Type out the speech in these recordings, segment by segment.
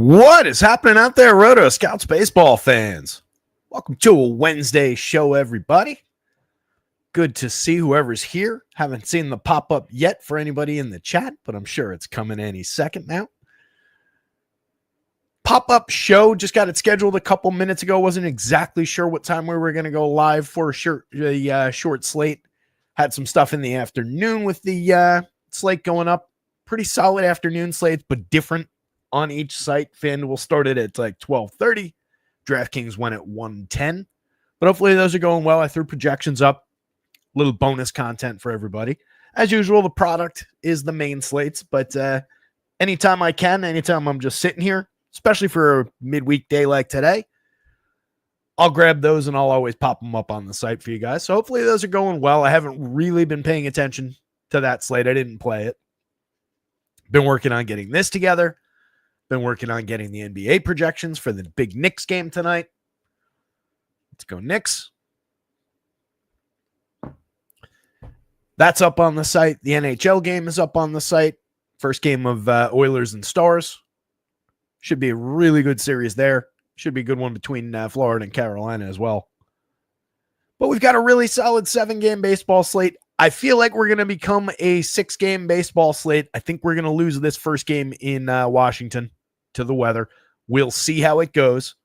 What is happening out there, rotoscouts baseball fans? Welcome to a Wednesday show, everybody. Good to see whoever's here. Haven't seen the pop-up yet for anybody in the chat, but I'm sure it's coming any second now. Pop-up show, just got it scheduled a couple minutes ago. Wasn't exactly sure what time we were going to go live for a short slate. Had some stuff in the afternoon with the slate going up. Pretty solid afternoon slates, but different on each site. FanDuel started at like 12:30. DraftKings went at 1:10. But hopefully those are going well. I threw projections up. Little bonus content for everybody. As usual, the product is the main slates, but anytime I can, anytime I'm just sitting here, especially for a midweek day like today, I'll grab those and I'll always pop them up on the site for you guys. So hopefully those are going well. I haven't really been paying attention to that slate. I didn't play it. Been working on getting this together. Been working on getting the NBA projections for the big Knicks game tonight. Let's go Knicks. That's up on the site. The NHL game is up on the site. First game of Oilers and Stars. Should be a really good series there. Should be a good one between Florida and Carolina as well. But we've got a really solid 7-game baseball slate. I feel like we're going to become a 6-game baseball slate. I think we're going to lose this first game in Washington to the weather. We'll see how it goes.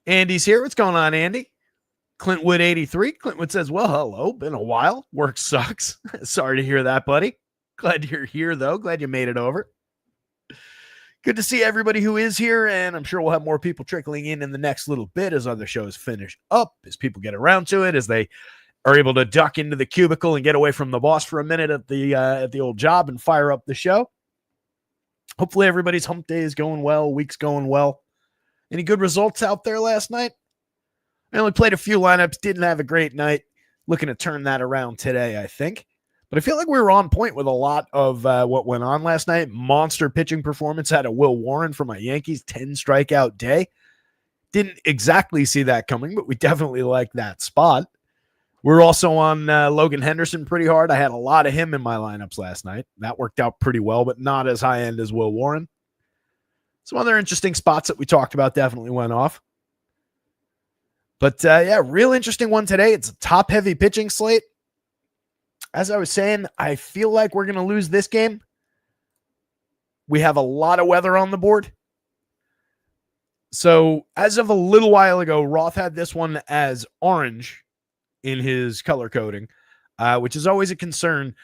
Andy's here. What's going on, Andy? Clintwood 83. Clintwood says, well, hello. Been a while. Work sucks. Sorry to hear that, buddy. Glad you're here, though. Glad you made it over. Good to see everybody who is here, and I'm sure we'll have more people trickling in the next little bit as other shows finish up, as people get around to it, as they are able to duck into the cubicle and get away from the boss for a minute at the old job and fire up the show. Hopefully everybody's hump day is going well, week's going well. Any good results out there last night? I only played a few lineups, didn't have a great night. Looking to turn that around today, I think. But I feel like we were on point with a lot of what went on last night. Monster pitching performance out of Will Warren for my Yankees, 10 strikeout day. Didn't exactly see that coming, but we definitely like that spot. We're also on Logan Henderson pretty hard. I had a lot of him in my lineups last night. That worked out pretty well, but not as high-end as Will Warren. Some other interesting spots that we talked about definitely went off. But, yeah, real interesting one today. It's a top-heavy pitching slate. As I was saying, I feel like we're going to lose this game. We have a lot of weather on the board. So, as of a little while ago, Roth had this one as orange in his color coding, which is always a concern.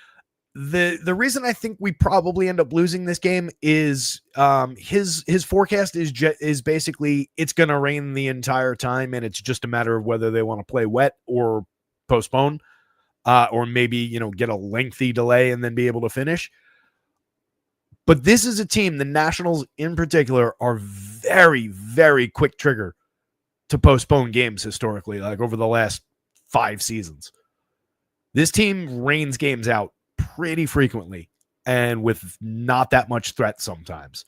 The reason I think we probably end up losing this game is his forecast is basically it's going to rain the entire time, and it's just a matter of whether they want to play wet or postpone, or maybe get a lengthy delay and then be able to finish. But this is a team, the Nationals in particular, are very, very quick trigger to postpone games historically, like over the last 5 seasons. This team rains games out pretty frequently and with not that much threat sometimes.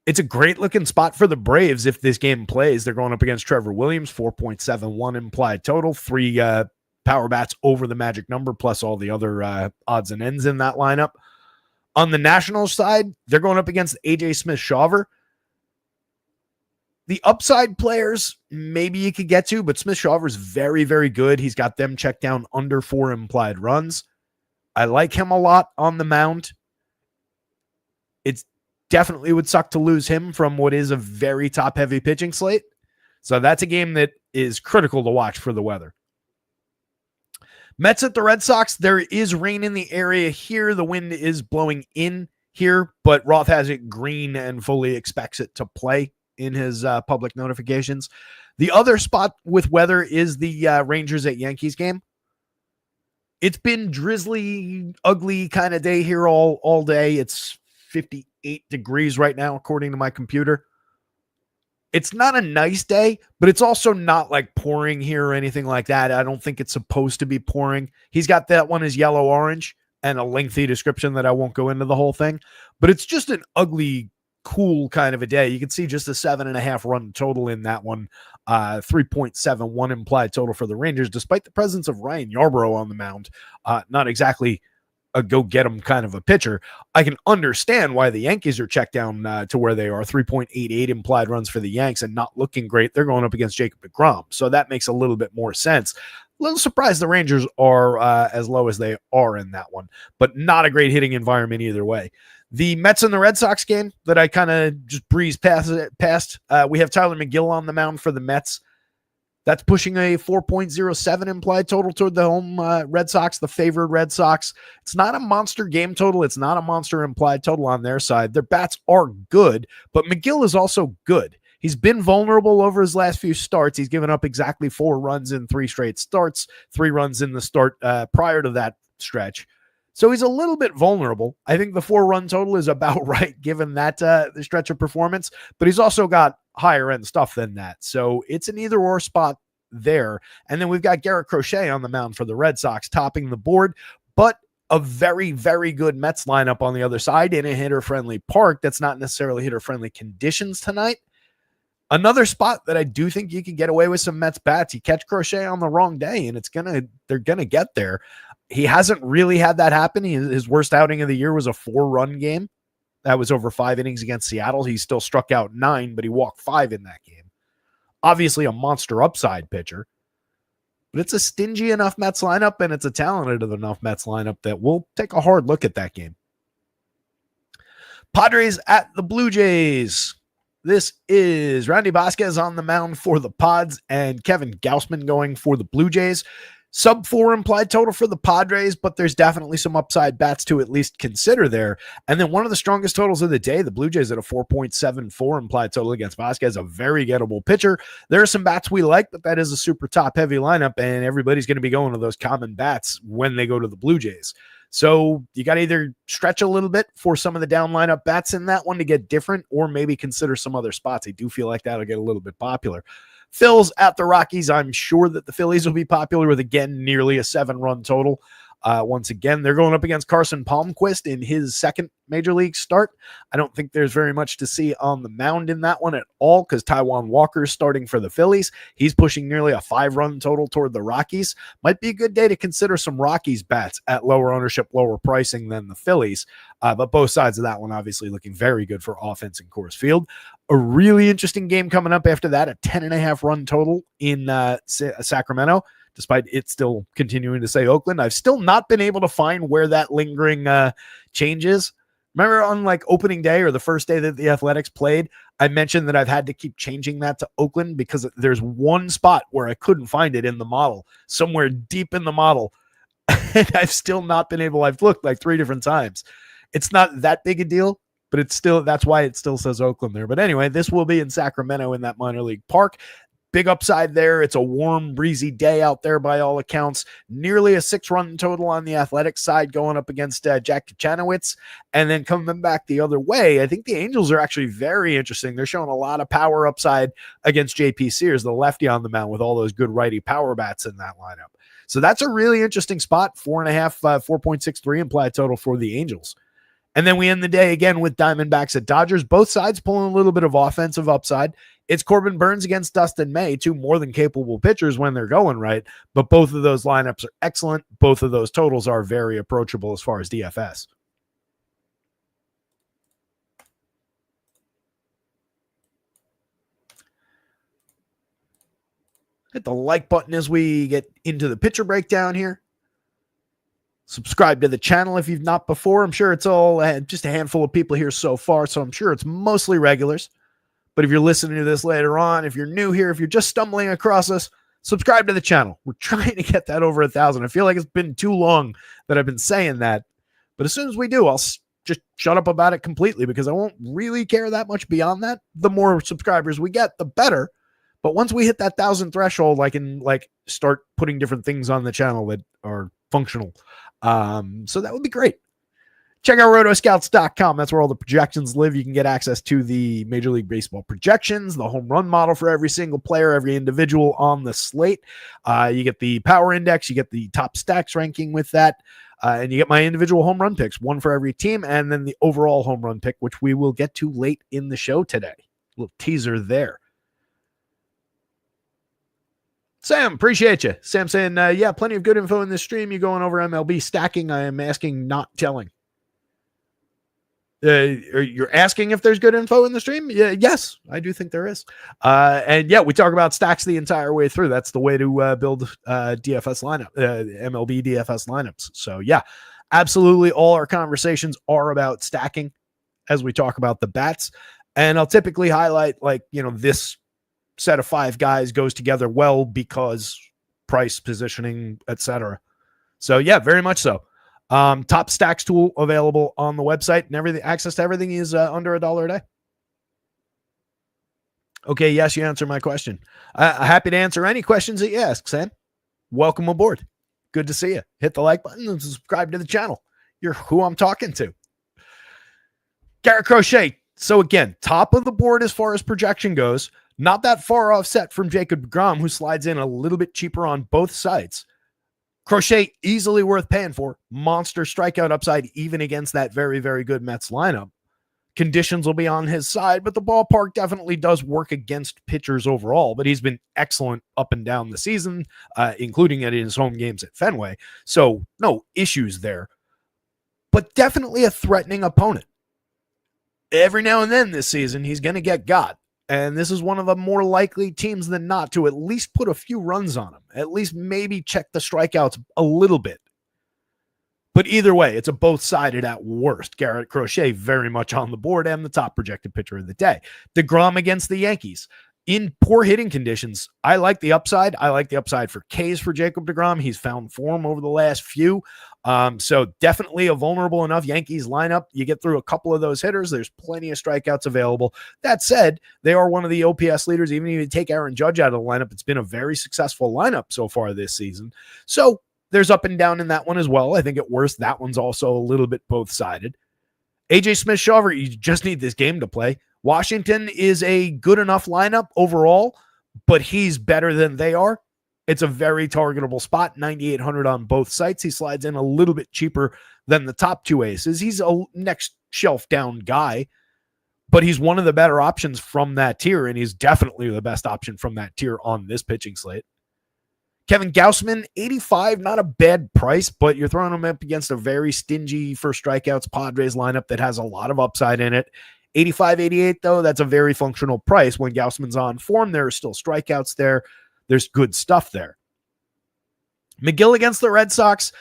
It's a great looking spot for the Braves if this game plays. They're going up against Trevor Williams, 4.71 implied total, 3 power bats over the magic number, plus all the other odds and ends in that lineup. On the Nationals side, they're going up against AJ Smith-Shawver. The upside players, maybe you could get to, but Smith-Shawver's very, very good. He's got them checked down under 4 implied runs. I like him a lot on the mound. It definitely would suck to lose him from what is a very top-heavy pitching slate. So that's a game that is critical to watch for the weather. Mets at the Red Sox, there is rain in the area here. The wind is blowing in here, but Roth has it green and fully expects it to play in his public notifications. The other spot with weather is the Rangers at Yankees game. It's been drizzly, ugly kind of day here all day. It's 58 degrees right now, according to my computer. It's not a nice day, but it's also not like pouring here or anything like that. I don't think it's supposed to be pouring. He's got that one as yellow-orange and a lengthy description that I won't go into the whole thing. But it's just an ugly, cool kind of a day. You can see just a 7.5 run total in that one. 3.71 implied total for the Rangers, despite the presence of Ryan Yarbrough on the mound. Not exactly a go get him kind of a pitcher. I can understand why the Yankees are checked down to where they are, 3.88 implied runs for the Yanks and not looking great. They're going up against Jacob deGrom, so that makes a little bit more sense. A little surprised the Rangers are as low as they are in that one, but not a great hitting environment either way. The Mets and the Red Sox game that I kind of just breezed past, we have Tyler McGill on the mound for the Mets. That's pushing a 4.07 implied total toward the home Red Sox, the favored Red Sox. It's not a monster game total. It's not a monster implied total on their side. Their bats are good, but McGill is also good. He's been vulnerable over his last few starts. He's given up exactly 4 runs in 3 straight starts, 3 runs in the start prior to that stretch. So he's a little bit vulnerable. I think the 4-run total is about right given that the stretch of performance, but he's also got higher end stuff than that. So it's an either or spot there. And then we've got Garrett Crochet on the mound for the Red Sox topping the board, but a very, very good Mets lineup on the other side in a hitter-friendly park that's not necessarily hitter-friendly conditions tonight. Another spot that I do think you can get away with some Mets bats. You catch Crochet on the wrong day, and they're gonna get there. He hasn't really had that happen. His worst outing of the year was a 4-run game. That was over 5 innings against Seattle. He still struck out 9, but he walked 5 in that game. Obviously a monster upside pitcher, but it's a stingy enough Mets lineup, and it's a talented enough Mets lineup that we'll take a hard look at that game. Padres at the Blue Jays. This is Randy Vasquez on the mound for the Pods and Kevin Gausman going for the Blue Jays. Sub 4 implied total for the Padres, but there's definitely some upside bats to at least consider there. And then one of the strongest totals of the day, the Blue Jays at a 4.74 implied total against Vasquez, a very gettable pitcher. There are some bats we like, but that is a super top heavy lineup, and everybody's going to be going to those common bats when they go to the Blue Jays. So you got to either stretch a little bit for some of the down lineup bats in that one to get different, or maybe consider some other spots. I do feel like that'll get a little bit popular. Phils at the Rockies. I'm sure that the Phillies will be popular with, again, nearly a 7-run total. Once again, they're going up against Carson Palmquist in his second major league start. I don't think there's very much to see on the mound in that one at all because Taijuan Walker's starting for the Phillies. He's pushing nearly a 5-run total toward the Rockies. Might be a good day to consider some Rockies bats at lower ownership, lower pricing than the Phillies. But both sides of that one obviously looking very good for offense in Coors Field. A really interesting game coming up after that, a 10.5-run total in Sacramento. Despite it still continuing to say Oakland, I've still not been able to find where that lingering change is. Remember on like opening day or the first day that the Athletics played, I mentioned that I've had to keep changing that to Oakland because there's one spot where I couldn't find it in the model, somewhere deep in the model. And I've still not been able, I've looked like 3 different times. It's not that big a deal, but it's still, that's why it still says Oakland there. But anyway, this will be in Sacramento in that minor league park. Big upside there. It's a warm, breezy day out there by all accounts. Nearly a 6-run total on the Athletics side going up against Jack Kachanowicz. And then coming back the other way, I think the Angels are actually very interesting. They're showing a lot of power upside against JP Sears, the lefty on the mound with all those good righty power bats in that lineup. So that's a really interesting spot. 4.5, 4.63 implied total for the Angels. And then we end the day again with Diamondbacks at Dodgers. Both sides pulling a little bit of offensive upside. It's Corbin Burns against Dustin May, 2 more than capable pitchers when they're going right. But both of those lineups are excellent. Both of those totals are very approachable as far as DFS. Hit the like button as we get into the pitcher breakdown here. Subscribe to the channel if you've not before. I'm sure it's all just a handful of people here so far, so I'm sure it's mostly regulars. But if you're listening to this later on, if you're new here, if you're just stumbling across us, subscribe to the channel. We're trying to get that over 1,000. I feel like it's been too long that I've been saying that. But as soon as we do, I'll just shut up about it completely because I won't really care that much beyond that. The more subscribers we get, the better. But once we hit that 1,000 threshold, I can start putting different things on the channel that are functional. So that would be great. Check out rotoscouts.com. That's where all the projections live. You can get access to the Major League Baseball projections, the home run model for every single player, every individual on the slate. You get the power index. You get the top stacks ranking with that. And you get my individual home run picks, one for every team, and then the overall home run pick, which we will get to late in the show today. A little teaser there. Sam, appreciate you. Sam saying, yeah, plenty of good info in this stream. You going over MLB stacking? I am asking, not telling. You're asking if there's good info in the stream? Yeah, yes, I do think there is. And yeah, we talk about stacks the entire way through. That's the way to build DFS lineup, MLB DFS lineups. So yeah, absolutely. All our conversations are about stacking as we talk about the bats. And I'll typically highlight, like, this set of 5 guys goes together well because price, positioning, etc. So yeah, very much so. Top stacks tool available on the website, and everything. Access to everything is under $1 a day. Okay, yes, you answer my question. Happy to answer any questions that you ask, Sam. Welcome aboard. Good to see you. Hit the like button and subscribe to the channel. You're who I'm talking to. Garrett Crochet. So again, top of the board as far as projection goes. Not that far offset from Jacob deGrom, who slides in a little bit cheaper on both sides. Crochet, easily worth paying for. Monster strikeout upside, even against that very, very good Mets lineup. Conditions will be on his side, but the ballpark definitely does work against pitchers overall. But he's been excellent up and down the season, including at his home games at Fenway. So no issues there. But definitely a threatening opponent. Every now and then this season, he's going to get got. And this is one of the more likely teams than not to at least put a few runs on him. At least maybe check the strikeouts a little bit. But either way, it's a both-sided at worst. Garrett Crochet very much on the board and the top projected pitcher of the day. DeGrom against the Yankees. In poor hitting conditions, I like the upside. I like the upside for Ks for Jacob deGrom. He's found form over the last few. So definitely a vulnerable enough Yankees lineup. You get through a couple of those hitters, there's plenty of strikeouts available. That said, they are one of the OPS leaders. Even if you take Aaron Judge out of the lineup, it's been a very successful lineup so far this season. So there's up and down in that one as well. I think at worst, that one's also a little bit both-sided. AJ Smith-Shawver, you just need this game to play. Washington is a good enough lineup overall, but he's better than they are. It's a very targetable spot, 9,800 on both sites. He slides in a little bit cheaper than the top 2 aces. He's a next shelf down guy, but he's one of the better options from that tier, and he's definitely the best option from that tier on this pitching slate. Kevin Gausman, 85, not a bad price, but you're throwing him up against a very stingy for strikeouts Padres lineup that has a lot of upside in it. 85, 88, though, that's a very functional price. When Gausman's on form, there are still strikeouts there. There's good stuff there. McGill against the Red Sox,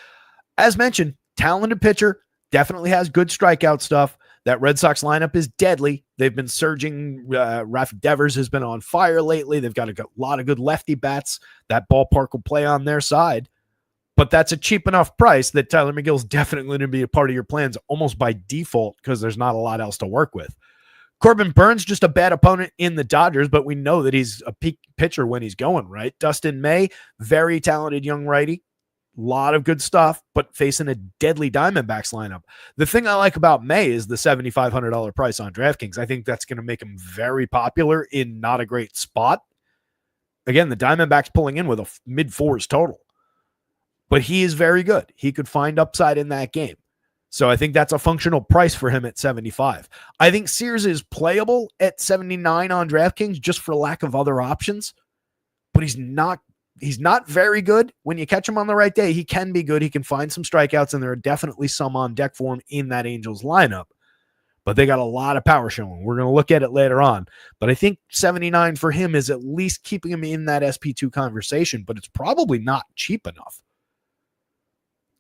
as mentioned, talented pitcher, definitely has good strikeout stuff. That Red Sox lineup is deadly. They've been surging. Rafi Devers has been on fire lately. They've got a lot of good lefty bats. That ballpark will play on their side. But that's a cheap enough price that Tyler McGill's definitely going to be a part of your plans almost by default because there's not a lot else to work with. Corbin Burns, just a bad opponent in the Dodgers, but we know that he's a peak pitcher when he's going, right? Dustin May, very talented young righty. A lot of good stuff, but facing a deadly Diamondbacks lineup. The thing I like about May is the $7,500 price on DraftKings. I think that's going to make him very popular in not a great spot. Again, the Diamondbacks pulling in with a mid-4s total. But he is very good. He could find upside in that game. So I think that's a functional price for him at 75. I think Sears is playable at 79 on DraftKings just for lack of other options. But he's not very good. When you catch him on the right day, he can be good. He can find some strikeouts, and there are definitely some on deck for him in that Angels lineup. But they got a lot of power showing. We're going to look at it later on. But I think 79 for him is at least keeping him in that SP2 conversation, but it's probably not cheap enough.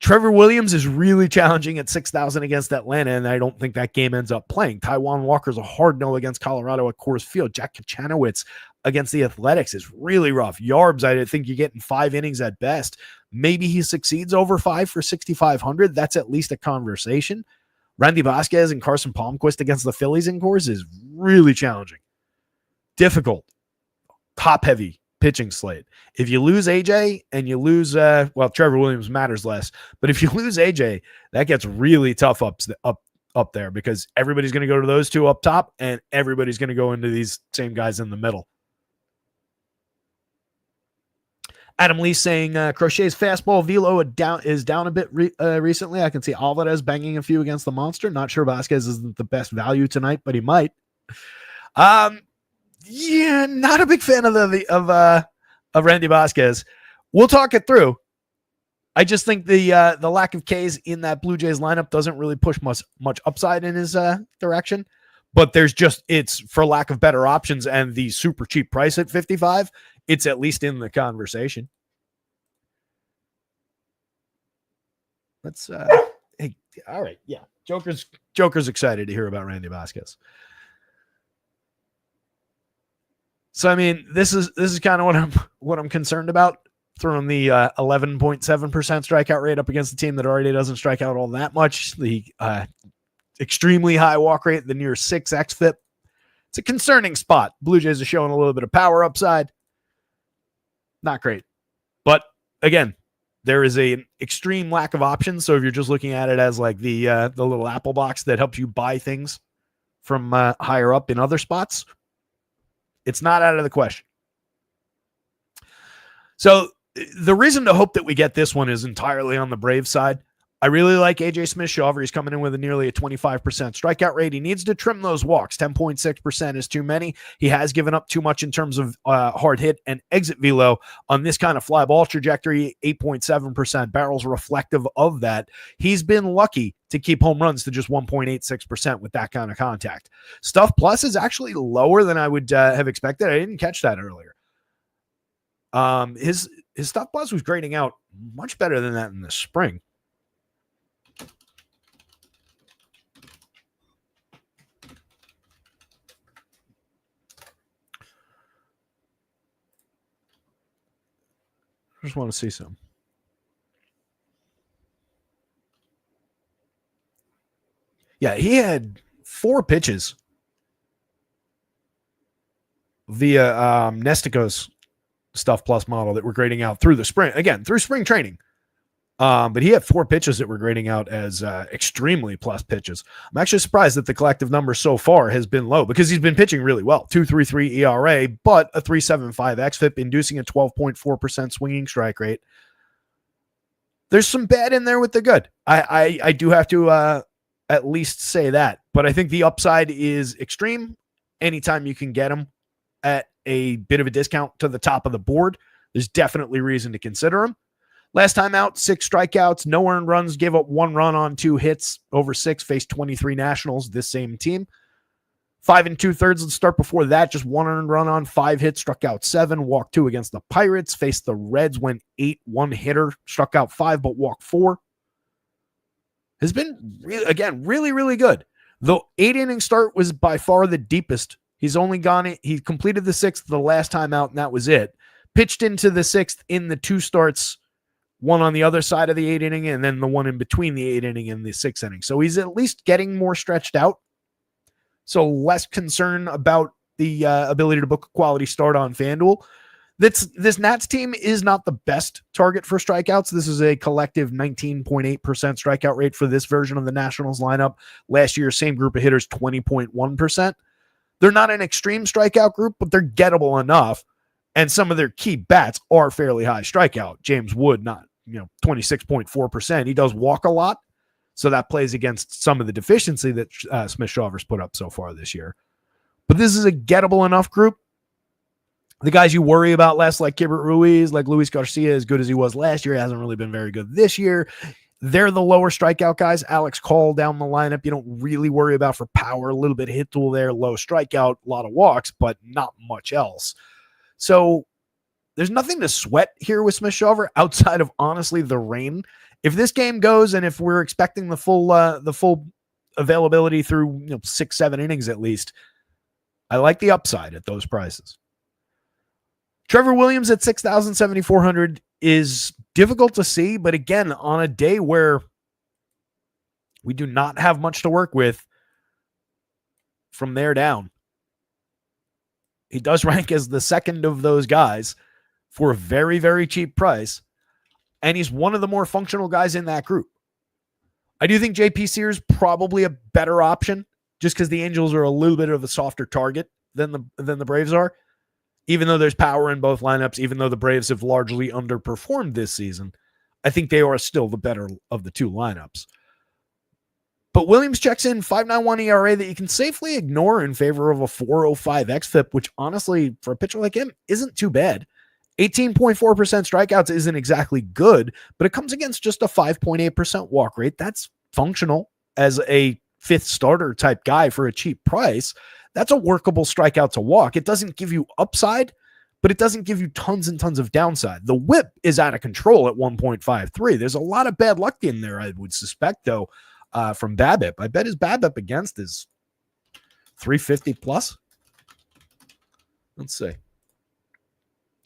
Trevor Williams is really challenging at 6,000 against Atlanta, and I don't think that game ends up playing. Taijuan Walker's a hard no against Colorado at Coors Field. Jack Kachanowicz against the Athletics is really rough. Yarbs, I think you get in 5 innings at best. Maybe he succeeds over 5 for 6,500. That's at least a conversation. Randy Vasquez and Carson Palmquist against the Phillies in Coors is really challenging. Difficult. Top-heavy pitching slate. If you lose AJ and you lose, Trevor Williams matters less, but if you lose AJ, that gets really tough up there because everybody's going to go to those two up top and everybody's going to go into these same guys in the middle. Adam Lee saying Crochet's fastball velo is down a bit recently. I can see Alvarez banging a few against the monster. Not sure Vasquez isn't the best value tonight, but he might. Yeah, not a big fan of of Randy Vasquez. We'll talk it through. I just think the lack of Ks in that Blue Jays lineup doesn't really push much upside in his direction. But it's for lack of better options and the super cheap price at 55, it's at least in the conversation. Let's hey, all right, yeah. Joker's excited to hear about Randy Vasquez. So I mean, this is kind of what I'm concerned about. Throwing the 11.7% strikeout rate up against a team that already doesn't strike out all that much. The extremely high walk rate, the near 6 xFIP. It's a concerning spot. Blue Jays are showing a little bit of power upside. Not great. But again, there is an extreme lack of options. So if you're just looking at it as like the little Apple box that helps you buy things from higher up in other spots, it's not out of the question. So the reason to hope that we get this one is entirely on the Braves side. I really like AJ Smith-Shawver. He's coming in with nearly a 25% strikeout rate. He needs to trim those walks. 10.6% is too many. He has given up too much in terms of hard hit and exit velo on this kind of fly ball trajectory. 8.7% barrels reflective of that. He's been lucky to keep home runs to just 1.86% with that kind of contact. Stuff plus is actually lower than I would have expected. I didn't catch that earlier. His stuff plus was grading out much better than that in the spring. I just want to see some. Yeah, he had 4 pitches via Nestico's stuff plus model that were grading out through the spring, again, through spring training. But he had 4 pitches that were grading out as extremely plus pitches. I'm actually surprised that the collective number so far has been low because he's been pitching really well. 2.33 ERA, but a 3.75 xFIP, inducing a 12.4% swinging strike rate. There's some bad in there with the good. I do have to at least say that. But I think the upside is extreme. Anytime you can get him at a bit of a discount to the top of the board, there's definitely reason to consider him. Last time out, 6 strikeouts, no earned runs, gave up 1 run on 2 hits over 6, faced 23 Nationals, this same team. 5 2/3 at the start before that, just 1 earned run on 5 hits, struck out 7, walked 2 against the Pirates, faced the Reds, went 8, 1 hitter, struck out 5, but walked 4. Has been, really, really good. The 8-inning start was by far the deepest. He completed the 6th the last time out, and that was it. Pitched into the 6th in the 2 starts, one on the other side of the 8 inning, and then the one in between the 8 inning and the 6 inning. So he's at least getting more stretched out. So less concern about the ability to book a quality start on FanDuel. This Nats team is not the best target for strikeouts. This is a collective 19.8% strikeout rate for this version of the Nationals lineup. Last year, same group of hitters, 20.1%. They're not an extreme strikeout group, but they're gettable enough. And some of their key bats are fairly high strikeout. James Wood, not 26.4%. He does walk a lot, so that plays against some of the deficiency that Smith-Shawver's put up so far this year. But this is a gettable enough group. The guys you worry about less, like Keibert Ruiz, like Luis Garcia, as good as he was last year, hasn't really been very good this year. They're the lower strikeout guys. Alex Call down the lineup, you don't really worry about for power. A little bit of hit tool there, low strikeout, a lot of walks, but not much else. So there's nothing to sweat here with Smith-Shawver outside of, honestly, the rain. If this game goes and if we're expecting the full availability through 6-7 innings at least, I like the upside at those prices. Trevor Williams at 6,000, 7,400 is difficult to see, but again, on a day where we do not have much to work with from there down, he does rank as the second of those guys for a very, very cheap price, and he's one of the more functional guys in that group. I do think JP Sears probably a better option just because the Angels are a little bit of a softer target than the Braves are. Even though there's power in both lineups, even though the Braves have largely underperformed this season, I think they are still the better of the 2 lineups. But Williams checks in 5.91 ERA that you can safely ignore in favor of a 4.05 xFIP, which honestly, for a pitcher like him, isn't too bad. 18.4% strikeouts isn't exactly good, but it comes against just a 5.8% walk rate. That's functional as a fifth starter type guy for a cheap price. That's a workable strikeout to walk. It doesn't give you upside, but it doesn't give you tons and tons of downside. The whip is out of control at 1.53. There's a lot of bad luck in there, I would suspect, though, from BABIP. I bet his BABIP against is 350 plus. Let's see.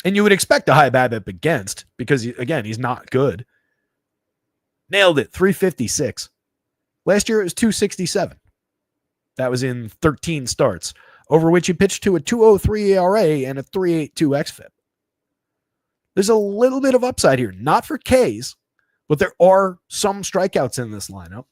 And you would expect a high BABIP against because, again, he's not good. Nailed it, 356. Last year it was 267. That was in 13 starts, over which he pitched to a 2.03 ERA and a 3.82 xFIP. There's a little bit of upside here, not for Ks, but there are some strikeouts in this lineup.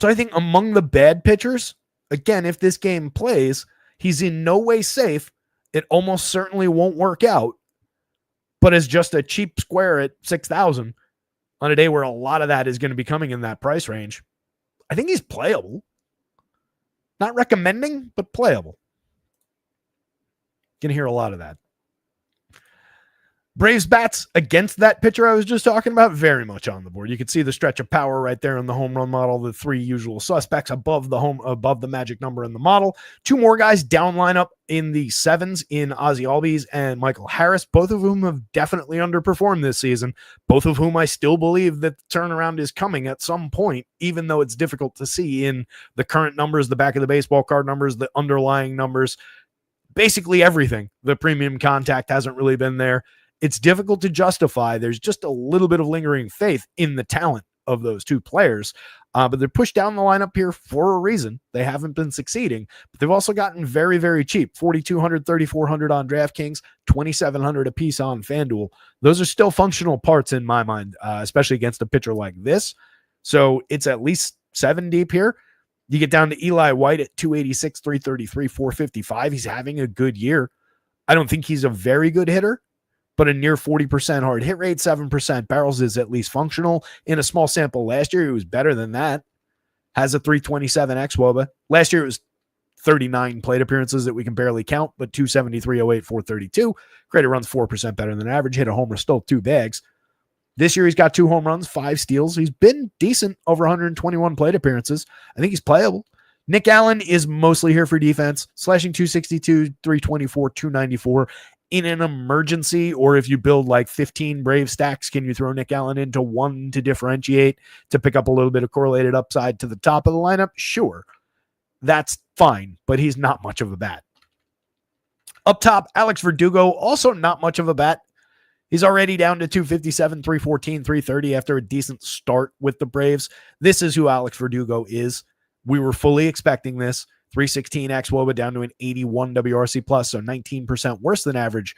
So I think among the bad pitchers, again, if this game plays, he's in no way safe. It almost certainly won't work out, but as just a cheap square at 6,000 on a day where a lot of that is going to be coming in that price range, I think he's playable. Not recommending, but playable. Going to hear a lot of that. Braves bats against that pitcher I was just talking about, very much on the board. You can see the stretch of power right there in the home run model, the three usual suspects above the magic number in the model. Two more guys down lineup in the sevens in Ozzie Albies and Michael Harris, both of whom have definitely underperformed this season, both of whom I still believe that the turnaround is coming at some point, even though it's difficult to see in the current numbers, the back of the baseball card numbers, the underlying numbers, basically everything. The premium contact hasn't really been there. It's difficult to justify. There's just a little bit of lingering faith in the talent of those two players, but they're pushed down the lineup here for a reason. They haven't been succeeding, but they've also gotten very, very cheap. 4,200, 3,400 on DraftKings, 2,700 a piece on FanDuel. Those are still functional parts in my mind, especially against a pitcher like this. So it's at least 7 deep here. You get down to Eli White at 286, 333, 455. He's having a good year. I don't think he's a very good hitter, but a near 40% hard hit rate, 7% barrels is at least functional. In a small sample last year, he was better than that. Has a 327 xWOBA. Last year, it was 39 plate appearances that we can barely count, but 273, 08, 432. Created runs 4% better than average. Hit a homer, stole 2 bags. This year, he's got 2 home runs, 5 steals. He's been decent over 121 plate appearances. I think he's playable. Nick Allen is mostly here for defense, slashing 262, 324, 294. In an emergency, or if you build like 15 Brave stacks, can you throw Nick Allen into one to differentiate, to pick up a little bit of correlated upside to the top of the lineup? Sure. That's fine, but he's not much of a bat. Up top, Alex Verdugo, also not much of a bat. He's already down to 257, 314, 330 after a decent start with the Braves. This is who Alex Verdugo is. We were fully expecting this. 316 xWOBA down to an 81 WRC plus, so 19% worse than average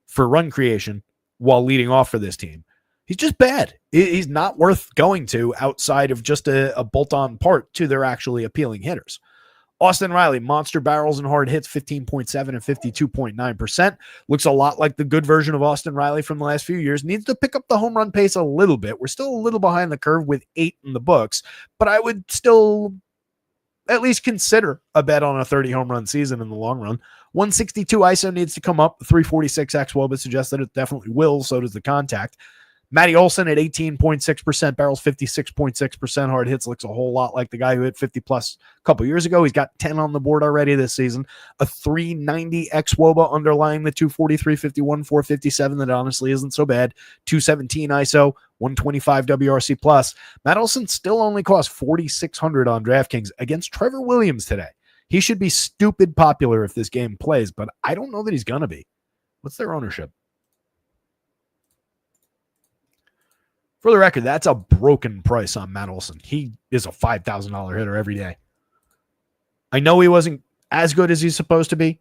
for run creation while leading off for this team. He's just bad. He's not worth going to outside of just a bolt-on part to their actually appealing hitters. Austin Riley, monster barrels and hard hits, 15.7 and 52.9%. Looks a lot like the good version of Austin Riley from the last few years. Needs to pick up the home run pace a little bit. We're still a little behind the curve with 8 in the books, but I would still at least consider a bet on a 30 home run season in the long run. 162 ISO needs to come up. 346 xWOBA suggests that it definitely will. So does the contact. Matty Olson at 18.6% barrels, 56.6% hard hits. Looks a whole lot like the guy who hit 50 plus a couple years ago. He's got 10 on the board already this season. A 390 xWOBA underlying the 243, 51, 457 that honestly isn't so bad. 217 ISO, 125 WRC plus. Matt Olson still only costs 4,600 on DraftKings against Trevor Williams today. He should be stupid popular if this game plays, but I don't know that he's going to be. What's their ownership? For the record, that's a broken price on Matt Olson. He is a $5,000 hitter every day. I know he wasn't as good as he's supposed to be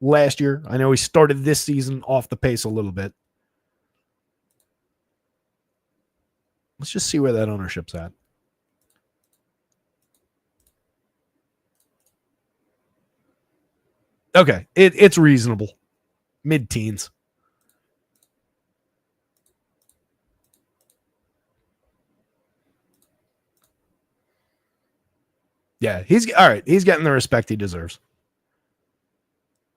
last year. I know he started this season off the pace a little bit. Let's just see where that ownership's at. Okay, it's reasonable. Mid-teens. Yeah, he's all right. He's getting the respect he deserves.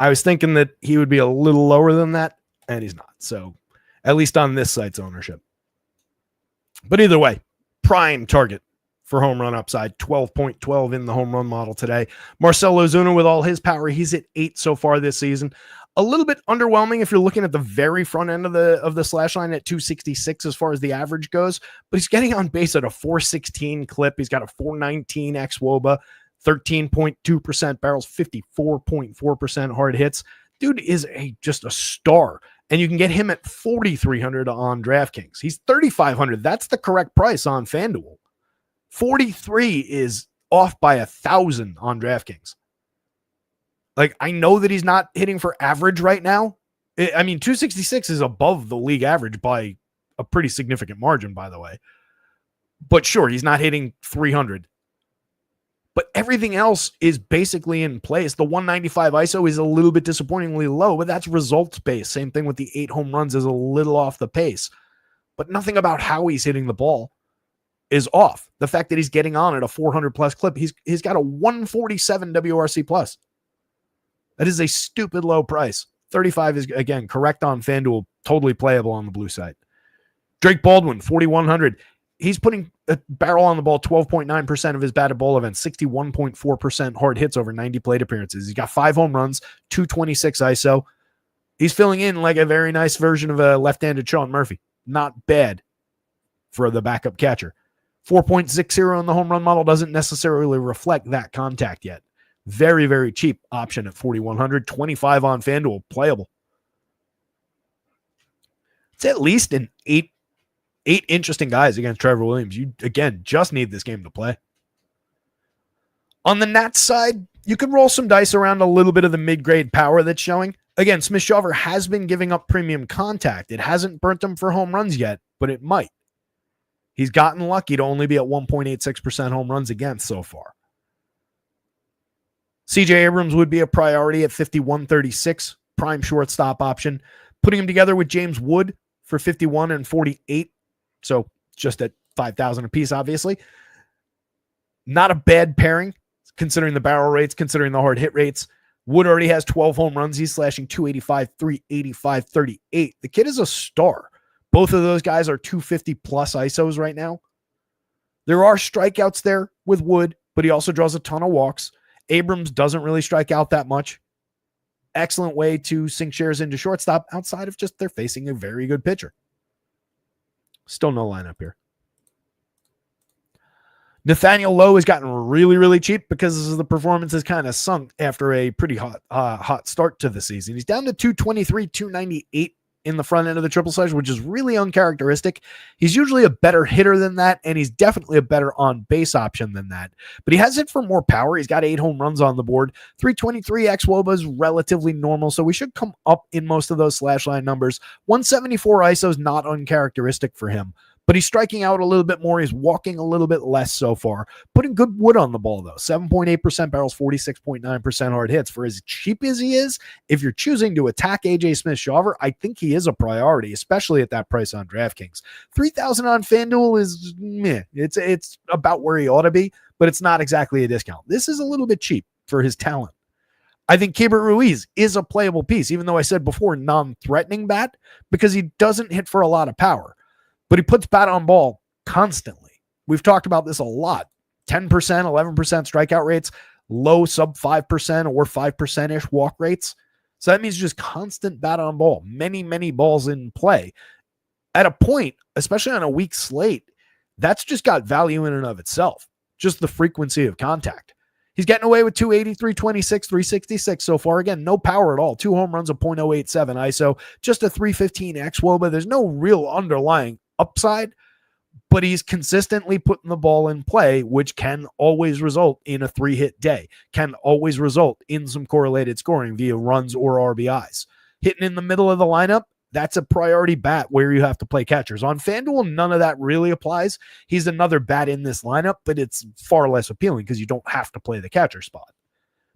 I was thinking that he would be a little lower than that, and he's not. So at least on this site's ownership. But either way, prime target for home run upside, 12.12 in the home run model today. Marcell Ozuna with all his power, he's at 8 so far this season. A little bit underwhelming if you're looking at the very front end of the slash line at 266 as far as the average goes, but he's getting on base at a 416 clip. He's got a 419 xWOBA, 13.2% barrels, 54.4% hard hits. Dude is just a star. And you can get him at 4,300 on DraftKings. He's 3,500. That's the correct price on FanDuel. 43 is off by 1,000 on DraftKings. Like, I know that he's not hitting for average right now. 266 is above the league average by a pretty significant margin, by the way. But sure, he's not hitting 300. But everything else is basically in place. The 195 ISO is a little bit disappointingly low, but that's results-based. Same thing with the 8 home runs is a little off the pace. But nothing about how he's hitting the ball is off. The fact that he's getting on at a 400-plus clip, he's got a 147 WRC+. plus. That is a stupid low price. 35 is, again, correct on FanDuel, totally playable on the blue side. Drake Baldwin, 4,100. He's putting a barrel on the ball 12.9% of his batted ball events, 61.4% hard hits over 90 plate appearances. He's got 5 home runs, 226 ISO. He's filling in like a very nice version of a left-handed Sean Murphy. Not bad for the backup catcher. 4.60 in the home run model doesn't necessarily reflect that contact yet. Very, very cheap option at 4,100. 25 on FanDuel, playable. It's at least an 8 interesting guys against Trevor Williams. You, again, just need this game to play. On the Nats side, you could roll some dice around a little bit of the mid-grade power that's showing. Again, Smith-Shawver has been giving up premium contact. It hasn't burnt him for home runs yet, but it might. He's gotten lucky to only be at 1.86% home runs against so far. CJ Abrams would be a priority at 51.36, prime shortstop option. Putting him together with James Wood for 51 and 48. So just at 5,000 apiece, obviously. Not a bad pairing, considering the barrel rates, considering the hard hit rates. Wood already has 12 home runs. He's slashing 285, 385, 38. The kid is a star. Both of those guys are 250 plus ISOs right now. There are strikeouts there with Wood, but he also draws a ton of walks. Abrams doesn't really strike out that much. Excellent way to sink shares into shortstop outside of just they're facing a very good pitcher. Still no lineup here. Nathaniel Lowe has gotten really, really cheap because the performance has kind of sunk after a pretty hot start to the season. He's down to 223, 298 in the front end of the triple sledge, which is really uncharacteristic. He's usually a better hitter than that, and he's definitely a better on-base option than that. But he has it for more power. He's got 8 home runs on the board. 323 xWOBA is relatively normal, so we should come up in most of those slash line numbers. 174 ISO is not uncharacteristic for him. But he's striking out a little bit more. He's walking a little bit less so far. Putting good wood on the ball, though. 7.8% barrels, 46.9% hard hits. For as cheap as he is, if you're choosing to attack A.J. Smith-Shawver, I think he is a priority, especially at that price on DraftKings. 3,000 on FanDuel is meh. It's about where he ought to be, but it's not exactly a discount. This is a little bit cheap for his talent. I think Keibert Ruiz is a playable piece, even though I said before non-threatening bat, because he doesn't hit for a lot of power. But he puts bat on ball constantly. We've talked about this a lot. 10%, 11% strikeout rates, low sub 5% or 5%-ish walk rates. So that means just constant bat on ball. Many, many balls in play. At a point, especially on a weak slate, that's just got value in and of itself. Just the frequency of contact. He's getting away with 280, 326, 366 so far. Again, no power at all. 2 home runs, a .087 ISO, just a 315 xWOBA. There's no real underlying upside, but he's consistently putting the ball in play, which can always result in a 3-hit day, can always result in some correlated scoring via runs or RBIs. Hitting in the middle of the lineup, that's a priority bat where you have to play catchers. On FanDuel, none of that really applies. He's another bat in this lineup, but it's far less appealing because you don't have to play the catcher spot.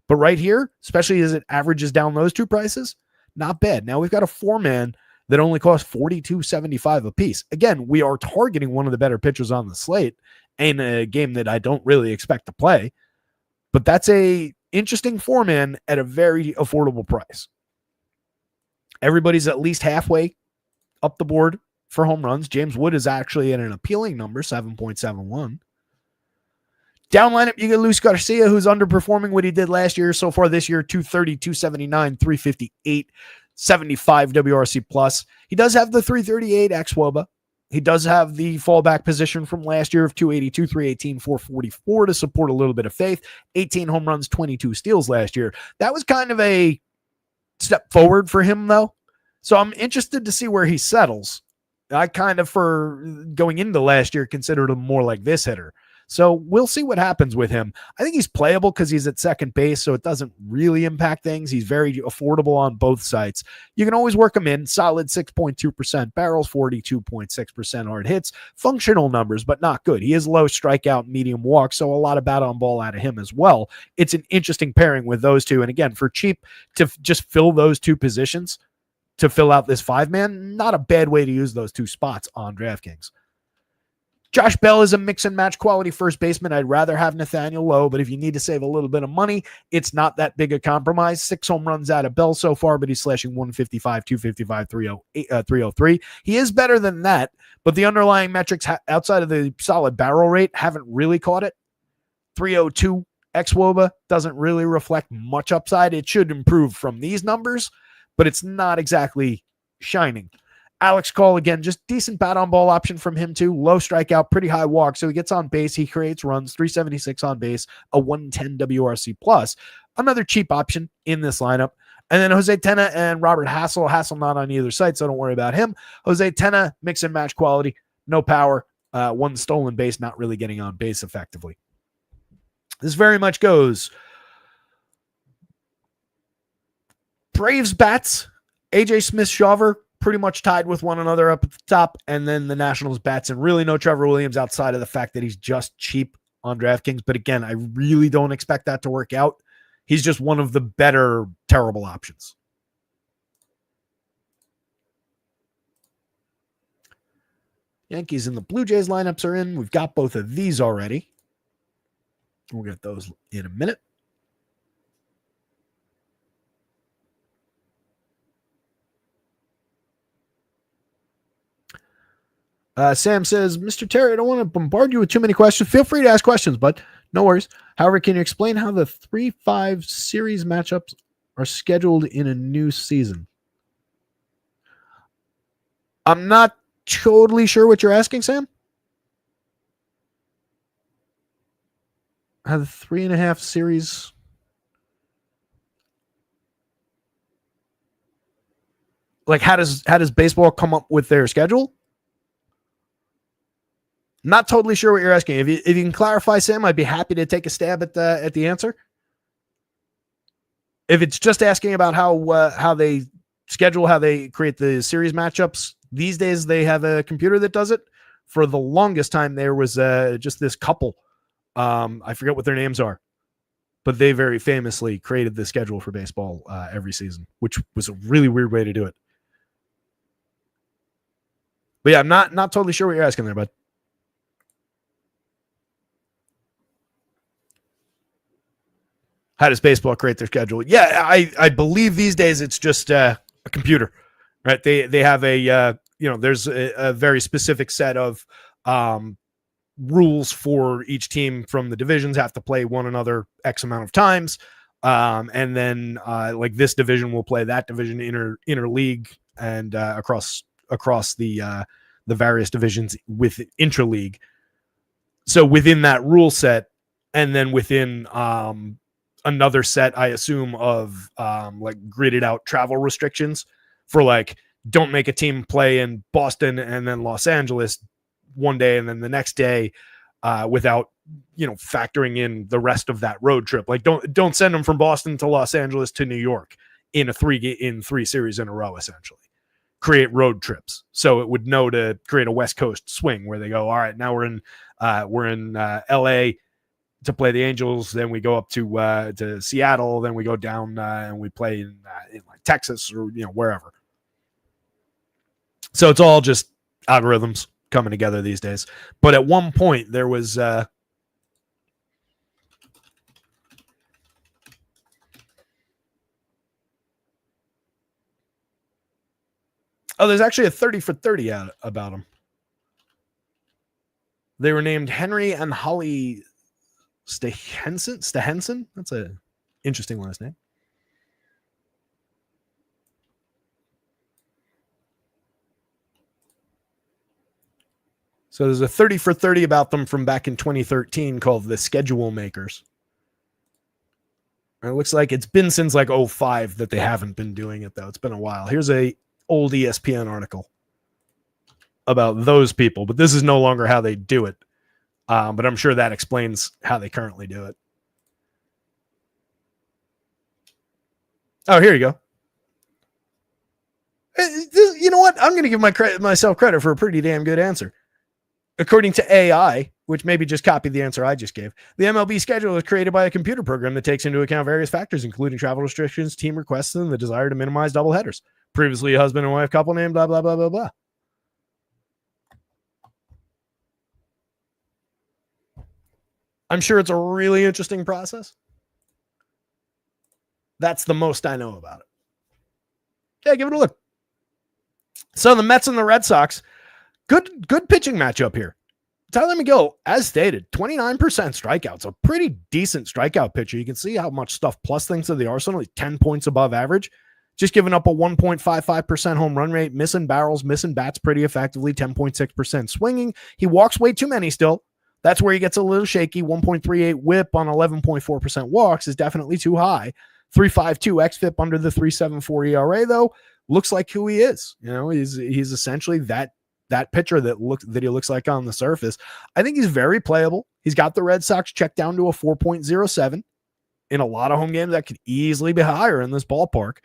But right here, especially as it averages down those two prices, not bad. Now we've got a 4-man that only costs $42.75 a piece. Again, we are targeting one of the better pitchers on the slate in a game that I don't really expect to play. But that's a interesting four-man at a very affordable price. Everybody's at least halfway up the board for home runs. James Wood is actually at an appealing number, 7.71. Down lineup, you get Luis Garcia, who's underperforming what he did last year. So far this year, 230, 279, 358, 75 WRC plus. He does have the 338 xWOBA. He does have the fallback position from last year of 282, 318, 444 to support a little bit of faith. 18 home runs, 22 steals last year. That was kind of a step forward for him, though. So I'm interested to see where he settles. I kind of, for going into last year, considered him more like this hitter. So we'll see what happens with him. I think he's playable because he's at second base, so it doesn't really impact things. He's very affordable on both sides. You can always work him in. Solid 6.2%, barrels 42.6%, hard hits. Functional numbers, but not good. He is low strikeout, medium walk, so a lot of bat on ball out of him as well. It's an interesting pairing with those two. And again, for cheap to just fill those two positions, to fill out this five-man, not a bad way to use those two spots on DraftKings. Josh Bell is a mix and match quality first baseman. I'd rather have Nathaniel Lowe, but if you need to save a little bit of money, it's not that big a compromise. 6 home runs out of Bell so far, but he's slashing 155, 255, 303. He is better than that, but the underlying metrics outside of the solid barrel rate haven't really caught it. 302 xWOBA doesn't really reflect much upside. It should improve from these numbers, but it's not exactly shining. Alex Cole, again, just decent bat on ball option from him too. Low strikeout, pretty high walk. So he gets on base. He creates runs, 376 on base, a 110 WRC plus. Another cheap option in this lineup. And then Jose Tena and Robert Hassel. Hassel not on either side, so don't worry about him. Jose Tena, mix and match quality, no power, one stolen base, not really getting on base effectively. This very much goes Braves bats, AJ Smith-Shawver, pretty much tied with one another up at the top, and then the Nationals bats, and really no Trevor Williams outside of the fact that he's just cheap on DraftKings. But again, I really don't expect that to work out. He's just one of the better terrible options. Yankees and the Blue Jays lineups are in. We've got both of these already. We'll get those in a minute. Sam says, Mr. Terry, I don't want to bombard you with too many questions. Feel free to ask questions, but no worries. However, can you explain how the 3-5 series matchups are scheduled in a new season? I'm not totally sure what you're asking, Sam. How the 3.5 series... Like, how does baseball come up with their schedule? Not totally sure what you're asking. If you can clarify, Sam, I'd be happy to take a stab at the answer. If it's just asking about how they schedule, how they create the series matchups, these days they have a computer that does it. For the longest time, there was just this couple. I forget what their names are, but they very famously created the schedule for baseball every season, which was a really weird way to do it. But yeah, I'm not totally sure what you're asking there, bud. How does baseball create their schedule? Yeah, I believe these days it's just a computer, right? They have a there's a very specific set of rules for each team from the divisions have to play one another X amount of times, and then like this division will play that division inter league and across the various divisions with intra-league. So within that rule set, and then within another set, I assume, of like gridded out travel restrictions for like, don't make a team play in Boston and then Los Angeles one day and then the next day without, factoring in the rest of that road trip. Like don't send them from Boston to Los Angeles to New York in three series in a row, essentially. Create road trips. So it would know to create a West Coast swing where they go, all right, now we're in LA to play the Angels, then we go up to Seattle, then we go down and we play in like Texas or wherever. So it's all just algorithms coming together these days. But at one point there was Oh, there's actually a 30 for 30 out about him. They were named Henry and Holly Stehenson. That's a interesting last name. So there's a 30 for 30 about them from back in 2013 called The Schedule Makers. And it looks like it's been since like 05 that they haven't been doing it, though. It's been a while. Here's a old ESPN article about those people, but this is no longer how they do it. But I'm sure that explains how they currently do it. Oh, here you go. You know what? I'm going to give myself credit for a pretty damn good answer. According to AI, which maybe just copied the answer I just gave, the MLB schedule is created by a computer program that takes into account various factors, including travel restrictions, team requests, and the desire to minimize doubleheaders. Previously, a husband and wife couple named blah, blah, blah, blah, blah. I'm sure it's a really interesting process. That's the most I know about it. Yeah, give it a look. So the Mets and the Red Sox, good pitching matchup here. Tyler McGill, as stated, 29% strikeouts, a pretty decent strikeout pitcher. You can see how much stuff plus things to the arsenal. He's 10 points above average. Just giving up a 1.55% home run rate, missing barrels, missing bats pretty effectively, 10.6% swinging. He walks way too many still. That's where he gets a little shaky. 1.38 whip on 11.4% walks is definitely too high. 3.52 xFIP under the 3.74 ERA, though, looks like who he is. You know, he's essentially that pitcher that he looks like on the surface. I think he's very playable. He's got the Red Sox checked down to a 4.07 in a lot of home games that could easily be higher in this ballpark.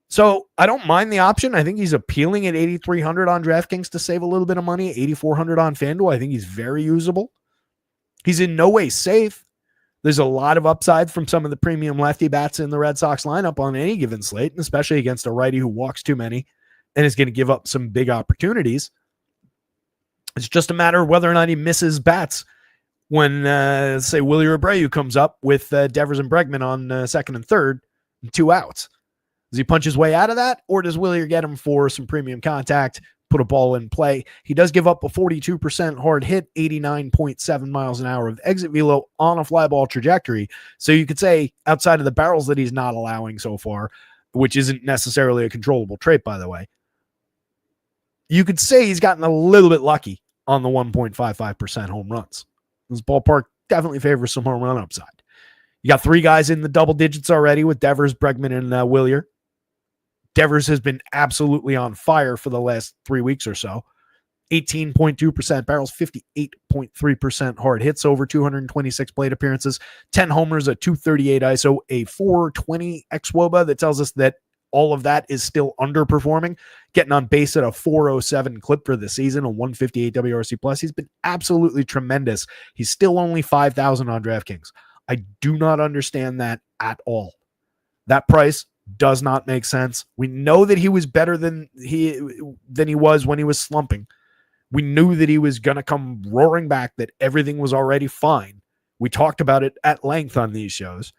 So I don't mind the option. I think he's appealing at 8,300 on DraftKings to save a little bit of money, 8,400 on FanDuel. I think he's very usable. He's in no way safe. There's a lot of upside from some of the premium lefty bats in the Red Sox lineup on any given slate, and especially against a righty who walks too many and is going to give up some big opportunities. It's just a matter of whether or not he misses bats when, say, Willie Abreu comes up with Devers and Bregman on second and third, and 2 outs. Does he punch his way out of that, or does Willie get him for some premium contact, put a ball in play? He does give up a 42% hard hit, 89.7 miles an hour of exit velo on a fly ball trajectory. So you could say, outside of the barrels that he's not allowing so far, which isn't necessarily a controllable trait, by the way, you could say he's gotten a little bit lucky on the 1.55% home runs. This ballpark definitely favors some home run upside. You got 3 guys in the double digits already with Devers, Bregman, and Willier. Devers has been absolutely on fire for the last 3 weeks or so. 18.2% barrels, 58.3% hard hits over 226 plate appearances, 10 homers, a 238 ISO, a 420 xWOBA. That tells us that all of that is still underperforming, getting on base at a 407 clip for the season, a 158 WRC plus. He's been absolutely tremendous. He's still only 5,000 on DraftKings. I do not understand that at all. That price does not make sense. We know that he was better than he was when he was slumping. We knew that he was going to come roaring back, that everything was already fine. We talked about it at length on these shows.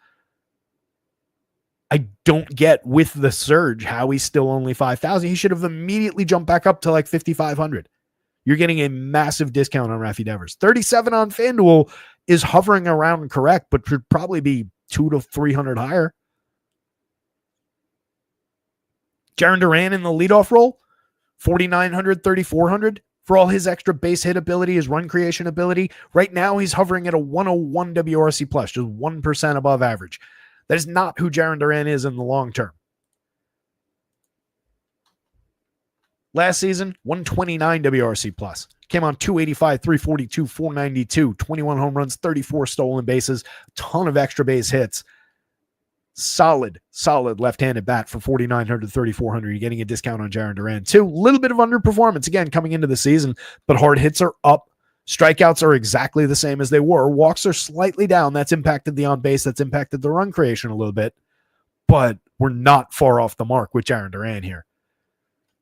I don't get with the surge how he's still only 5,000. He should have immediately jumped back up to like 5,500. You're getting a massive discount on Rafi Devers. 37 on FanDuel is hovering around correct, but should probably be 200 to 300 higher. Jarren Duran in the leadoff role, 4,900, 3,400 for all his extra base hit ability, his run creation ability. Right now, he's hovering at a 101 WRC plus, just 1% above average. That is not who Jarren Duran is in the long term. Last season, 129 WRC plus. Came on 285, 342, 492, 21 home runs, 34 stolen bases, a ton of extra base hits. Solid left-handed bat for 4,900, 3,400. You're getting a discount on Jarren Duran too. A little bit of underperformance again coming into the season, but hard hits are up. Strikeouts are exactly the same as they were. Walks are slightly down. That's impacted the on-base. That's impacted the run creation a little bit, but we're not far off the mark with Jarren Duran here.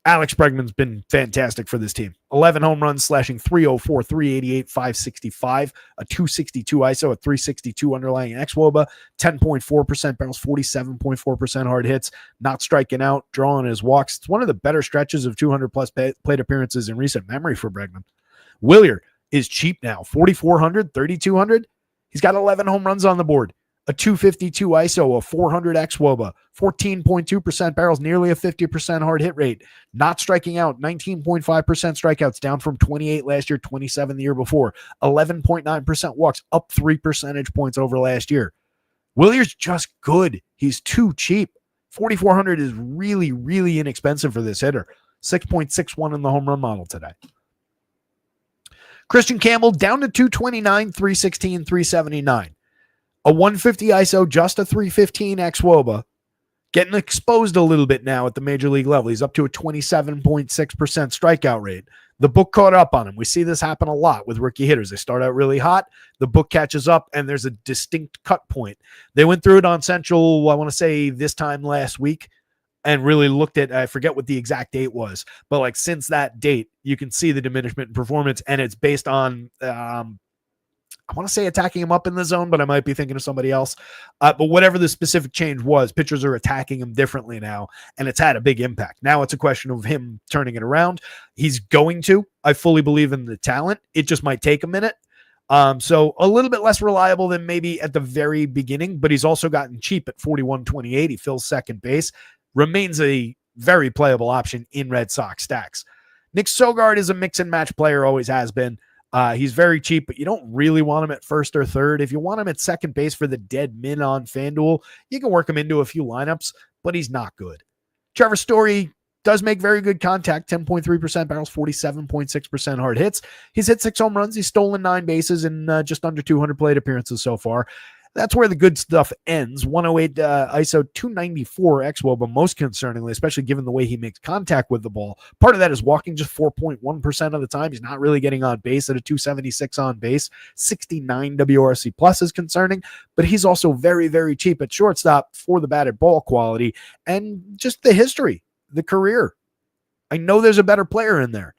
Alex Bregman's been fantastic for this team. 11 home runs, slashing 304, 388, 565, a 262 ISO, a 362 underlying xWOBA, 10.4% barrels, 47.4% hard hits, not striking out, drawing his walks. It's one of the better stretches of 200-plus plate appearances in recent memory for Bregman. Willier is cheap now, 4,400, 3,200. He's got 11 home runs on the board. A 252 ISO, a 400 xWOBA, 14.2% barrels, nearly a 50% hard hit rate. Not striking out, 19.5% strikeouts, down from 28 last year, 27 the year before. 11.9% walks, up 3 percentage points over last year. Willier's just good. He's too cheap. 4,400 is really, really inexpensive for this hitter. 6.61 in the home run model today. Christian Campbell down to 229, 316, 379. A 150 ISO, just a 315 xWOBA. Getting exposed a little bit now at the major league level. He's up to a 27.6% strikeout rate. The book caught up on him. We see this happen a lot with rookie hitters. They start out really hot, the book catches up, and there's a distinct cut point. They went through it on Central, I want to say this time last week, and really looked at, I forget what the exact date was, but like since that date, you can see the diminishment in performance, and it's based on I want to say attacking him up in the zone, but I might be thinking of somebody else. But whatever the specific change was, pitchers are attacking him differently now, and it's had a big impact. Now it's a question of him turning it around. He's going to. I fully believe in the talent. It just might take a minute. So a little bit less reliable than maybe at the very beginning, but he's also gotten cheap at 41.28. He fills second base. Remains a very playable option in Red Sox stacks. Nick Sogard is a mix and match player, always has been. He's very cheap, but you don't really want him at first or third. If you want him at second base for the dead min on FanDuel, you can work him into a few lineups, but he's not good. Trevor Story does make very good contact, 10.3% barrels, 47.6% hard hits. He's hit 6 home runs. He's stolen 9 bases in just under 200 plate appearances so far. That's where the good stuff ends. 108 ISO, 294 xWOBA, most concerningly, especially given the way he makes contact with the ball. Part of that is walking just 4.1% of the time. He's not really getting on base at a 276 on base. 69 WRC plus is concerning, but he's also very, very cheap at shortstop for the batted ball quality and just the history, the career. I know there's a better player in there.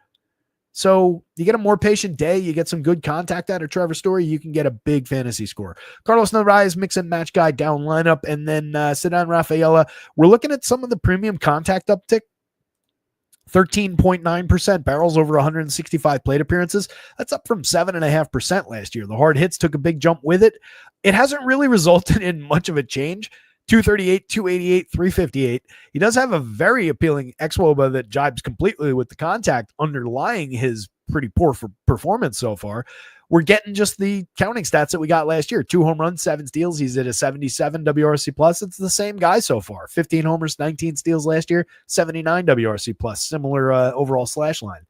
So you get a more patient day, you get some good contact out of Trevor Story, you can get a big fantasy score. Carlos Narvaez, mix and match guy, down lineup, and then Ceddanne Rafaela. We're looking at some of the premium contact uptick. 13.9% barrels over 165 plate appearances. That's up from 7.5% last year. The hard hits took a big jump with it. It hasn't really resulted in much of a change. 238, 288, 358. He does have a very appealing xWOBA that jibes completely with the contact underlying his pretty poor performance so far. We're getting just the counting stats that we got last year. 2 home runs, 7 steals. He's at a 77 WRC plus. It's the same guy so far. 15 homers, 19 steals last year, 79 WRC plus. Similar overall slash line.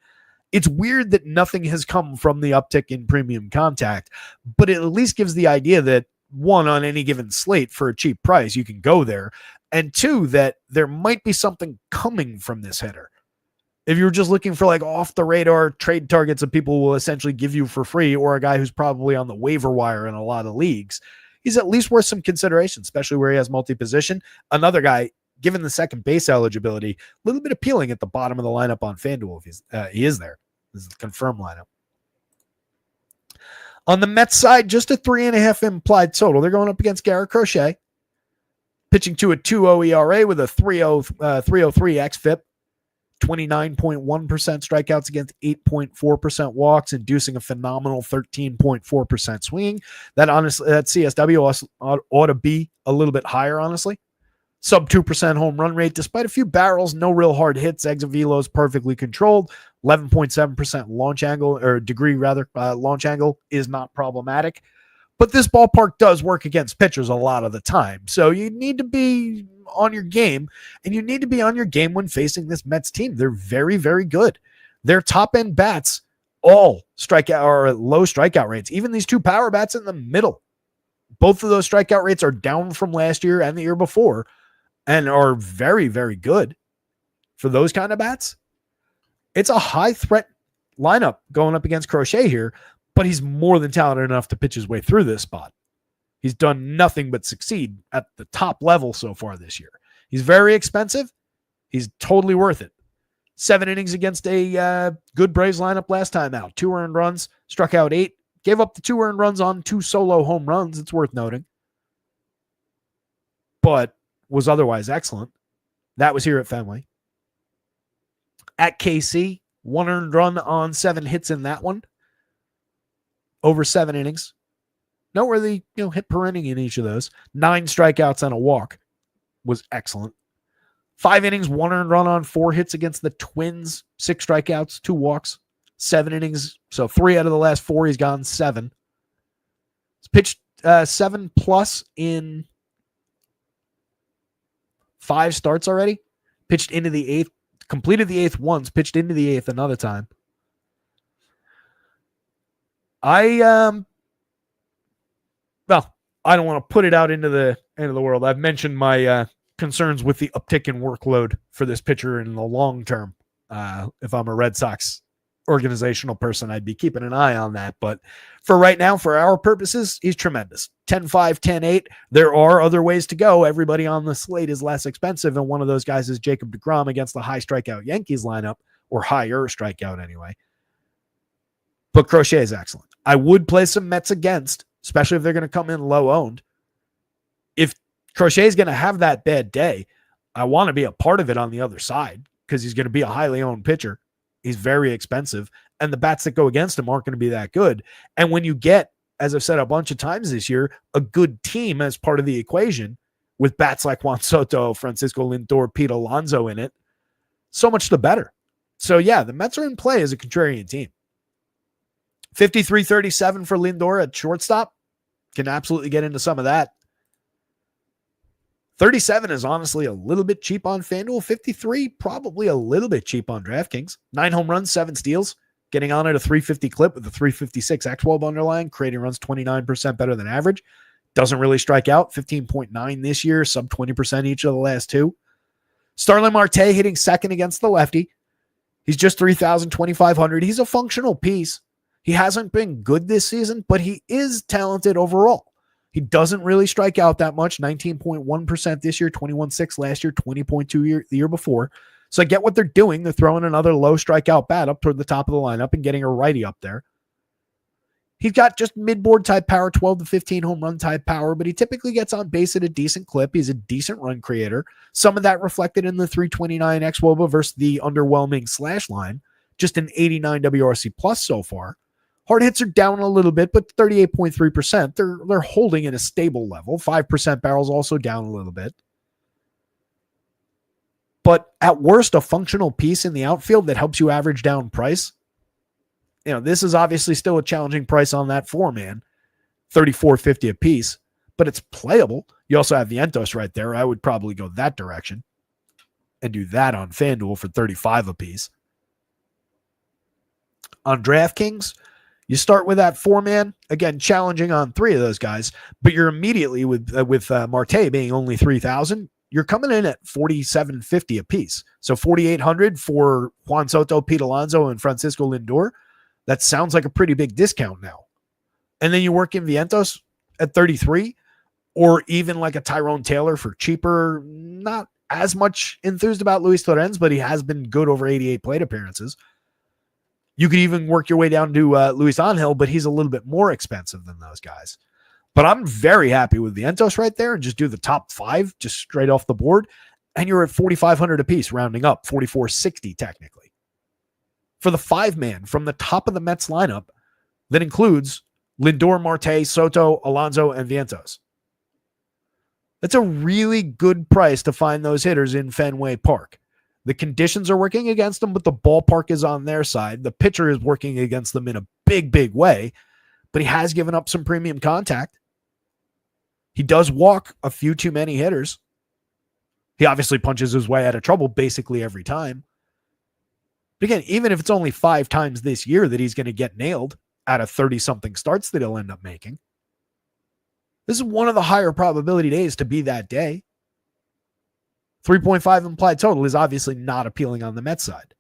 It's weird that nothing has come from the uptick in premium contact, but it at least gives the idea that, one, on any given slate for a cheap price, you can go there. And 2, that there might be something coming from this hitter. If you're just looking for like off the radar trade targets that people will essentially give you for free, or a guy who's probably on the waiver wire in a lot of leagues, he's at least worth some consideration, especially where he has multi-position. Another guy, given the second base eligibility, a little bit appealing at the bottom of the lineup on FanDuel if he is there. This is the confirmed lineup. On the Mets side, just a 3.5 implied total. They're going up against Garrett Crochet, pitching to a 2.0 ERA with a 3.03 xFIP, 29.1% strikeouts against 8.4% walks, inducing a phenomenal 13.4% swing. That CSW ought to be a little bit higher, honestly. Sub 2% home run rate, despite a few barrels, no real hard hits. Exit velos perfectly controlled. 11.7% launch angle, or degree rather, launch angle is not problematic. But this ballpark does work against pitchers a lot of the time. So you need to be on your game, and you need to be on your game when facing this Mets team. They're very, very good. Their top end bats all strikeout or low strikeout rates. Even these 2 power bats in the middle. Both of those strikeout rates are down from last year and the year before, and are very, very good for those kind of bats. It's a high threat lineup going up against Crochet here, but he's more than talented enough to pitch his way through this spot. He's done nothing but succeed at the top level so far this year. He's very expensive. He's totally worth it. 7 innings against a good Braves lineup last time out. 2 earned runs, struck out 8, gave up the 2 earned runs on 2 solo home runs. It's worth noting. But was otherwise excellent. That was here at Fenway. At KC, 1 earned run on 7 hits in that one. Over 7 innings. Noteworthy, hit per inning in each of those. 9 strikeouts and a walk. Was excellent. 5 innings, 1 earned run on 4 hits against the Twins. 6 strikeouts, 2 walks. 7 innings, so 3 out of the last 4, he's gone 7. He's pitched 7 plus in 5 starts already. Pitched into the 8th. Completed the 8th once. Pitched into the 8th another time. I don't want to put it out into the end of the world. I've mentioned my concerns with the uptick in workload for this pitcher in the long term. If I'm a Red Sox organizational person, I'd be keeping an eye on that. But for right now, for our purposes, he's tremendous. 10-5, 10-8. There are other ways to go. Everybody on the slate is less expensive, and one of those guys is Jacob deGrom against the high strikeout Yankees lineup, or higher strikeout anyway. But Crochet is excellent. I would play some Mets against, especially if they're going to come in low owned. If Crochet is going to have that bad day, I want to be a part of it on the other side because he's going to be a highly owned pitcher. He's very expensive, and the bats that go against him aren't going to be that good. And when you get, as I've said a bunch of times this year, a good team as part of the equation with bats like Juan Soto, Francisco Lindor, Pete Alonso in it, so much the better. So yeah, the Mets are in play as a contrarian team. 53-37 for Lindor at shortstop. Can absolutely get into some of that. 37 is honestly a little bit cheap on FanDuel. 53, probably a little bit cheap on DraftKings. 9 home runs, 7 steals. Getting on at a 350 clip with a 356 xWOB underlying. Creating runs 29% better than average. Doesn't really strike out. 15.9 this year. Sub 20% each of the last 2. Starling Marte hitting second against the lefty. He's just 3,000, 2,500. He's a functional piece. He hasn't been good this season, but he is talented overall. He doesn't really strike out that much. 19.1% this year, 21.6 last year, 20.2 the year before. So I get what they're doing. They're throwing another low strikeout bat up toward the top of the lineup and getting a righty up there. He's got just mid-board type power, 12 to 15 home run type power, but he typically gets on base at a decent clip. He's a decent run creator. Some of that reflected in the 329 xWOBA versus the underwhelming slash line. Just an 89 WRC plus so far. Hard hits are down a little bit, but 38.3%. They're holding at a stable level. 5% barrels also down a little bit. But at worst, a functional piece in the outfield that helps you average down price. This is obviously still a challenging price on that 4-man. $34.50 a piece, but it's playable. You also have Vientos right there. I would probably go that direction and do that on FanDuel for $35 a piece. On DraftKings, you start with that 4-man, again, challenging on 3 of those guys, but you're immediately with Marte being only 3,000, you're coming in at $47.50 a piece. So $4,800 for Juan Soto, Pete Alonso, and Francisco Lindor. That sounds like a pretty big discount now. And then you work in Vientos at 33, or even like a Tyrone Taylor for cheaper. Not as much enthused about Luis Torrens, but he has been good over 88 plate appearances. You could even work your way down to Luis Angel, but he's a little bit more expensive than those guys. But I'm very happy with Vientos right there, and just do the top 5 just straight off the board, and you're at $4,500 a piece, rounding up, $4,460 technically. For the 5-man from the top of the Mets lineup that includes Lindor, Marte, Soto, Alonso, and Vientos. That's a really good price to find those hitters in Fenway Park. The conditions are working against them, but the ballpark is on their side. The pitcher is working against them in a big, big way, but he has given up some premium contact. He does walk a few too many hitters. He obviously punches his way out of trouble basically every time. But again, even if it's only 5 times this year that he's going to get nailed out of 30-something starts that he'll end up making, this is one of the higher probability days to be that day. 3.5 implied total is obviously not appealing on the Mets side.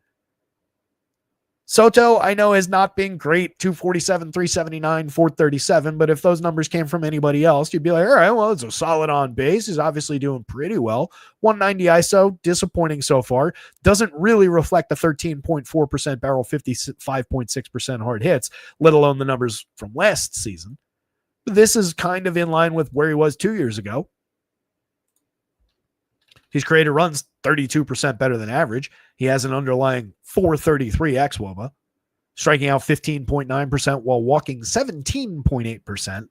Soto, I know, has not been great, 247, 379, 437, but if those numbers came from anybody else, you'd be like, all right, well, it's a solid on base. He's obviously doing pretty well. 190 ISO, disappointing so far. Doesn't really reflect the 13.4% barrel, 55.6% hard hits, let alone the numbers from last season. This is kind of in line with where he was 2 years ago. He's created runs 32% better than average. He has an underlying 433 xWOBA, striking out 15.9% while walking 17.8%.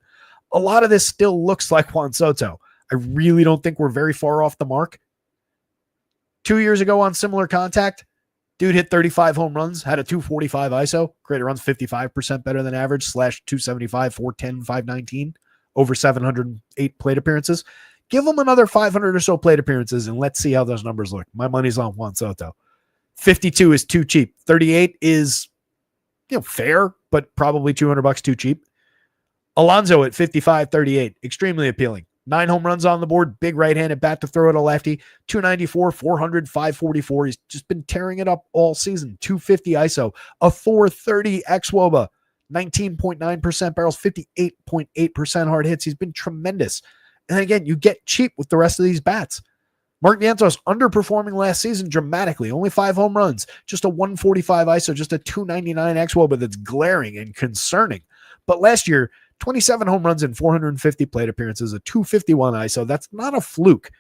A lot of this still looks like Juan Soto. I really don't think we're very far off the mark. 2 years ago on similar contact, dude hit 35 home runs, had a 245 ISO, created runs 55% better than average, slash 275, 410, 519, over 708 plate appearances. Give him another 500 or so plate appearances, and let's see how those numbers look. My money's on Juan Soto. 52 is too cheap. 38 is, fair, but probably $200 too cheap. Alonso at 55, 38, extremely appealing. 9 home runs on the board, big right-handed bat to throw at a lefty. 294, 400, 544. He's just been tearing it up all season. 250 ISO, a 430 xWOBA, 19.9% barrels, 58.8% hard hits. He's been tremendous. And again, you get cheap with the rest of these bats. Mark Vientos underperforming last season dramatically. Only 5 home runs, just a 145 ISO, just a 299 xWOBA that's glaring and concerning. But last year, 27 home runs and 450 plate appearances, a 251 ISO. That's not a fluke.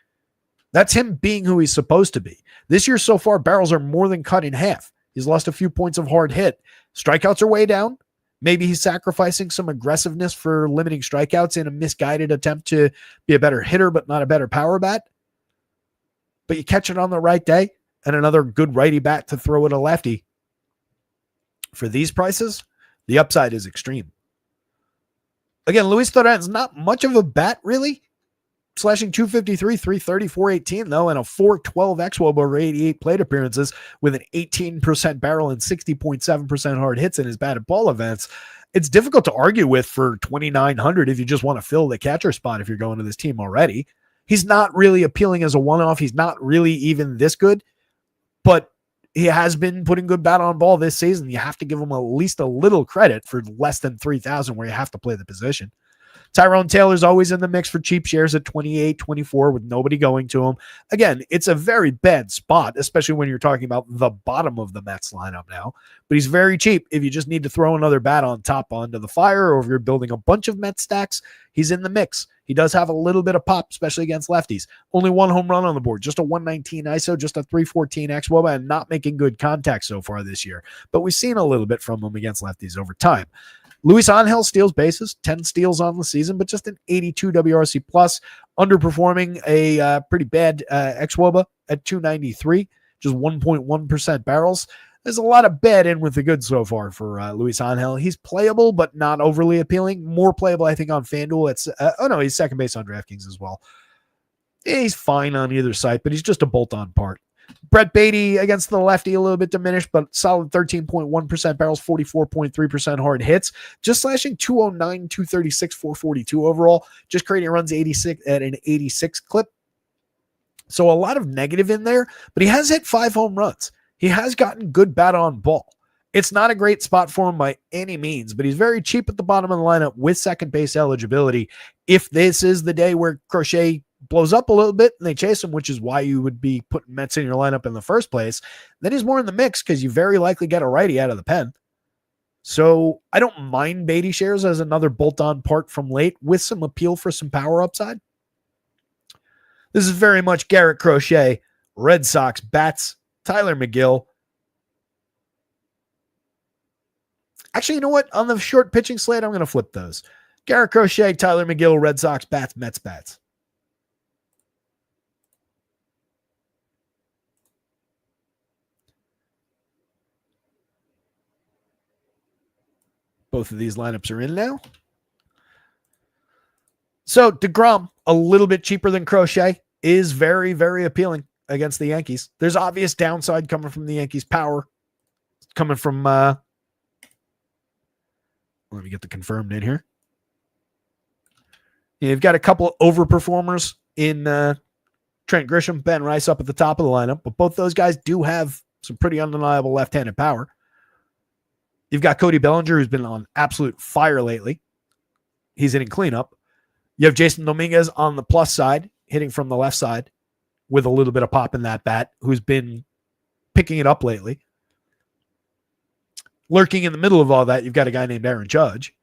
That's him being who he's supposed to be. This year so far, barrels are more than cut in half. He's lost a few points of hard hit. Strikeouts are way down. Maybe he's sacrificing some aggressiveness for limiting strikeouts in a misguided attempt to be a better hitter, but not a better power bat. But you catch it on the right day and another good righty bat to throw at a lefty. For these prices, the upside is extreme. Again, Luis Torrens, not much of a bat, really. Slashing 253, 330, 418, though, and a 412 xWOBA over 88 plate appearances with an 18% barrel and 60.7% hard hits in his batted ball events. It's difficult to argue with for 2,900 if you just want to fill the catcher spot if you're going to this team already. He's not really appealing as a one-off. He's not really even this good, but he has been putting good bat on ball this season. You have to give him at least a little credit for less than 3,000 where you have to play the position. Tyrone Taylor's always in the mix for cheap shares at 28, 24 with nobody going to him. Again, it's a very bad spot, especially when you're talking about the bottom of the Mets lineup now. But he's very cheap if you just need to throw another bat on top onto the fire, or if you're building a bunch of Mets stacks, he's in the mix. He does have a little bit of pop, especially against lefties. Only 1 home run on the board, just a 119 ISO, just a 314 xWOBA, and not making good contact so far this year. But we've seen a little bit from him against lefties over time. Luis Angel steals bases, 10 steals on the season, but just an 82 WRC plus, underperforming a pretty bad xWOBA at 293, just 1.1% barrels. There's a lot of bad in with the good so far for Luis Angel. He's playable, but not overly appealing. More playable, I think, on FanDuel. He's second base on DraftKings as well. He's fine on either side, but he's just a bolt-on part. Brett Beatty against the lefty, a little bit diminished, but solid 13.1% barrels, 44.3% hard hits, just slashing 209, 236, 442 overall, just creating runs 86 at an 86 clip. So a lot of negative in there, but he has hit 5 home runs. He has gotten good bat on ball. It's not a great spot for him by any means, but he's very cheap at the bottom of the lineup with second base eligibility. If this is the day where Crochet blows up a little bit and they chase him, which is why you would be putting Mets in your lineup in the first place, then he's more in the mix because you very likely get a righty out of the pen. So I don't mind Beatty shares as another bolt-on part from late with some appeal for some power upside. This is very much Garrett Crochet, Red Sox bats, Tyler McGill. Actually, you know what? On the short pitching slate, I'm going to flip those. Garrett Crochet, Tyler McGill, Red Sox bats, Mets bats. Both of these lineups are in now. So DeGrom, a little bit cheaper than Crochet, is very, very appealing against the Yankees. There's obvious downside coming from the Yankees' power. Coming from, let me get the confirmed in here. You've got a couple of overperformers in Trent Grisham, Ben Rice up at the top of the lineup, but both those guys do have some pretty undeniable left-handed power. You've got Cody Bellinger, who's been on absolute fire lately. He's hitting cleanup. You have Jason Dominguez on the plus side, hitting from the left side with a little bit of pop in that bat, who's been picking it up lately. Lurking in the middle of all that, you've got a guy named Aaron Judge.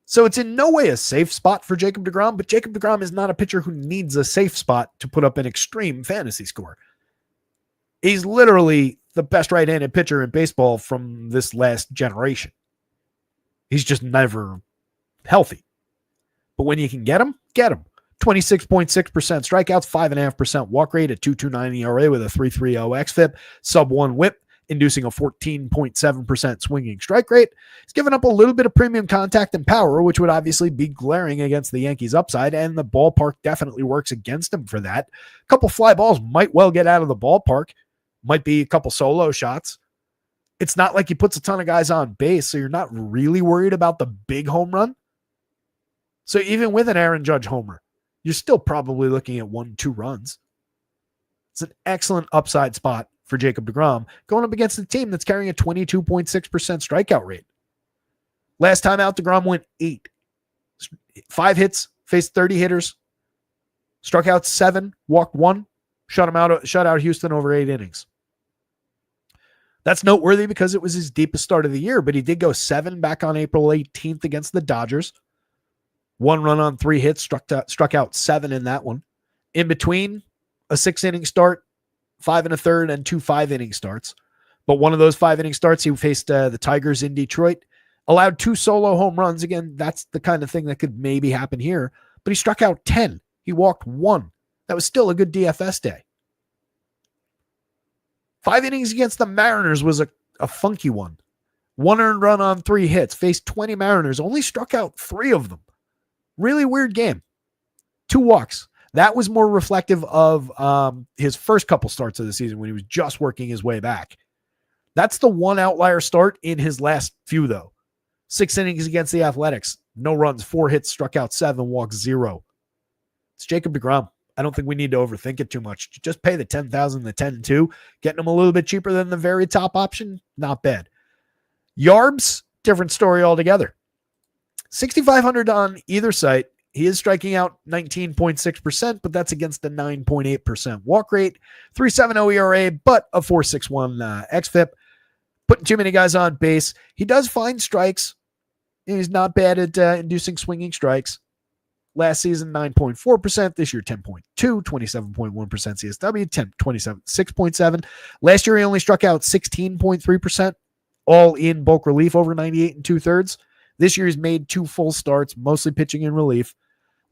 So it's in no way a safe spot for Jacob deGrom, but Jacob deGrom is not a pitcher who needs a safe spot to put up an extreme fantasy score. He's literally the best right-handed pitcher in baseball from this last generation. He's just never healthy. But when you can get him, get him. 26.6% strikeouts, 5.5% walk rate, a 2.29 ERA with a 3.30 xFIP, sub-1 whip, inducing a 14.7% swinging strike rate. He's given up a little bit of premium contact and power, which would obviously be glaring against the Yankees' upside, and the ballpark definitely works against him for that. A couple fly balls might well get out of the ballpark. Might be a couple solo shots. It's not like he puts a ton of guys on base, so you're not really worried about the big home run. So even with an Aaron Judge homer, you're still probably looking at 1-2 runs. It's an excellent upside spot for Jacob deGrom going up against a team that's carrying a 22.6% strikeout rate. Last time out, deGrom went 8. 5 hits, faced 30 hitters, struck out 7, walked 1, shut out Houston over 8 innings. That's noteworthy because it was his deepest start of the year, but he did go 7 back on April 18th against the Dodgers. 1 run on 3 hits, struck out 7 in that one. In between, a 6-inning start, 5 1/3, and 2 5-inning starts. But one of those 5-inning starts, he faced the Tigers in Detroit, allowed 2 solo home runs. Again, that's the kind of thing that could maybe happen here. But he struck out 10. He walked 1. That was still a good DFS day. 5 innings against the Mariners was a funky one. 1 earned run on 3 hits, faced 20 Mariners, only struck out 3 of them. Really weird game. 2 walks. That was more reflective of his first couple starts of the season when he was just working his way back. That's the one outlier start in his last few, though. 6 innings against the Athletics. No runs, 4 hits, struck out 7, walks 0. It's Jacob deGrom. I don't think we need to overthink it too much. Just pay the $10,000, the 10-2. Getting him a little bit cheaper than the very top option, not bad. Yarbs, different story altogether. 6,500 on either site. He is striking out 19.6%, but that's against a 9.8% walk rate, 3.70 ERA, but a 4.61 xFIP. Putting too many guys on base. He does find strikes. He's not bad at inducing swinging strikes. Last season, 9.4%. This year, 10.2, 27.1% CSW, 6.7. Last year, he only struck out 16.3%, all in bulk relief over 98 2/3. This year, he's made 2 full starts, mostly pitching in relief.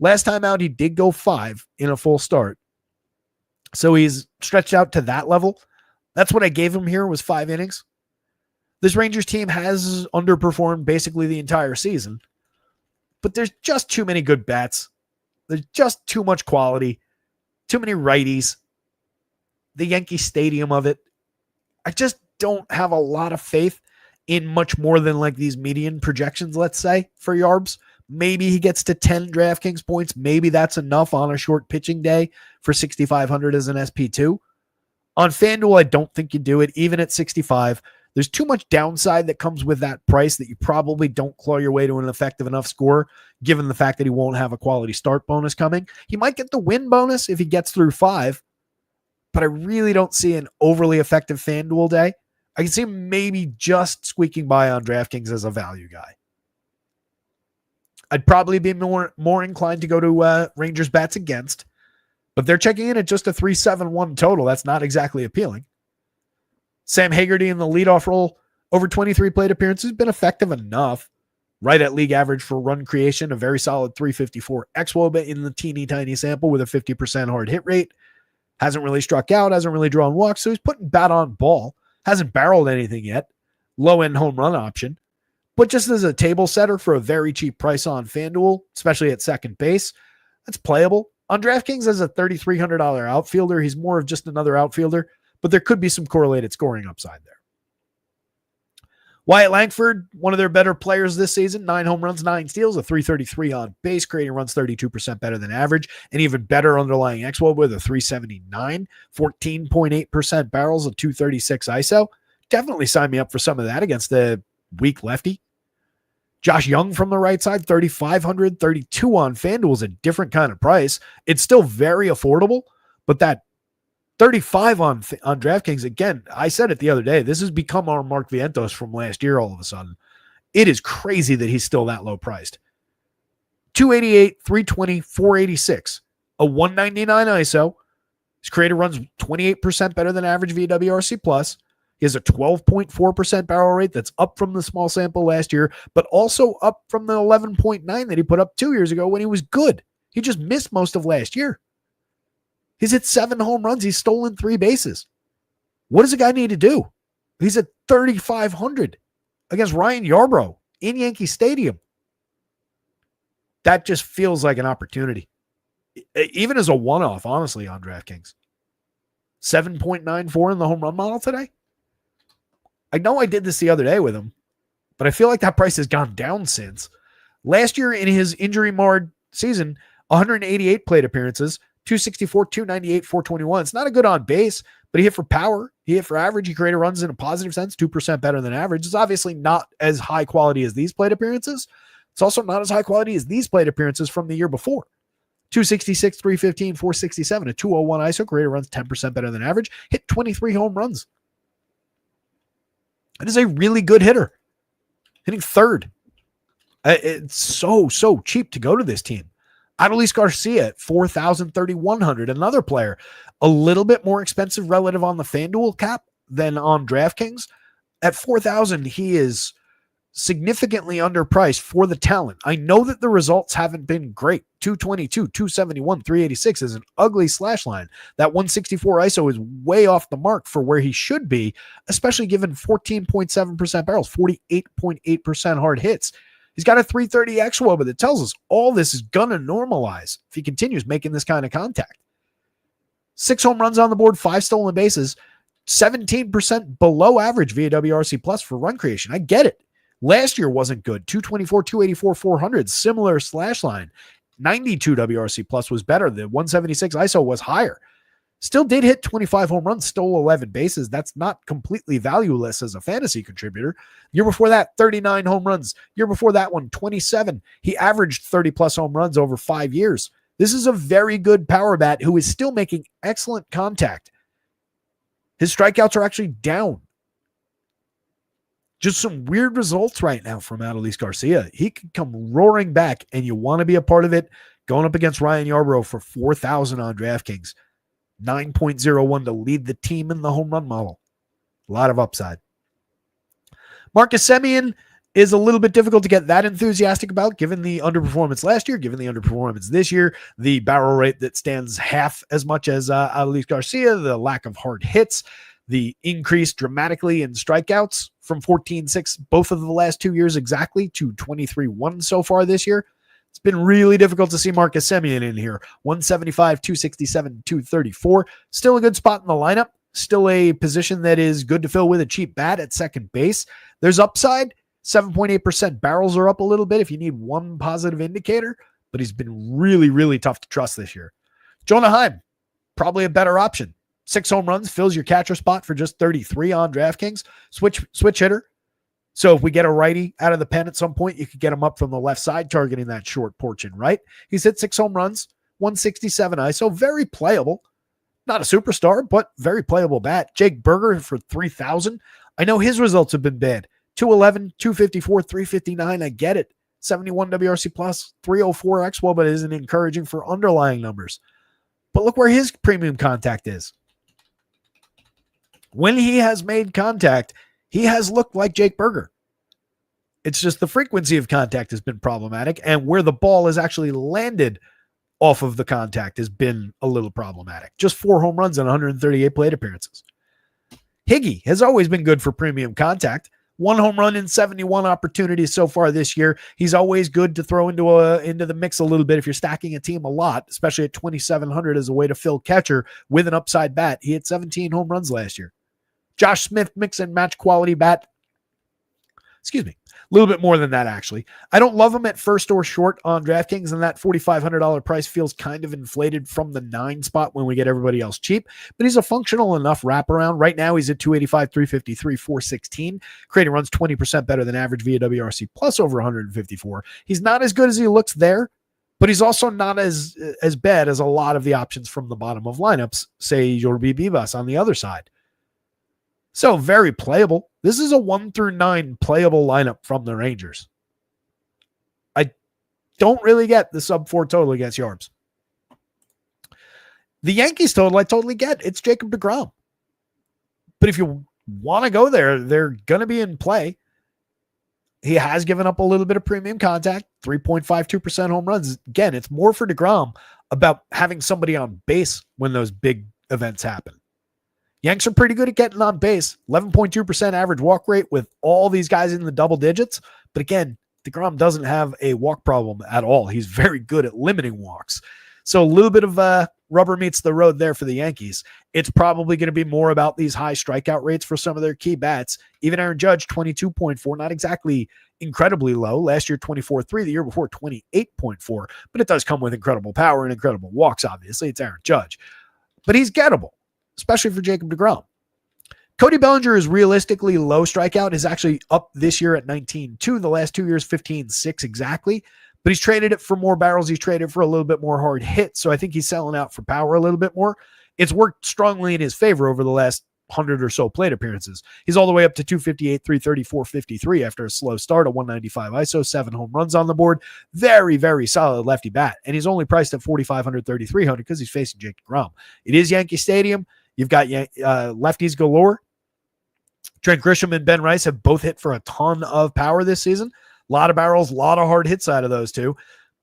Last time out, he did go 5 in a full start. So he's stretched out to that level. That's what I gave him here, was 5 innings. This Rangers team has underperformed basically the entire season. But there's just too many good bats. There's just too much quality. Too many righties. The Yankee Stadium of it. I just don't have a lot of faith in much more than like these median projections, let's say, for Yarbs. Maybe he gets to 10 DraftKings points. Maybe that's enough on a short pitching day for 6,500 as an SP2. On FanDuel, I don't think you do it, even at 65. There's too much downside that comes with that price that you probably don't claw your way to an effective enough score, given the fact that he won't have a quality start bonus coming. He might get the win bonus if he gets through 5, but I really don't see an overly effective FanDuel day. I can see him maybe just squeaking by on DraftKings as a value guy. I'd probably be more inclined to go to Rangers bats against, but they're checking in at just a 3.71 total. That's not exactly appealing. Sam Haggerty in the leadoff role, over 23 plate appearances, been effective enough. Right at league average for run creation, a very solid 354 xWOBA in the teeny tiny sample with a 50% hard hit rate. Hasn't really struck out, hasn't really drawn walks, so he's putting bat on ball. Hasn't barreled anything yet. Low-end home run option. But just as a table setter for a very cheap price on FanDuel, especially at second base, that's playable. On DraftKings, as a $3,300 outfielder, he's more of just another outfielder, but there could be some correlated scoring upside there. Wyatt Langford, one of their better players this season, 9 home runs, 9 steals, a 333 on base, creating runs 32% better than average, and even better underlying xWOB with a 379, 14.8% barrels, a 236 ISO. Definitely sign me up for some of that against the weak lefty. Josh Young from the right side, 3,500, 32 on FanDuel is a different kind of price. It's still very affordable, but that 35 on DraftKings, again, I said it the other day, this has become our Mark Vientos from last year all of a sudden. It is crazy that he's still that low priced. 288, 320, 486. A 199 ISO. His creator runs 28% better than average VWRC plus. He has a 12.4% barrel rate that's up from the small sample last year, but also up from the 11.9 that he put up 2 years ago when he was good. He just missed most of last year. He's hit 7 home runs. He's stolen 3 bases. What does a guy need to do? He's at 3,500 against Ryan Yarbrough in Yankee Stadium. That just feels like an opportunity. Even as a one-off, honestly, on DraftKings. 7.94 in the home run model today. I know I did this the other day with him, but I feel like that price has gone down since. Last year in his injury-marred season, 188 plate appearances, 264, 298, 421. It's not a good on base, but he hit for power. He hit for average. He created runs in a positive sense, 2% better than average. It's obviously not as high quality as these plate appearances. It's also not as high quality as these plate appearances from the year before. 266, 315, 467, a 201 ISO, creator runs 10% better than average, hit 23 home runs. It is a really good hitter, hitting third. It's so cheap to go to this team. Adolis Garcia at 4,000, 3,100, another player, a little bit more expensive relative on the FanDuel cap than on DraftKings. At 4,000, he is significantly underpriced for the talent. I know that the results haven't been great. 222, 271, 386 is an ugly slash line. That 164 ISO is way off the mark for where he should be, especially given 14.7% barrels, 48.8% hard hits. He's got a 330 XWOBA, but that tells us all this is going to normalize if he continues making this kind of contact. 6 home runs on the board, 5 stolen bases, 17% below average via WRC plus for run creation. I get it. Last year wasn't good. 224, 284, 400, similar slash line. 92 WRC plus was better. The 176 ISO was higher. Still did hit 25 home runs, stole 11 bases. That's not completely valueless as a fantasy contributor. Year before that, 39 home runs. Year before that one, 27. He averaged 30 plus home runs over 5 years. This is a very good power bat who is still making excellent contact. His strikeouts are actually down. Just some weird results right now from Adolis Garcia. He could come roaring back, and you want to be a part of it. Going up against Ryan Yarbrough for 4,000 on DraftKings. 9.01 to lead the team in the home run model. A lot of upside. Marcus Semien is a little bit difficult to get that enthusiastic about, given the underperformance last year, given the underperformance this year, the barrel rate that stands half as much as Adolis Garcia, the lack of hard hits, the increase dramatically in strikeouts from 14.6 both of the last 2 years exactly to 23.1 so far this year. It's been really difficult to see Marcus Semien in here. 175, 267, 234. Still a good spot in the lineup. Still a position that is good to fill with a cheap bat at second base. There's upside. 7.8% barrels are up a little bit if you need one positive indicator, but he's been really, really tough to trust this year. Jonah Heim, probably a better option. 6 home runs, fills your catcher spot for just 33 on DraftKings. Switch hitter. So if we get a righty out of the pen at some point, you could get him up from the left side, targeting that short porch and right. He's hit 6 home runs, 167 ISO, very playable. Not a superstar, but very playable bat. Jake Berger for 3,000. I know his results have been bad. 211, 254, 359. I get it. 71 WRC plus, 304 XWOBA, but isn't encouraging for underlying numbers. But look where his premium contact is. When he has made contact, he has looked like Jake Berger. It's just the frequency of contact has been problematic, and where the ball has actually landed off of the contact has been a little problematic. Just 4 home runs and 138 plate appearances. Higgy has always been good for premium contact. 1 home run in 71 opportunities so far this year. He's always good to throw into the mix a little bit if you're stacking a team a lot, especially at 2,700 as a way to fill catcher with an upside bat. He hit 17 home runs last year. Josh Smith, mix and match quality bat. little bit more than that, actually. I don't love him at first or short on DraftKings, and that $4,500 price feels kind of inflated from the 9 spot when we get everybody else cheap, but he's a functional enough wraparound. Right now, he's at 285, 353, 416. Creating runs 20% better than average via WRC plus over 154. He's not as good as he looks there, but he's also not as bad as a lot of the options from the bottom of lineups, say Yorbi Bibas on the other side. So very playable. This is a 1 through 9 playable lineup from the Rangers. I don't really get the sub 4 total against Yarbs. The Yankees total, I totally get. It's Jacob deGrom. But if you want to go there, they're going to be in play. He has given up a little bit of premium contact, 3.52% home runs. Again, it's more for deGrom about having somebody on base when those big events happen. Yanks are pretty good at getting on base, 11.2% average walk rate with all these guys in the double digits. But again, deGrom doesn't have a walk problem at all. He's very good at limiting walks. So a little bit of rubber meets the road there for the Yankees. It's probably going to be more about these high strikeout rates for some of their key bats. Even Aaron Judge, 22.4, not exactly incredibly low. Last year, 24.3. The year before, 28.4. But it does come with incredible power and incredible walks, obviously. It's Aaron Judge. But he's gettable, especially for Jacob deGrom. Cody Bellinger is realistically low strikeout, is actually up this year at 19.2. The last 2 years, 15.6 exactly. But he's traded it for more barrels. He's traded for a little bit more hard hit. So I think he's selling out for power a little bit more. It's worked strongly in his favor over the last 100 or so plate appearances. He's all the way up to 258, 330, 453 after a slow start, a 195 ISO, 7 home runs on the board. Very, very solid lefty bat. And he's only priced at 4,500, 3,300 because he's facing Jake deGrom. It is Yankee Stadium. You've got lefties galore. Trent Grisham and Ben Rice have both hit for a ton of power this season. A lot of barrels, a lot of hard hits out of those two.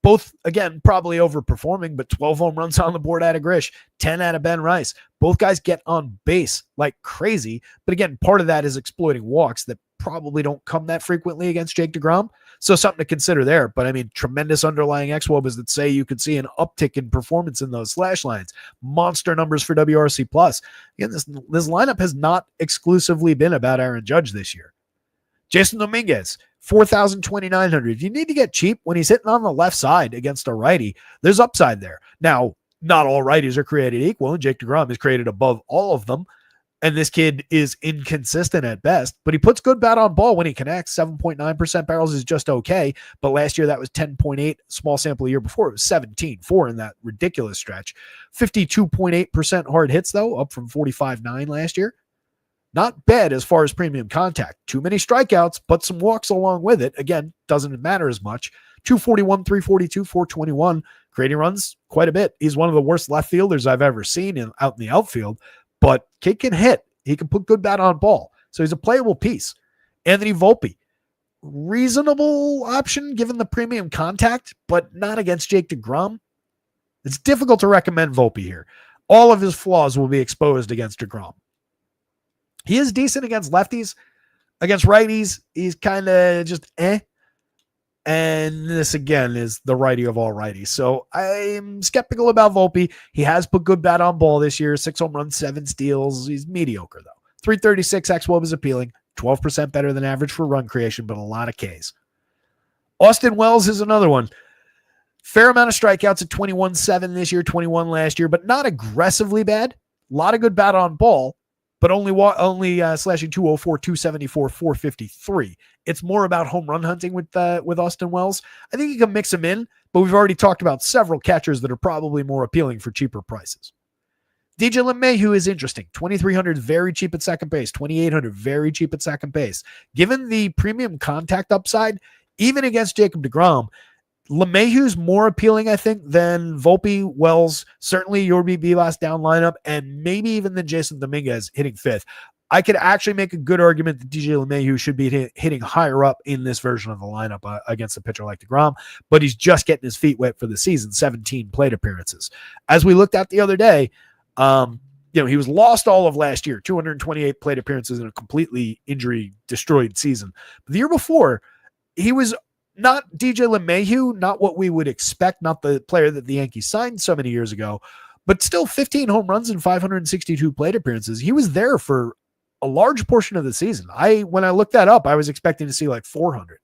Both, again, probably overperforming, but 12 home runs on the board out of Grish, 10 out of Ben Rice. Both guys get on base like crazy. But again, part of that is exploiting walks that probably don't come that frequently against Jake deGrom. So something to consider there. But I mean, tremendous underlying XWOBs that say you could see an uptick in performance in those slash lines. Monster numbers for WRC plus. Again, this lineup has not exclusively been about Aaron Judge this year. Jason Dominguez, 4,000, 2,900. If you need to get cheap when he's hitting on the left side against a righty, there's upside there. Now, not all righties are created equal, and Jake deGrom is created above all of them. And this kid is inconsistent at best, but he puts good bat on ball when he connects. 7.9% barrels is just okay. But last year that was 10.8. Small sample year before it was 17.4 in that ridiculous stretch. 52.8% hard hits though, up from 45.9 last year. Not bad as far as premium contact. Too many strikeouts, but some walks along with it. Again, doesn't matter as much. 241, 342, 421. Creating runs quite a bit. He's one of the worst left fielders I've ever seen out in the outfield. But kid can hit. He can put good bat on ball. So he's a playable piece. Anthony Volpe, reasonable option given the premium contact, but not against Jake deGrom. It's difficult to recommend Volpe here. All of his flaws will be exposed against deGrom. He is decent against lefties. Against righties, he's kind of just eh. And this, again, is the righty of all righties. So I'm skeptical about Volpe. He has put good bat on ball this year. 6 home runs, 7 steals. He's mediocre, though. 336 XWOB is appealing. 12% better than average for run creation, but a lot of Ks. Austin Wells is another one. Fair amount of strikeouts at 21-7 this year, 21 last year, but not aggressively bad. A lot of good bat on ball, but only slashing 204, 274, 453. It's more about home run hunting with Austin Wells. I think you can mix him in, but we've already talked about several catchers that are probably more appealing for cheaper prices. DJ LeMahieu is interesting. 2,300 very cheap at second base. 2,800 very cheap at second base. Given the premium contact upside, even against Jacob deGrom, LeMahieu's more appealing, I think, than Volpe, Wells, certainly Yorbi Bibas down lineup, and maybe even than Jason Dominguez hitting 5th. I could actually make a good argument that DJ LeMahieu should be hitting higher up in this version of the lineup against a pitcher like deGrom, but he's just getting his feet wet for the season, 17 plate appearances. As we looked at the other day, he was lost all of last year, 228 plate appearances in a completely injury-destroyed season. But the year before, he was not DJ LeMahieu, not what we would expect, not the player that the Yankees signed so many years ago, but still 15 home runs and 562 plate appearances. He was there for a large portion of the season. When I looked that up, I was expecting to see like 400.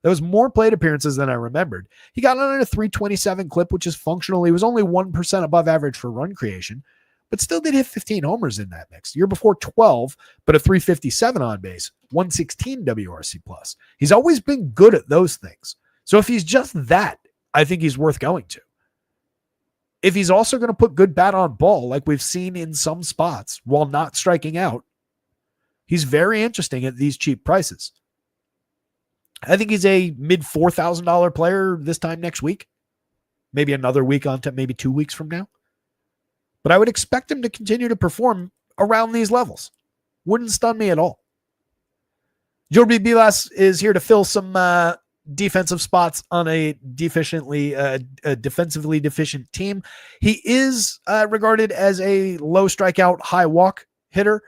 That was more plate appearances than I remembered. He got on a 327 clip, which is functional. He was only 1% above average for run creation, but still did hit 15 homers in that mix. The year before 12, but a 357 on base, 116 WRC plus. He's always been good at those things. So if he's just that, I think he's worth going to. If he's also going to put good bat on ball, like we've seen in some spots while not striking out, he's very interesting at these cheap prices. I think he's a mid $4,000 player this time next week. Maybe another week on to maybe 2 weeks from now. But I would expect him to continue to perform around these levels. Wouldn't stun me at all. Jordi Bilas is here to fill some defensive spots on a defensively deficient team. He is regarded as a low strikeout, high walk hitter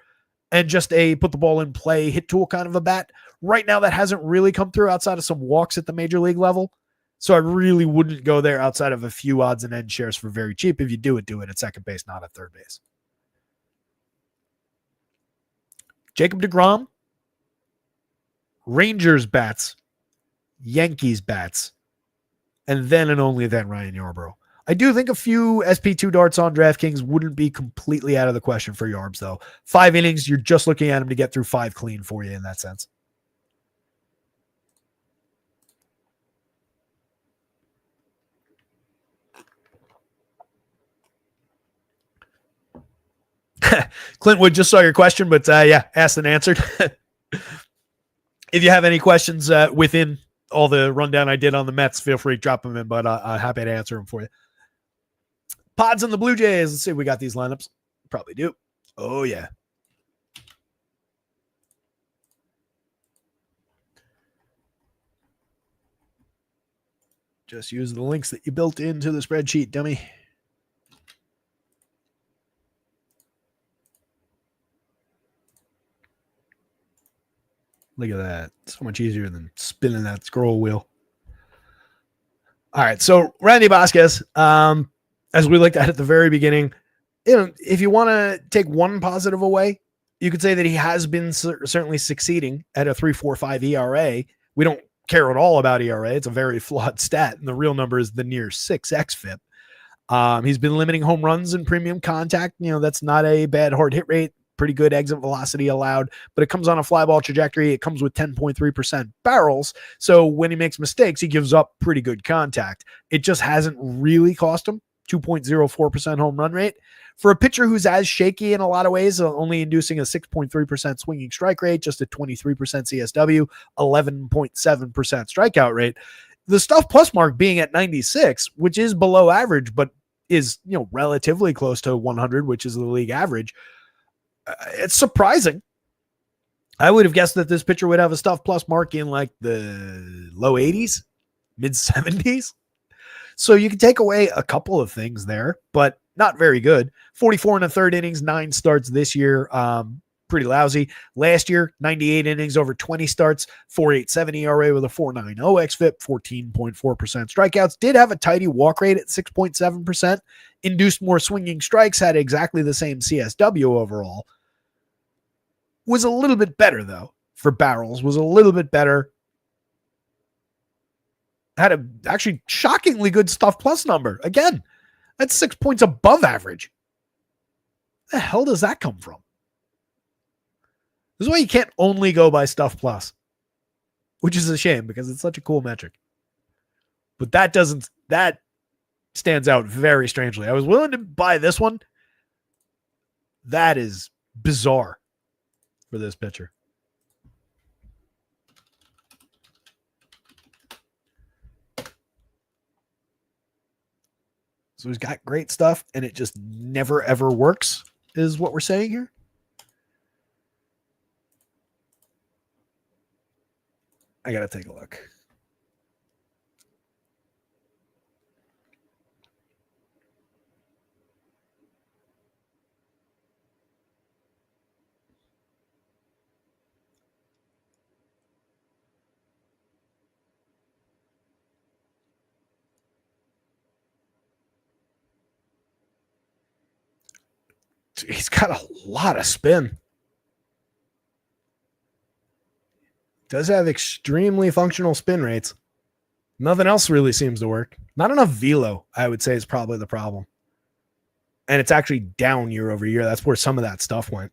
and just a put the ball in play, hit tool kind of a bat. Right now, that hasn't really come through outside of some walks at the major league level. So I really wouldn't go there outside of a few odds and end shares for very cheap. If you do it at second base, not at third base. Jacob deGrom, Rangers bats, Yankees bats, and then and only then Ryan Yarbrough. I do think a few SP2 darts on DraftKings wouldn't be completely out of the question for Yarbs, though. 5 innings, you're just looking at him to get through 5 clean for you in that sense. Clintwood, just saw your question, but asked and answered. If you have any questions within all the rundown I did on the Mets, feel free to drop them in, but I'm happy to answer them for you. Pods on the Blue Jays. Let's see if we got these lineups. Probably do. Oh, yeah. Just use the links that you built into the spreadsheet, dummy. Look at that. So much easier than spinning that scroll wheel. All right. So Randy Vasquez, as we looked at the very beginning, if you want to take one positive away, you could say that he has been certainly succeeding at a 3.45 ERA. We don't care at all about ERA. It's a very flawed stat. And the real number is the near 6 xFIP. He's been limiting home runs and premium contact. That's not a bad hard hit rate. Pretty good exit velocity allowed, but it comes on a fly ball trajectory. It comes with 10.3% barrels. So when he makes mistakes, he gives up pretty good contact. It just hasn't really cost him 2.04% home run rate. For a pitcher who's as shaky in a lot of ways, only inducing a 6.3% swinging strike rate, just a 23% CSW, 11.7% strikeout rate. The stuff plus mark being at 96, which is below average, but is relatively close to 100, which is the league average. It's surprising. I would have guessed that this pitcher would have a stuff plus mark in like the low 80s, mid 70s. So you can take away a couple of things there, but not very good. 44 and a third innings, 9 starts this year. Pretty lousy. Last year, 98 innings over 20 starts, 4.87 ERA with a 4.90 xFIP, 14.4% strikeouts. Did have a tidy walk rate at 6.7%. Induced more swinging strikes, had exactly the same CSW overall. Was a little bit better, though, for barrels. Was a little bit better. Had a actually shockingly good stuff plus number. Again, that's 6 points above average. The hell does that come from? This is why you can't only go by stuff plus, which is a shame because it's such a cool metric. But that stands out very strangely. I was willing to buy this one. That is bizarre for this pitcher. So he's got great stuff and it just never ever works, is what we're saying here. I got to take a look. He's got a lot of spin. Does have extremely functional spin rates. Nothing else really seems to work. Not enough velo, I would say, is probably the problem. And it's actually down year over year. That's where some of that stuff went.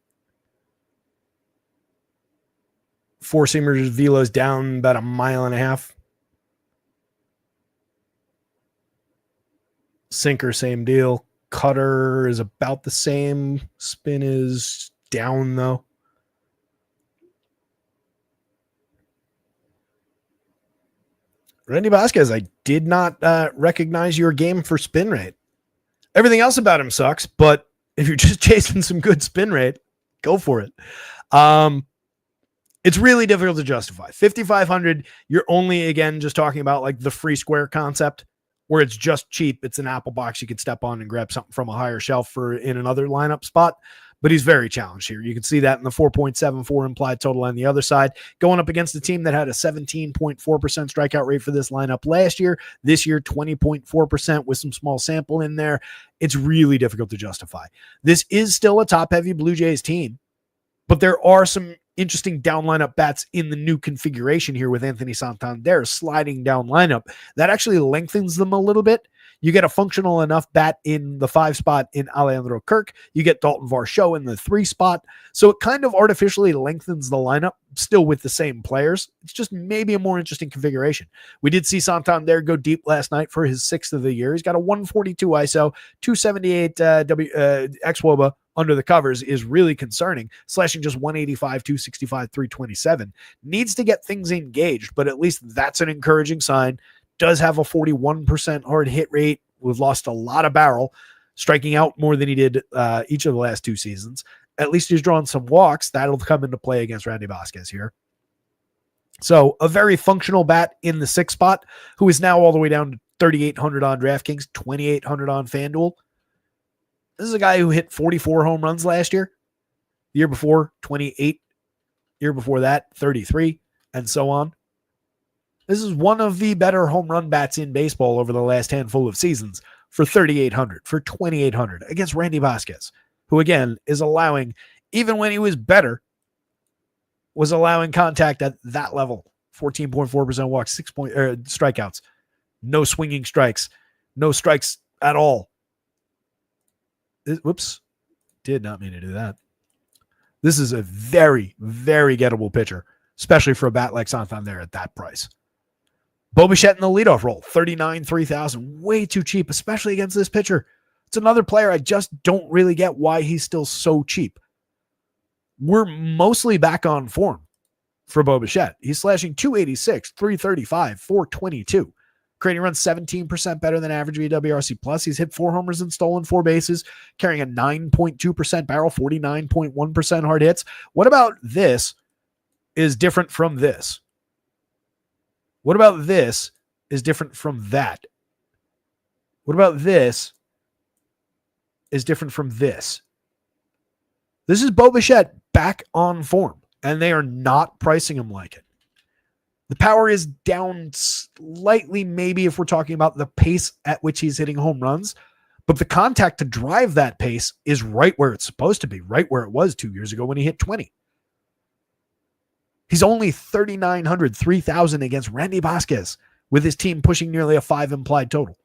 Four seamers velo's down about 1.5 miles. Sinker, same deal. Cutter is about the same. Spin is down, though. Randy Vasquez, I did not recognize your game for spin rate. Everything else about him sucks, but if you're just chasing some good spin rate, go for it. It's really difficult to justify. 5,500, you're only, again, just talking about like the free square concept where it's just cheap. It's an apple box you could step on and grab something from a higher shelf for in another lineup spot. But he's very challenged here. You can see that in the 4.74 implied total on the other side. Going up against a team that had a 17.4% strikeout rate for this lineup last year. This year, 20.4% with some small sample in there. It's really difficult to justify. This is still a top-heavy Blue Jays team, but there are some interesting down lineup bats in the new configuration here with Anthony Santander sliding down lineup. That actually lengthens them a little bit. You get a functional enough bat in the 5 spot in Alejandro Kirk. You get Dalton Varsho in the 3 spot. So it kind of artificially lengthens the lineup, still with the same players. It's just maybe a more interesting configuration. We did see Santander go deep last night for his 6th of the year. He's got a 142 ISO, 278 xWOBA under the covers is really concerning. Slashing just 185, 265, 327. Needs to get things engaged, but at least that's an encouraging sign. Does have a 41% hard hit rate. We've lost a lot of barrel, striking out more than he did each of the last 2 seasons. At least he's drawn some walks. That'll come into play against Randy Vasquez here. So a very functional bat in the 6 spot, who is now all the way down to 3,800 on DraftKings, 2,800 on FanDuel. This is a guy who hit 44 home runs last year. The year before, 28. Year before that, 33, and so on. This is one of the better home run bats in baseball over the last handful of seasons for 3,800, for 2,800 against Randy Vasquez, who again is allowing, even when he was better, was allowing contact at that level. 14.4% walks, strikeouts, no swinging strikes, no strikes at all. Whoops, did not mean to do that. This is a very, very gettable pitcher, especially for a bat like Santander at that price. Bo Bichette in the leadoff role, 39, 3,000, way too cheap, especially against this pitcher. It's another player I just don't really get why he's still so cheap. We're mostly back on form for Bo Bichette. He's slashing 286, 335, 422. Creating runs 17% better than average VWRC plus. He's hit 4 homers and stolen 4 bases, carrying a 9.2% barrel, 49.1% hard hits. What about this is different from this? What about this is different from that? What about this is different from this? This is Bo Bichette back on form, and they are not pricing him like it. The power is down slightly, maybe if we're talking about the pace at which he's hitting home runs, but the contact to drive that pace is right where it's supposed to be, right where it was 2 years ago when he hit 20. He's only 3,900, 3,000 against Randy Vasquez, with his team pushing nearly a 5 implied total.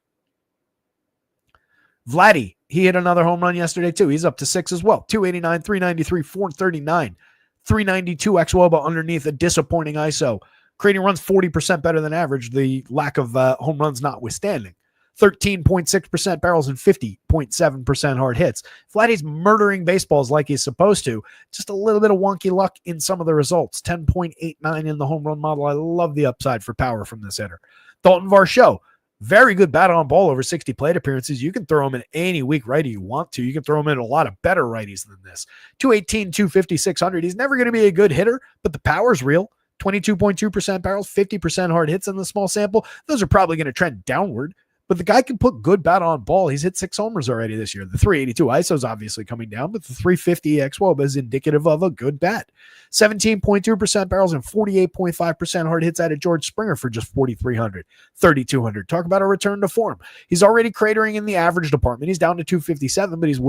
Vladdy, he hit another home run yesterday too. He's up to 6 as well. 289, 393, 439, 392 xWOBA underneath a disappointing ISO. Creating runs 40% better than average, the lack of home runs notwithstanding. 13.6% barrels and 50.7% hard hits. Vladdy's murdering baseballs like he's supposed to. Just a little bit of wonky luck in some of the results. 10.89 in the home run model. I love the upside for power from this hitter. Dalton Varsho, very good bat on ball over 60 plate appearances. You can throw him in any weak righty you want to. You can throw him in a lot of better righties than this. 218, 250, 600. He's never going to be a good hitter, but the power's real. 22.2% barrels, 50% hard hits in the small sample. Those are probably going to trend downward, but the guy can put good bat on ball. He's hit 6 homers already this year. The 382 ISO is obviously coming down, but the 350 xWOBA is indicative of a good bat. 17.2% barrels and 48.5% hard hits out of George Springer for just 4,300, 3,200. Talk about a return to form. He's already cratering in the average department. He's down to 257, but he's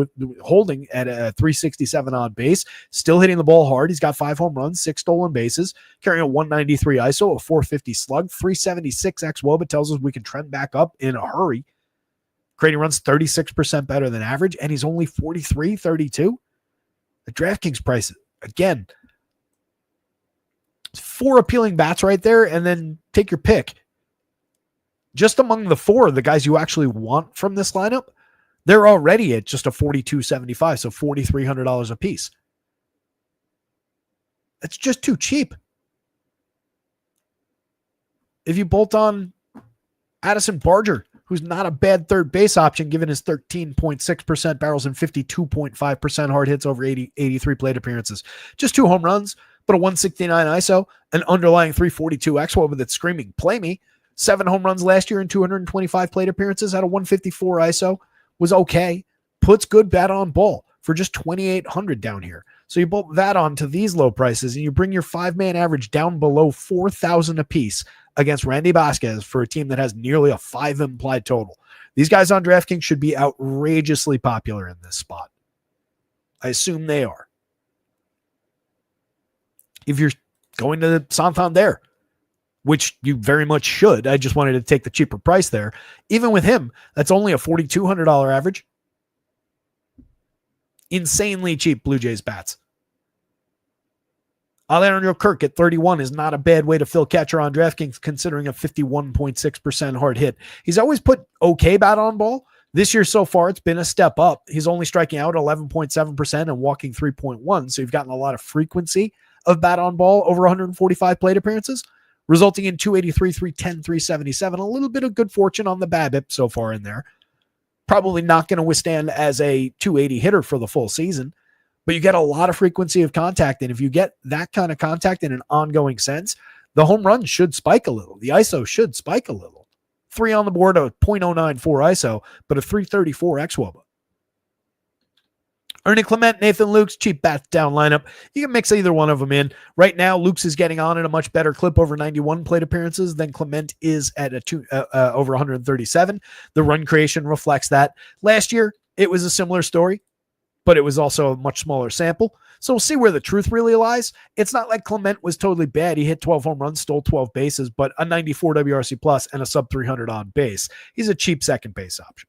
holding at a 367 on base, still hitting the ball hard. He's got 5 home runs, 6 stolen bases, carrying a 193 ISO, a 450 slug, 376 xWOBA tells us we can trend back up in a hurry. Crating runs 36% better than average, and he's only 43, 32. The DraftKings price, again, 4 appealing bats right there, and then take your pick. Just among the 4, the guys you actually want from this lineup, they're already at just a $4,275, so $4,300 a piece. That's just too cheap. If you bolt on Addison Barger, who's not a bad third base option given his 13.6% barrels and 52.5% hard hits over 83 plate appearances. Just 2 home runs, but a 169 ISO, an underlying 342 xWOBA that's screaming, play me. 7 home runs last year and 225 plate appearances at a 154 ISO was okay. Puts good bat on ball for just 2,800 down here. So you bolt that on to these low prices and you bring your 5-man average down below 4,000 apiece against Randy Vasquez for a team that has nearly a 5 implied total. These guys on DraftKings should be outrageously popular in this spot. I assume they are. If you're going to Santander, which you very much should, I just wanted to take the cheaper price there. Even with him, that's only a $4,200 average. Insanely cheap Blue Jays bats. Alejandro Kirk at 31 is not a bad way to fill catcher on DraftKings, considering a 51.6% hard hit. He's always put okay bat on ball. This year so far, it's been a step up. He's only striking out 11.7% and walking 3.1, so you've gotten a lot of frequency of bat on ball over 145 plate appearances, resulting in 283, 310, 377. A little bit of good fortune on the BABIP so far in there. Probably not going to withstand as a 280 hitter for the full season, but you get a lot of frequency of contact. And if you get that kind of contact in an ongoing sense, the home run should spike a little. The ISO should spike a little. 3 on the board, a .094 ISO, but a 334 xWOBA. Ernie Clement, Nathan Lukes, cheap bat down lineup. You can mix either one of them in. Right now, Lukes is getting on at a much better clip over 91 plate appearances than Clement is at over 137. The run creation reflects that. Last year, it was a similar story, but it was also a much smaller sample. So we'll see where the truth really lies. It's not like Clement was totally bad. He hit 12 home runs, stole 12 bases, but a 94 WRC plus and a sub 300 on base. He's a cheap second base option.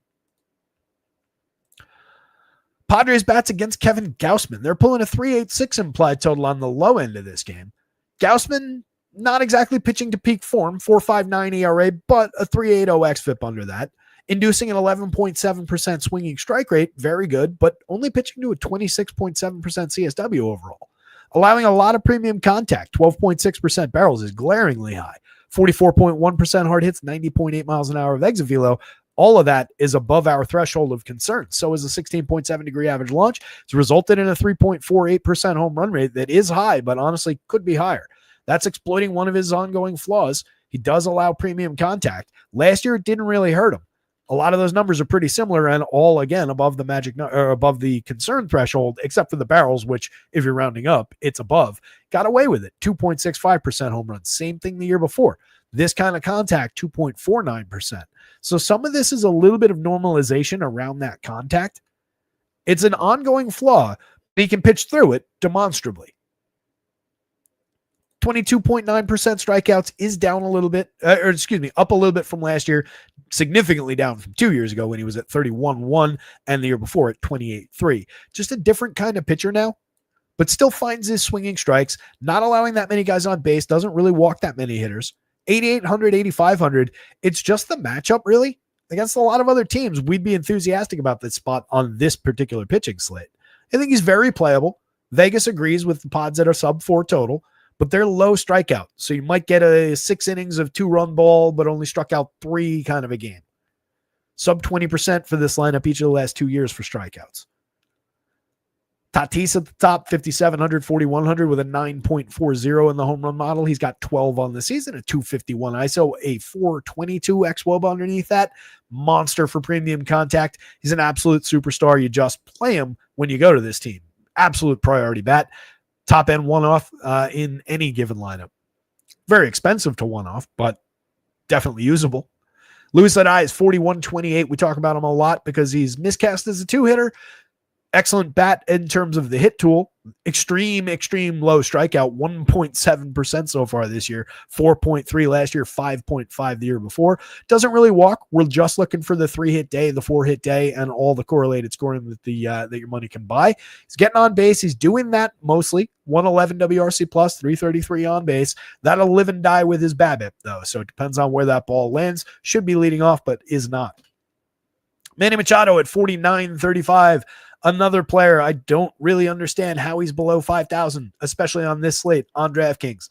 Padres bats against Kevin Gausman. They're pulling a 386 implied total on the low end of this game. Gausman, not exactly pitching to peak form, 4.59 ERA, but a 3.80 xFIP under that, inducing an 11.7% swinging strike rate, very good, but only pitching to a 26.7% CSW overall. Allowing a lot of premium contact, 12.6% barrels is glaringly high, 44.1% hard hits, 90.8 miles an hour of exit velo. All of that is above our threshold of concern. So is a 16.7 degree average launch. It's resulted in a 3.48% home run rate that is high, but honestly could be higher. That's exploiting one of his ongoing flaws. He does allow premium contact. Last year, it didn't really hurt him. A lot of those numbers are pretty similar and all, again, above the above the concern threshold, except for the barrels, which if you're rounding up, it's above. Got away with it. 2.65% home runs. Same thing the year before. This kind of contact, 2.49%. So some of this is a little bit of normalization around that contact. It's an ongoing flaw, but he can pitch through it demonstrably. 22.9% strikeouts is down a little bit, up a little bit from last year, significantly down from 2 years ago when he was at 31.1 and the year before at 28.3. Just a different kind of pitcher now, but still finds his swinging strikes, not allowing that many guys on base, doesn't really walk that many hitters. 8,800, 8,500. It's just the matchup, really. Against a lot of other teams, we'd be enthusiastic about this spot on this particular pitching slate. I think he's very playable. Vegas agrees with the pods that are sub 4 total, but they're low strikeout. So you might get a 6 innings of 2-run ball, but only struck out 3 kind of a game. Sub 20% for this lineup each of the last 2 years for strikeouts. Tatis at the top, 5,700, 4,100 with a 9.40 in the home run model. He's got 12 on the season, a 251 ISO, a 422 xWOBA underneath that. Monster for premium contact. He's an absolute superstar. You just play him when you go to this team. Absolute priority bat. Top end one-off in any given lineup. Very expensive to one-off, but definitely usable. Luis Adai is 4,128. We talk about him a lot because he's miscast as a two-hitter. Excellent bat in terms of the hit tool. Extreme low strikeout, 1.7% so far this year, 4.3 last year, 5.5 the year before. Doesn't really walk. We're just looking for the 3-hit day, the 4-hit day, and all the correlated scoring that your money can buy. He's getting on base. He's doing that mostly. 111 WRC plus, 333 on base. That'll live and die with his BABIP, though, so it depends on where that ball lands. Should be leading off, but is not. Manny Machado at 4,935. Another player, I don't really understand how he's below 5,000, especially on this slate on DraftKings.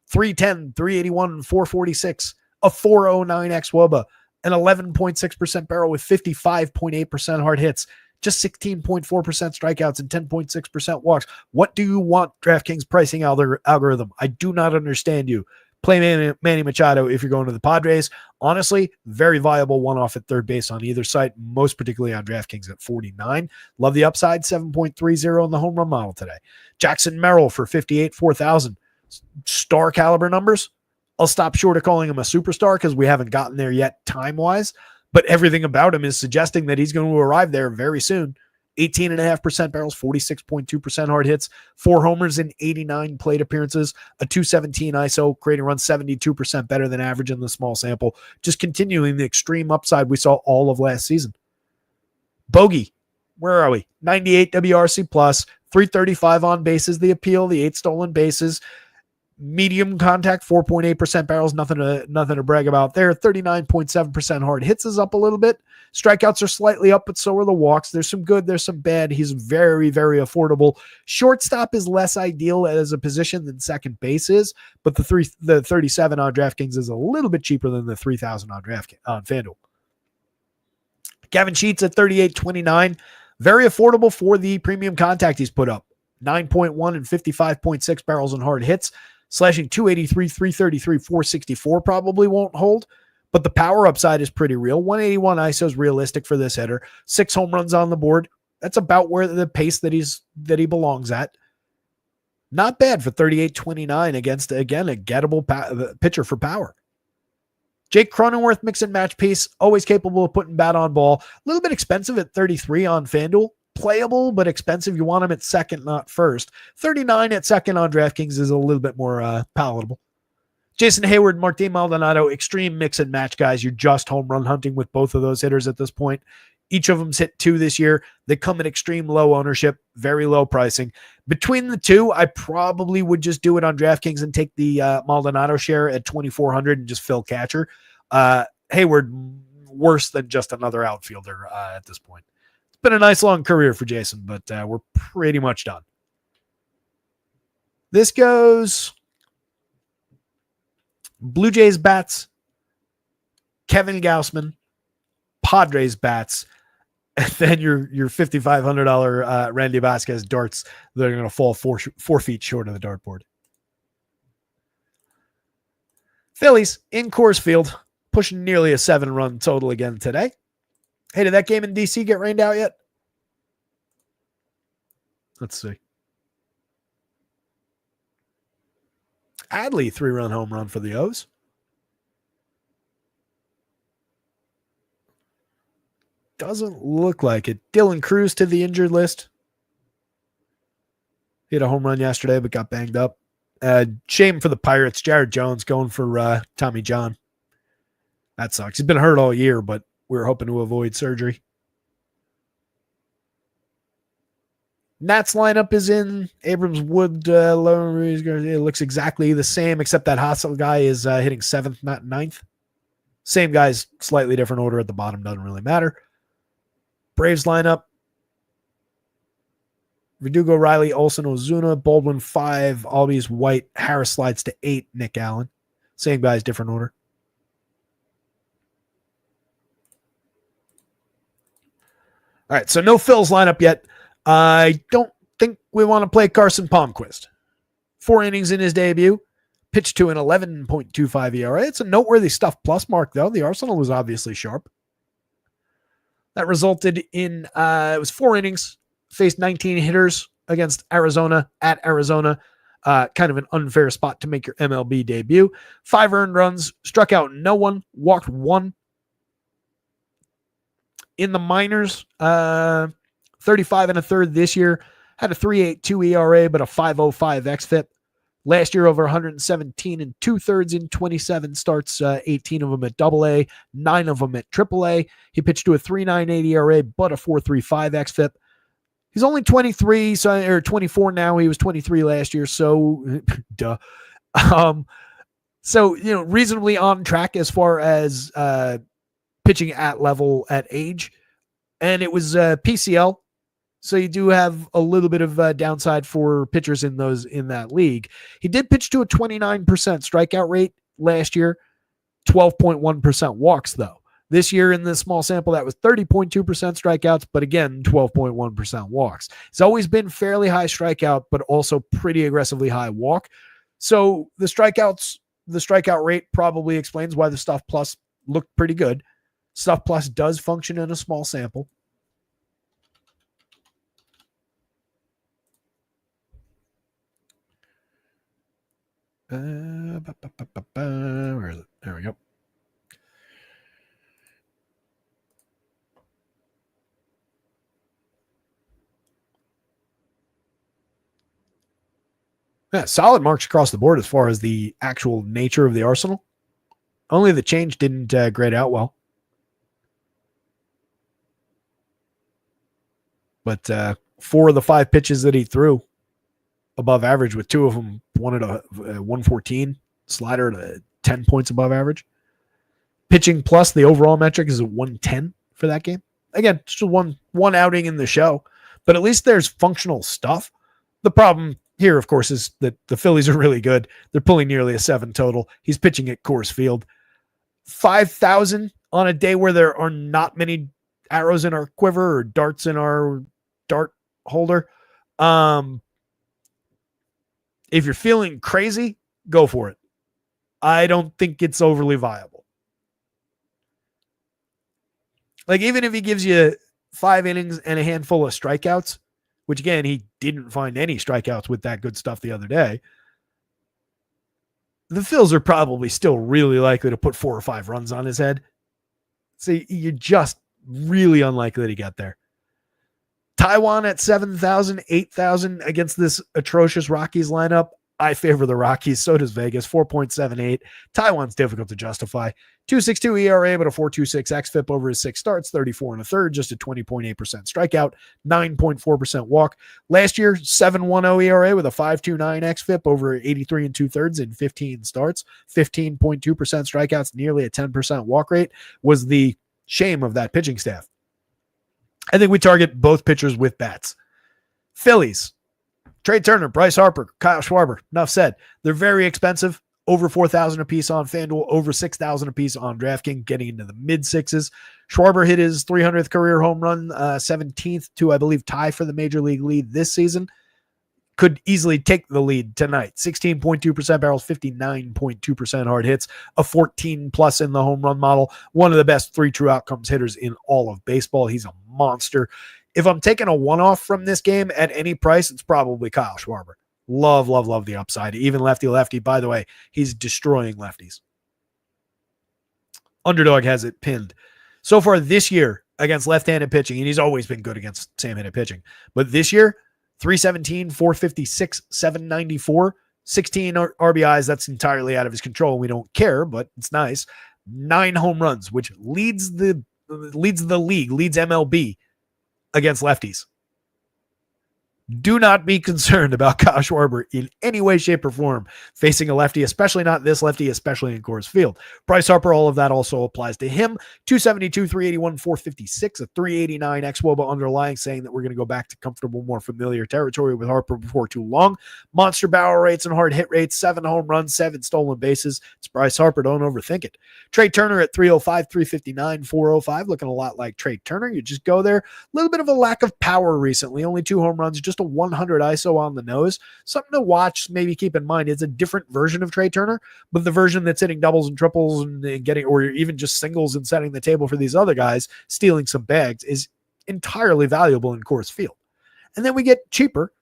310, 381, 446, a 409 xWOBA, an 11.6% barrel with 55.8% hard hits, just 16.4% strikeouts and 10.6% walks. What do you want, DraftKings pricing algorithm? I do not understand you. Play Manny Machado if you're going to the Padres. Honestly, very viable one-off at third base on either side, most particularly on DraftKings at 49. Love the upside, 7.30 in the home run model today. Jackson Merrill for 58, 4,000. Star caliber numbers. I'll stop short of calling him a superstar because we haven't gotten there yet time-wise, but everything about him is suggesting that he's going to arrive there very soon. 18.5% barrels, 46.2% hard hits, 4 homers in 89 plate appearances, a 217 ISO, creating runs 72% better than average in the small sample. Just continuing the extreme upside we saw all of last season. Bogey, where are we? 98 WRC plus, 335 on bases, the appeal, the 8 stolen bases. Medium contact, 4.8% barrels, nothing to brag about there. 39.7% hard hits is up a little bit. Strikeouts are slightly up, but so are the walks. There's some good, there's some bad. He's very, very affordable. Shortstop is less ideal as a position than second base is, but the 37 on DraftKings is a little bit cheaper than the 3,000 on FanDuel. Kevin Sheets at 38.29, very affordable for the premium contact he's put up. 9.1 and 55.6 barrels and hard hits. Slashing 283, 333, 464 probably won't hold, but the power upside is pretty real. 181 ISO is realistic for this hitter. 6 home runs on the board. That's about where the pace that he belongs at. Not bad for 38.29 against, again, a gettable pitcher for power. Jake Cronenworth, mix and match piece, always capable of putting bat on ball. A little bit expensive at 33 on FanDuel. Playable, but expensive. You want him at second, not first. 39 at second on DraftKings is a little bit more palatable. Jason Hayward, Martin Maldonado, extreme mix and match guys. You're just home run hunting with both of those hitters at this point. Each of them's hit 2 this year. They come at extreme low ownership, very low pricing. Between the two, I probably would just do it on DraftKings and take the Maldonado share at 2,400 and just fill catcher. Hayward, worse than just another outfielder at this point. Been a nice long career for Jason, but we're pretty much done. This goes Blue Jays bats, Kevin Gausman, Padres bats, and then your $5,500 Randy Vasquez darts that are going to fall 4 feet short of the dartboard. Phillies in Coors Field, pushing nearly a 7-run total again today. Hey, did that game in DC get rained out yet? Let's see. Adley, 3-run home run for the O's. Doesn't look like it. Dylan Cruz to the injured list. He had a home run yesterday, but got banged up. Shame for the Pirates. Jared Jones going for Tommy John. That sucks. He's been hurt all year, but we're hoping to avoid surgery. Nats lineup is in. Abrams, Wood, Lowe. It looks exactly the same, except that Hassel guy is hitting 7th, not 9th. Same guys, slightly different order at the bottom. Doesn't really matter. Braves lineup. Verdugo, Riley, Olsen, Ozuna, Baldwin 5, Albies, White, Harris slides to 8, Nick Allen. Same guys, different order. All right, so no Phil's lineup yet. I don't think we want to play Carson Palmquist. 4 innings in his debut, pitched to an 11.25 ERA. It's a noteworthy stuff plus mark, though. The Arsenal was obviously sharp. That resulted in, it was 4 innings, faced 19 hitters against Arizona at Arizona. Kind of an unfair spot to make your MLB debut. 5 earned runs, struck out no one, walked 1. In the minors, 35 and a third this year, had a 3.82 ERA, but a 5.05 xFIP. Last year, over 117 and 2/3 in 27 starts, 18 of them at AA, 9 of them at AAA. He pitched to a 3.98 ERA, but a 4.35 xFIP. He's only 23, or 24 now. He was 23 last year, so duh. So, reasonably on track as far as pitching at level at age. And it was PCL. So you do have a little bit of downside for pitchers in that league. He did pitch to a 29% strikeout rate last year, 12.1% walks though. This year in the small sample, that was 30.2% strikeouts, but again, 12.1% walks. It's always been fairly high strikeout, but also pretty aggressively high walk. So the strikeout rate probably explains why the Stuff Plus looked pretty good. Stuff Plus does function in a small sample. Where is it? There we go. Yeah, solid marks across the board as far as the actual nature of the arsenal. Only the change didn't grade out well. But 4 of the 5 pitches that he threw above average, with 2 of them, one at a 114, slider at 10 points above average. Pitching plus, the overall metric is a 110 for that game. Again, just one outing in the show, but at least there's functional stuff. The problem here, of course, is that the Phillies are really good. They're pulling nearly a 7 total. He's pitching at Coors Field. 5,000 on a day where there are not many arrows in our quiver or darts in our dart holder. If you're feeling crazy, go for it. I don't think it's overly viable. Like, even if he gives you 5 innings and a handful of strikeouts, which again, he didn't find any strikeouts with that good stuff the other day, the Phils are probably still really likely to put 4 or 5 runs on his head. So you're just really unlikely to get there. Taiwan at 7,000, 8,000 against this atrocious Rockies lineup. I favor the Rockies. So does Vegas. 4.78. Taiwan's difficult to justify. 2.62 ERA, but a 4.26 xFIP over his 6 starts. 34 and a third, just a 20.8% strikeout. 9.4% walk. Last year, 7.10 ERA with a 5.29 xFIP over 83 and 2/3 in 15 starts. 15.2% strikeouts, nearly a 10% walk rate was the shame of that pitching staff. I think we target both pitchers with bats. Phillies, Trey Turner, Bryce Harper, Kyle Schwarber. Enough said. They're very expensive. Over 4,000 a piece on FanDuel, over 6,000 a piece on DraftKings, getting into the mid 6s. Schwarber hit his 300th career home run, 17th to, I believe, tie for the major league lead this season. Could easily take the lead tonight. 16.2% barrels, 59.2% hard hits, a 14 plus in the home run model. One of the best 3 true outcomes hitters in all of baseball. He's a monster. If I'm taking a one-off from this game at any price, it's probably Kyle Schwarber. Love the upside. Even lefty. By the way, he's destroying lefties. Underdog has it pinned. So far this year against left-handed pitching, and he's always been good against same-handed pitching, but this year, 317, 456, 794, 16 RBIs. That's entirely out of his control. We don't care, but it's nice. 9 home runs, which leads the league, leads MLB against lefties. Do not be concerned about Kyle Schwarber in any way, shape, or form facing a lefty, especially not this lefty, especially in Coors Field. Bryce Harper, all of that also applies to him. 272, 381, 456, a 389 xWOBA underlying, saying that we're going to go back to comfortable, more familiar territory with Harper before too long. Monster barrel rates and hard hit rates, 7 home runs, 7 stolen bases. It's Bryce Harper. Don't overthink it. Trey Turner at 305, 359, 405, looking a lot like Trey Turner. You just go there. A little bit of a lack of power recently. Only 2 home runs, just to 100 ISO on the nose. Something to watch, maybe keep in mind. It's a different version of Trey Turner, but the version that's hitting doubles and triples and getting, or even just singles and setting the table for these other guys, stealing some bags, is entirely valuable in Coors Field. And then we get cheaper.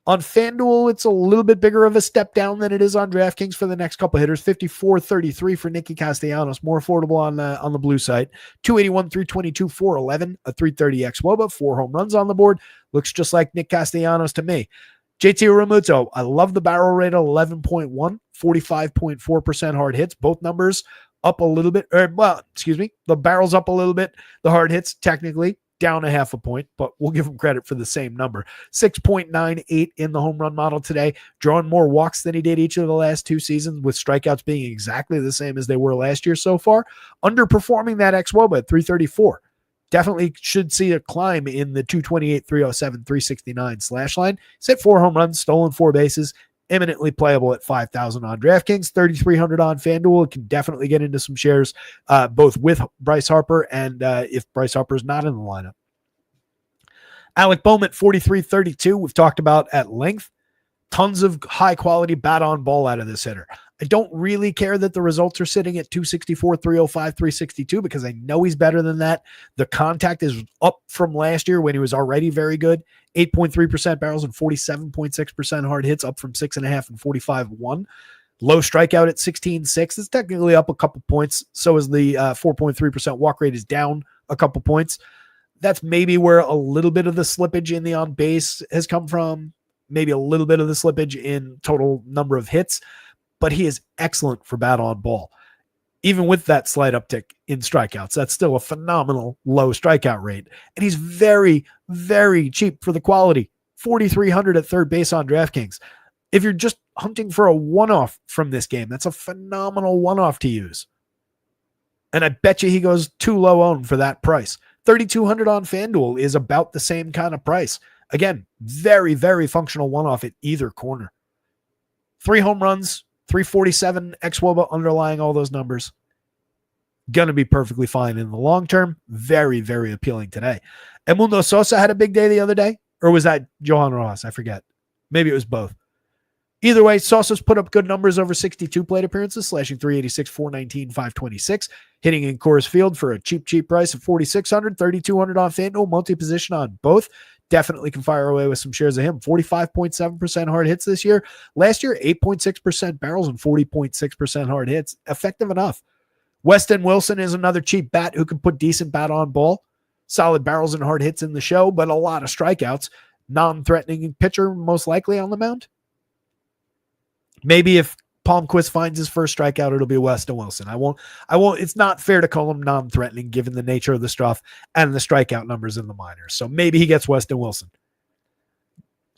On FanDuel, it's a little bit bigger of a step down than it is on DraftKings for the next couple hitters. 54.33 for Nicky Castellanos, more affordable on the blue side. 281, 322, 411, a 330 xWOBA, 4 home runs on the board. Looks just like Nick Castellanos to me. JT Realmuto, I love the barrel rate of 11.1, 45.4% hard hits. Both numbers up a little bit. The barrel's up a little bit. The hard hits, technically, down a half a point, but we'll give him credit for the same number. 6.98 in the home run model today, drawing more walks than he did each of the last 2 seasons, with strikeouts being exactly the same as they were last year so far. Underperforming that xWOBA at 334. Definitely should see a climb in the 228, 307, 369 slash line. He's hit 4 home runs, stolen 4 bases, eminently playable at 5,000 on DraftKings, 3,300 on FanDuel. It can definitely get into some shares, both with Bryce Harper and if Bryce Harper is not in the lineup. Alec Bowman, 43.32. We've talked about at length. Tons of high quality bat on ball out of this hitter. I don't really care that the results are sitting at 264, 305, 362 because I know he's better than that. The contact is up from last year when he was already very good. 8.3% barrels and 47.6% hard hits, up from 6.5 and 45.1. Low strikeout at 16.6. It's technically up a couple points. So is the 4.3% walk rate is down a couple points. That's maybe where a little bit of the slippage in the on base has come from. Maybe a little bit of the slippage in total number of hits, but he is excellent for bat on ball. Even with that slight uptick in strikeouts, that's still a phenomenal low strikeout rate. And he's very, very cheap for the quality. 4,300 at third base on DraftKings. If you're just hunting for a one-off from this game, that's a phenomenal one-off to use. And I bet you he goes too low owned for that price. 3,200 on FanDuel is about the same kind of price. Again, very, very functional one-off at either corner. 3 home runs, 347 xWOBA underlying all those numbers. Going to be perfectly fine in the long term. Very, very appealing today. Edmundo Sosa had a big day the other day. Or was that Johan Rojas? I forget. Maybe it was both. Either way, Sosa's put up good numbers over 62 plate appearances, slashing 386, 419, 526, hitting in Coors Field for a cheap price of 4,600, 3,200 on FanDuel, multi-position on both. Definitely can fire away with some shares of him. 45.7% hard hits this year. Last year, 8.6% barrels and 40.6% hard hits. Effective enough. Weston Wilson is another cheap bat who can put decent bat on ball. Solid barrels and hard hits in the show, but a lot of strikeouts. Non-threatening pitcher, most likely on the mound. Maybe if Palmquist finds his first strikeout, it'll be Weston Wilson. I won't. It's not fair to call him non-threatening given the nature of the stuff and the strikeout numbers in the minors. So maybe he gets Weston Wilson.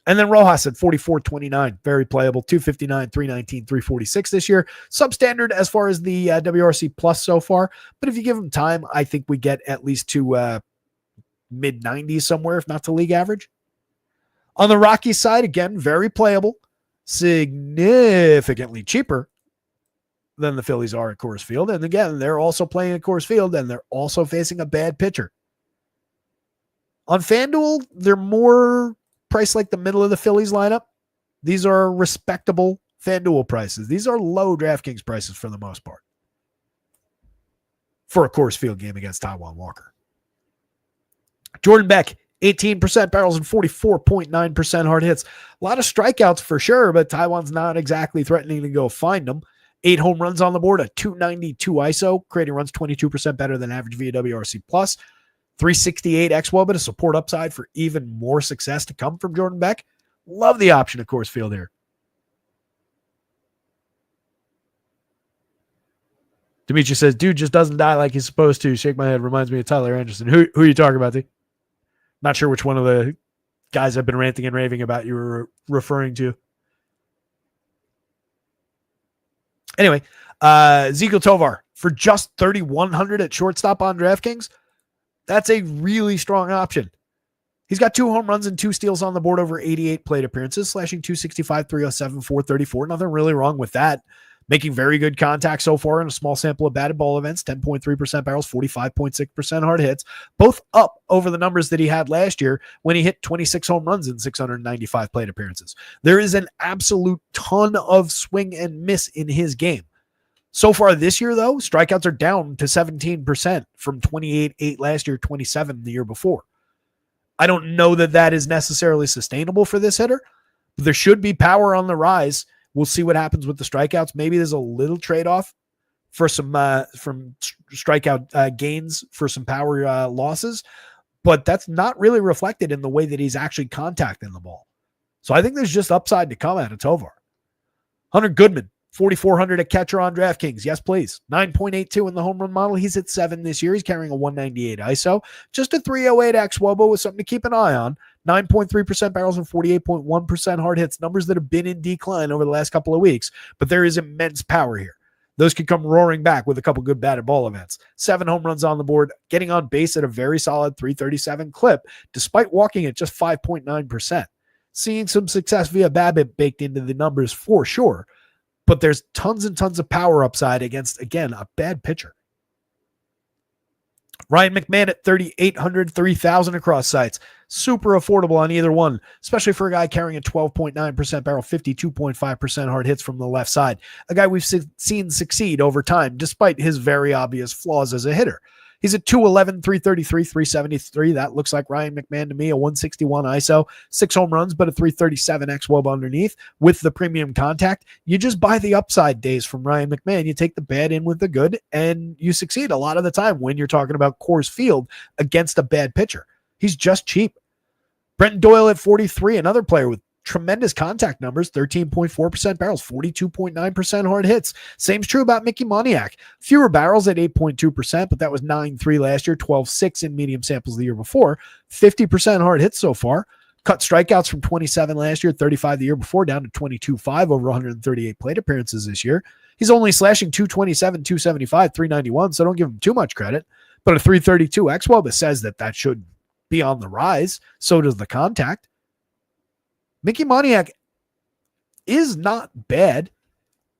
And then Rojas at 44.29, very playable, 259, 319, 346 this year. Substandard as far as the WRC plus so far. But if you give him time, I think we get at least to mid-90s somewhere, if not to league average. On the Rockies side, again, very playable. Significantly cheaper than the Phillies are at Coors Field. And again, they're also playing at Coors Field and they're also facing a bad pitcher. On FanDuel, they're more priced like the middle of the Phillies lineup. These are respectable FanDuel prices. These are low DraftKings prices for the most part for a Coors Field game against Taijuan Walker. Jordan Beck, 18% barrels and 44.9% hard hits. A lot of strikeouts for sure, but Taiwan's not exactly threatening to go find them. 8 home runs on the board, a 292 ISO, creating runs 22% better than average via WRC+. 368 xWOBA to support upside for even more success to come from Jordan Beck. Love the option at Coors Field here. Dimitri says, dude just doesn't die like he's supposed to. Shake my head. Reminds me of Tyler Anderson. Who are you talking about, D? Not sure which one of the guys I've been ranting and raving about you were referring to. Anyway, Ezequiel Tovar for just 3,100 at shortstop on DraftKings. That's a really strong option. He's got 2 home runs and 2 steals on the board over 88 plate appearances, slashing 265, 307, 434. Nothing really wrong with that. Making very good contact so far in a small sample of batted ball events, 10.3% barrels, 45.6% hard hits, both up over the numbers that he had last year when he hit 26 home runs in 695 plate appearances. There is an absolute ton of swing and miss in his game. So far this year, though, strikeouts are down to 17% from 28.8 last year, 27 the year before. I don't know that that is necessarily sustainable for this hitter, but there should be power on the rise. We'll see what happens with the strikeouts. Maybe there's a little trade-off for some from strikeout gains for some power losses, but that's not really reflected in the way that he's actually contacting the ball. So I think there's just upside to come out of Tovar. Hunter Goodman, 4,400 at catcher on DraftKings. Yes, please. 9.82 in the home run model. He's at 7 this year. He's carrying a 198 ISO. Just a 308 xWOBA with something to keep an eye on. 9.3% barrels and 48.1% hard hits. Numbers that have been in decline over the last couple of weeks. But there is immense power here. Those could come roaring back with a couple good batted ball events. 7 home runs on the board, getting on base at a very solid 337 clip, despite walking at just 5.9%. Seeing some success via BABIP baked into the numbers for sure. But there's tons and tons of power upside against, again, a bad pitcher. Ryan McMahon at 3,800, 3,000 across sites. Super affordable on either one, especially for a guy carrying a 12.9% barrel, 52.5% hard hits from the left side. A guy we've seen succeed over time, despite his very obvious flaws as a hitter. He's at 211, 333, 373. That looks like Ryan McMahon to me, a 161 ISO, 6 home runs, but a 337 xWOB underneath with the premium contact. You just buy the upside days from Ryan McMahon. You take the bad in with the good, and you succeed a lot of the time when you're talking about Coors Field against a bad pitcher. He's just cheap. Brenton Doyle at 43, another player with tremendous contact numbers, 13.4% barrels, 42.9% hard hits. Same's true about Mickey Moniak. Fewer barrels at 8.2%, but that was 9.3 last year, 12.6 in medium samples the year before. 50% hard hits so far. Cut strikeouts from 27 last year, 35 the year before, down to 22.5 over 138 plate appearances this year. He's only slashing 227, 275, 391, so don't give him too much credit. But a 332 xWOBA says that should be on the rise. So does the contact. Mickey Moniak is not bad.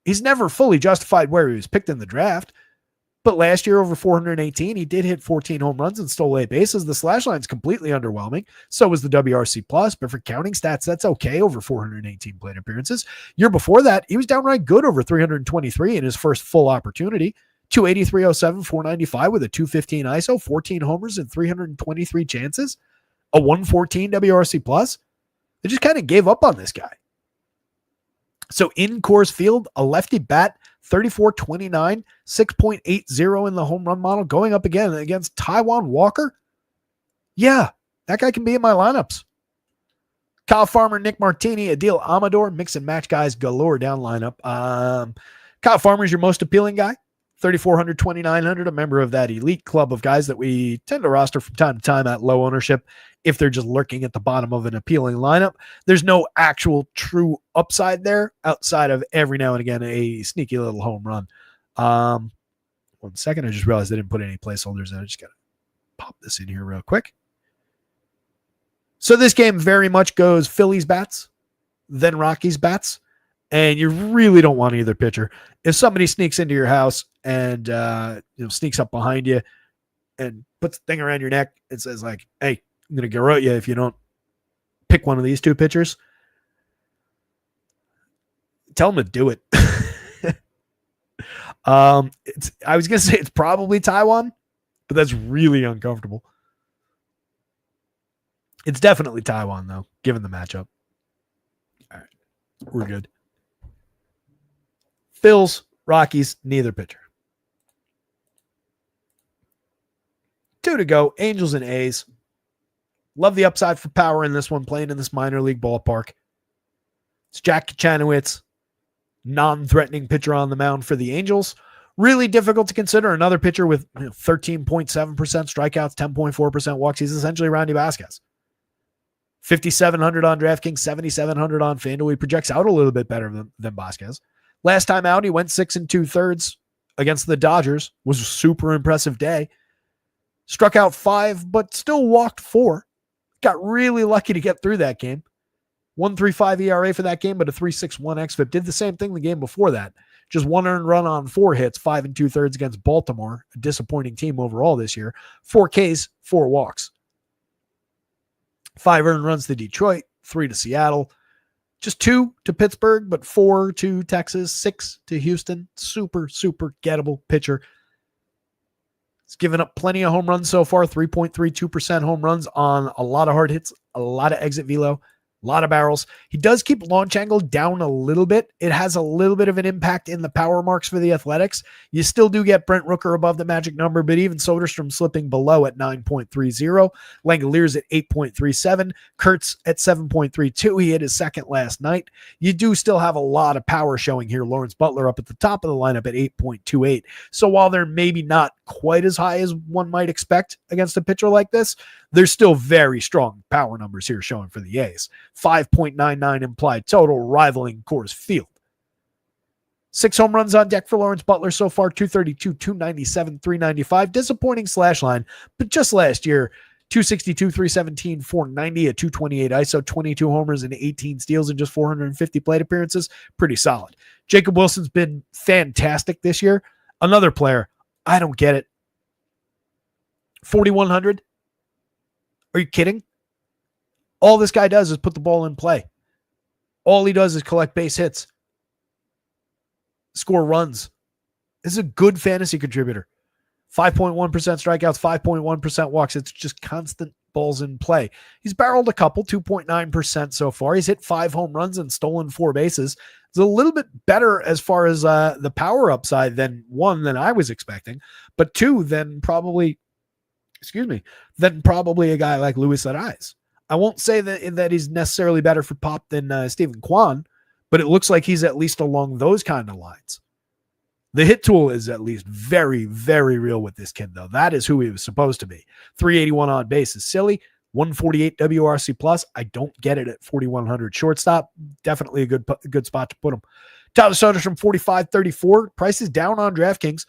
He's never fully justified where he was picked in the draft. But last year, over 418, he did hit 14 home runs and stole 8 bases. The slash line's completely underwhelming. So was the WRC+, but for counting stats, that's okay over 418 plate appearances. Year before that, he was downright good over 323 in his first full opportunity. 280, 307, 495 with a 215 ISO, 14 homers and 323 chances. A 114 WRC+. They just kind of gave up on this guy. So in Coors Field, a lefty bat, 34-29, 6.80 in the home run model, going up again against Taijuan Walker. Yeah, that guy can be in my lineups. Kyle Farmer, Nick Martini, Adil Amador, mix and match guys galore down lineup. Kyle Farmer is your most appealing guy. 3,400, 2,900, a member of that elite club of guys that we tend to roster from time to time at low ownership if they're just lurking at the bottom of an appealing lineup. There's no actual true upside there outside of every now and again a sneaky little home run. 1 second, I just realized I didn't put any placeholders in. I just got to pop this in here real quick. So this game very much goes Phillies bats, then Rockies bats. And you really don't want either pitcher. If somebody sneaks into your house and sneaks up behind you and puts a thing around your neck and says like, "Hey, I'm gonna garrote you if you don't pick one of these 2 pitchers," tell them to do it. I was gonna say it's probably Taijuan, but that's really uncomfortable. It's definitely Taijuan though, given the matchup. All right, we're good. Phils, Rockies, neither pitcher. 2 to go. Angels and A's. Love the upside for power in this one, playing in this minor league ballpark. It's Jack Kachanowicz, non-threatening pitcher on the mound for the Angels. Really difficult to consider another pitcher with 13.7% strikeouts, 10.4% walks. He's essentially Randy Vasquez. 5,700 on DraftKings, 7,700 on FanDuel. He projects out a little bit better than Vasquez. Last time out, he went 6 2/3 against the Dodgers. Was a super impressive day. Struck out 5, but still walked 4. Got really lucky to get through that game. 1.35 ERA for that game, but a 3.61 xFIP. Did the same thing the game before that. Just 1 earned run on 4 hits, 5 2/3 against Baltimore, a disappointing team overall this year. 4 Ks, 4 walks. 5 earned runs to Detroit, 3 to Seattle. Just 2 to Pittsburgh, but 4 to Texas, 6 to Houston. Super, super gettable pitcher. He's given up plenty of home runs so far, 3.32% home runs on a lot of hard hits, a lot of exit velo, a lot of barrels. He does keep launch angle down a little bit. It has a little bit of an impact in the power marks for the Athletics. You still do get Brent Rooker above the magic number, but even Soderstrom slipping below at 9.30. Langoliers at 8.37. Kurtz at 7.32. He hit his second last night. You do still have a lot of power showing here. Lawrence Butler up at the top of the lineup at 8.28. So while they're maybe not quite as high as one might expect against a pitcher like this, there's still very strong power numbers here showing for the A's. 5.99 implied total, rivaling Coors Field. 6 home runs on deck for Lawrence Butler so far, 232, 297, 395. Disappointing slash line, but just last year, 262, 317, 490, a 228 ISO, 22 homers and 18 steals in just 450 plate appearances. Pretty solid. Jacob Wilson's been fantastic this year. Another player, I don't get it. 4,100? Are you kidding? All this guy does is put the ball in play. All he does is collect base hits, score runs. This is a good fantasy contributor. 5.1% strikeouts, 5.1% walks. It's just constant balls in play. He's barreled a couple, 2.9% so far. He's hit 5 home runs and stolen 4 bases. It's a little bit better as far as the power upside than 1 than I was expecting, but 2 than probably a guy like Luis Ariz. I won't say that he's necessarily better for pop than Stephen Kwan, but it looks like he's at least along those kind of lines. The hit tool is at least very, very real with this kid, though. That is who he was supposed to be. 381 on base is silly. 148 WRC plus. I don't get it at 4,100 shortstop. Definitely a good spot to put him. Tyler Soderstrom 45.34. Price is down on DraftKings.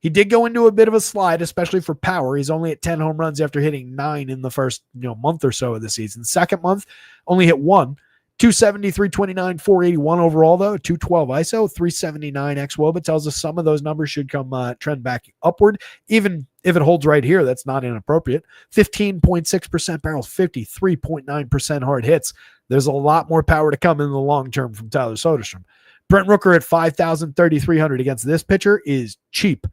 He did go into a bit of a slide, especially for power. He's only at 10 home runs after hitting 9 in the first month or so of the season. Second month, only hit 1. 270, 329, 481 overall, though. 212 ISO, 379 xWOBA tells us some of those numbers should come trend back upward. Even if it holds right here, that's not inappropriate. 15.6% barrels, 53.9% hard hits. There's a lot more power to come in the long term from Tyler Soderstrom. Brent Rooker at 5,000, 3,300 against this pitcher is cheap.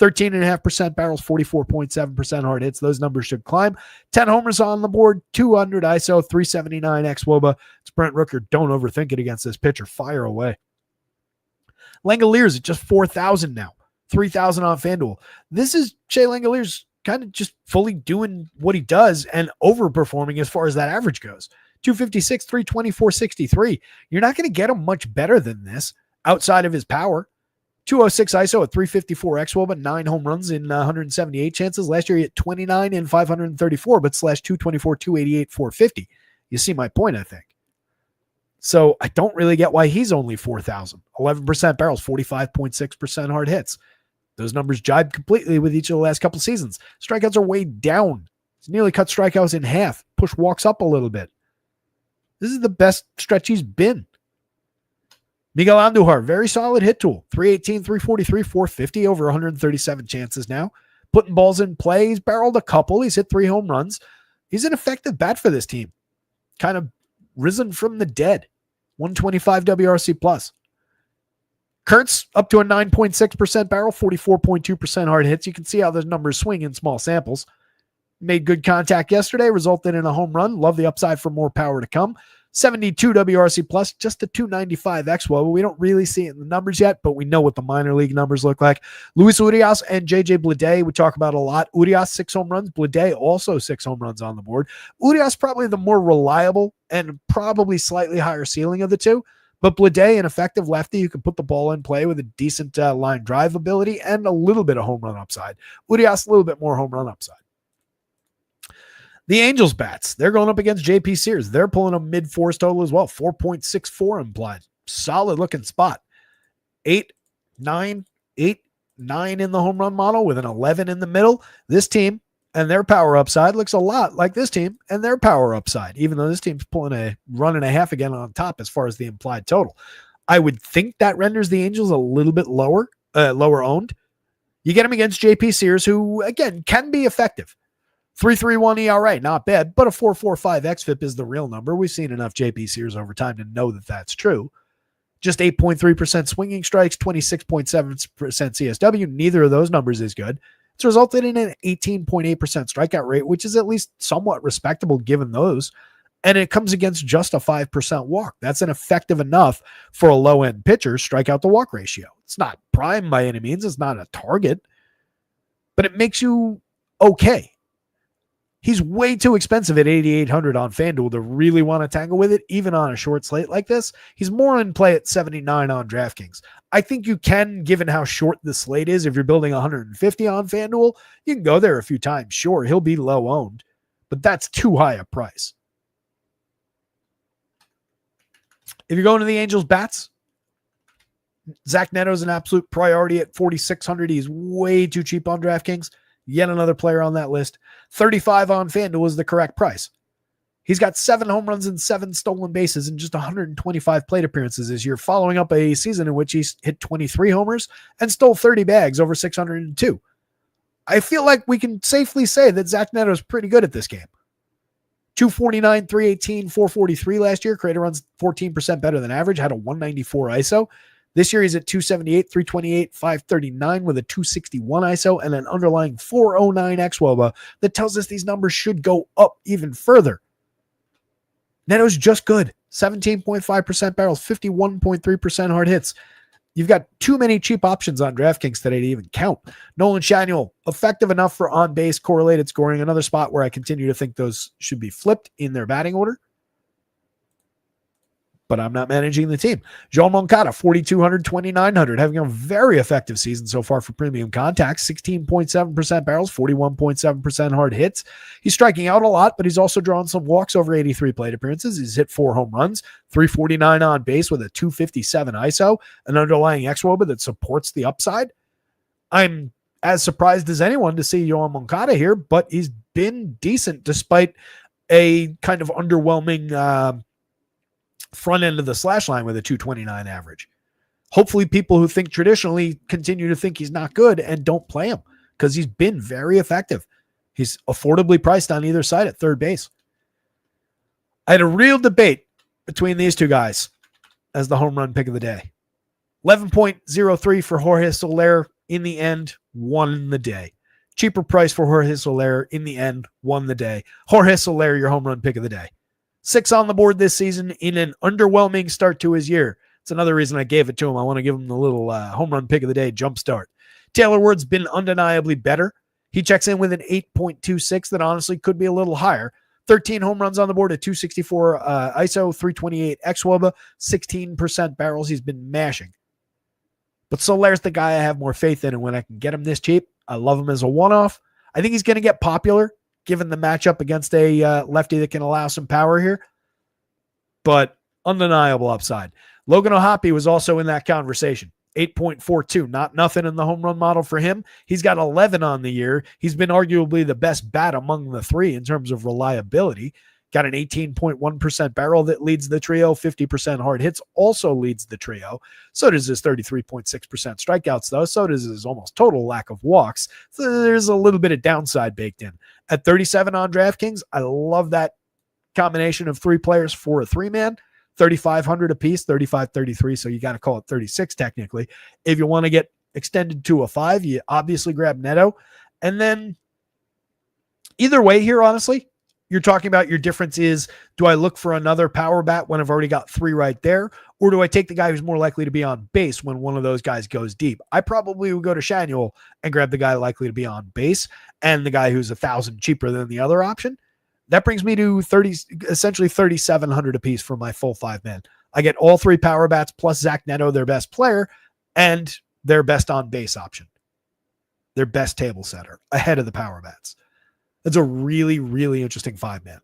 13.5% barrels, 44.7% hard hits. Those numbers should climb. 10 homers on the board, 200 ISO, 379 xWOBA. It's Brent Rooker. Don't overthink it against this pitcher. Fire away. Langoliers at just 4,000 now. 3,000 on FanDuel. This is Shea Langoliers kind of just fully doing what he does and overperforming as far as that average goes. 256, 320, 463. You're not going to get him much better than this outside of his power. 206 ISO at 354 xWOBA, 9 home runs in 178 chances. Last year he hit 29 in 534, but slash 224, 288, 450. You see my point, I think. So I don't really get why he's only 4,000. 11% barrels, 45.6% hard hits. Those numbers jibe completely with each of the last couple seasons. Strikeouts are way down. He's nearly cut strikeouts in half. Push walks up a little bit. This is the best stretch he's been. Miguel Andujar, very solid hit tool. 318, 343, 450 over 137 chances now. Putting balls in play. He's barreled a couple. He's hit 3 home runs. He's an effective bat for this team. Kind of risen from the dead. 125 WRC plus. Kurtz up to a 9.6% barrel, 44.2% hard hits. You can see how those numbers swing in small samples. Made good contact yesterday, resulted in a home run. Love the upside for more power to come. 72 WRC plus, just a 295 xWOBA. We don't really see it in the numbers yet, but we know what the minor league numbers look like. Luis Urias and JJ Bleday, we talk about a lot. Urias 6 home runs, Bleday also 6 home runs on the board. Urias probably the more reliable and probably slightly higher ceiling of the two, but Bleday, an effective lefty who can put the ball in play with a decent line drive ability and a little bit of home run upside. Urias a little bit more home run upside. The Angels bats, they're going up against JP Sears. They're pulling a mid-4s total as well. 4.64 implied. Solid looking spot. 8, 9 in the home run model with an 11 in the middle. This team and their power upside looks a lot like this team and their power upside, even though this team's pulling a run and a half again on top as far as the implied total. I would think that renders the Angels a little bit lower owned. You get him against JP Sears, who, again, can be effective. 3.31 ERA, not bad, but a 4.45 xFIP is the real number. We've seen enough JP Sears over time to know that that's true. Just 8.3% swinging strikes, 26.7% CSW. Neither of those numbers is good. It's resulted in an 18.8% strikeout rate, which is at least somewhat respectable given those. And it comes against just a 5% walk. That's an effective enough for a low-end pitcher strikeout to walk ratio. It's not prime by any means. It's not a target. But it makes you okay. He's way too expensive at 8,800 on FanDuel to really want to tangle with it, even on a short slate like this. He's more in play at 79 on DraftKings. I think you can, given how short the slate is, if you're building 150 on FanDuel, you can go there a few times. Sure, he'll be low owned, but that's too high a price. If you're going to the Angels bats, Zach Neto's an absolute priority at 4,600. He's way too cheap on DraftKings. Yet another player on that list. 35 on FanDuel is the correct price. He's got 7 home runs and 7 stolen bases in just 125 plate appearances this year, following up a season in which he's hit 23 homers and stole 30 bags over 602. I feel like we can safely say that Zach Neto's pretty good at this game. 249, 318, 443 last year. Creator runs 14% better than average, had a 194 ISO. This year he's at 278, 328, 539 with a 261 ISO and an underlying 409 xWOBA that tells us these numbers should go up even further. Neto's just good. 17.5% barrels, 51.3% hard hits. You've got too many cheap options on DraftKings today to even count. Nolan Shanuel, effective enough for on-base correlated scoring. Another spot where I continue to think those should be flipped in their batting order. But I'm not managing the team. Joel Moncada, 4,200, 2,900, having a very effective season so far for premium contacts, 16.7% barrels, 41.7% hard hits. He's striking out a lot, but he's also drawn some walks over 83 plate appearances. He's hit 4 home runs, 349 on base with a 257 ISO, an underlying xWOBA that supports the upside. I'm as surprised as anyone to see Joel Moncada here, but he's been decent despite a kind of underwhelming front end of the slash line with a 229 average. Hopefully people who think traditionally continue to think he's not good and don't play him because he's been very effective. He's affordably priced on either side at third base. I had a real debate between these two guys as the home run pick of the day. 11.03 for Jorge Soler. In the end, won the day. Cheaper price for Jorge Soler. In the end, won the day. Jorge Soler, your home run pick of the day. 6 on the board this season in an underwhelming start to his year. It's another reason I gave it to him. I want to give him the little home run pick of the day jump start. Taylor Ward's been undeniably better. He checks in with an 8.26 that honestly could be a little higher. 13 home runs on the board at 264 ISO, 328 xWOBA, 16% barrels. He's been mashing. But Soler's the guy I have more faith in, and when I can get him this cheap, I love him as a one-off. I think he's going to get popular given the matchup against a lefty that can allow some power here. But undeniable upside. Logan O'Hoppe was also in that conversation. 8.42, not nothing in the home run model for him. He's got 11 on the year. He's been arguably the best bat among the three in terms of reliability. Got an 18.1% barrel that leads the trio. 50% hard hits also leads the trio. So does his 33.6% strikeouts, though. So does his almost total lack of walks. So there's a little bit of downside baked in. At 37 on DraftKings, I love that combination of 3 players for a 3-man. 3,500 apiece, 35-33, so you got to call it 36 technically. If you want to get extended to a 5, you obviously grab Neto. And then either way here, honestly, you're talking about your difference is, do I look for another power bat when I've already got 3 right there? Or do I take the guy who's more likely to be on base when one of those guys goes deep? I probably would go to Shanuel and grab the guy likely to be on base and the guy who's 1,000 cheaper than the other option. That brings me to essentially 3,700 apiece for my full 5-man. I get all 3 power bats plus Zach Neto, their best player, and their best on base option. Their best table setter ahead of the power bats. That's a really, really interesting 5-man.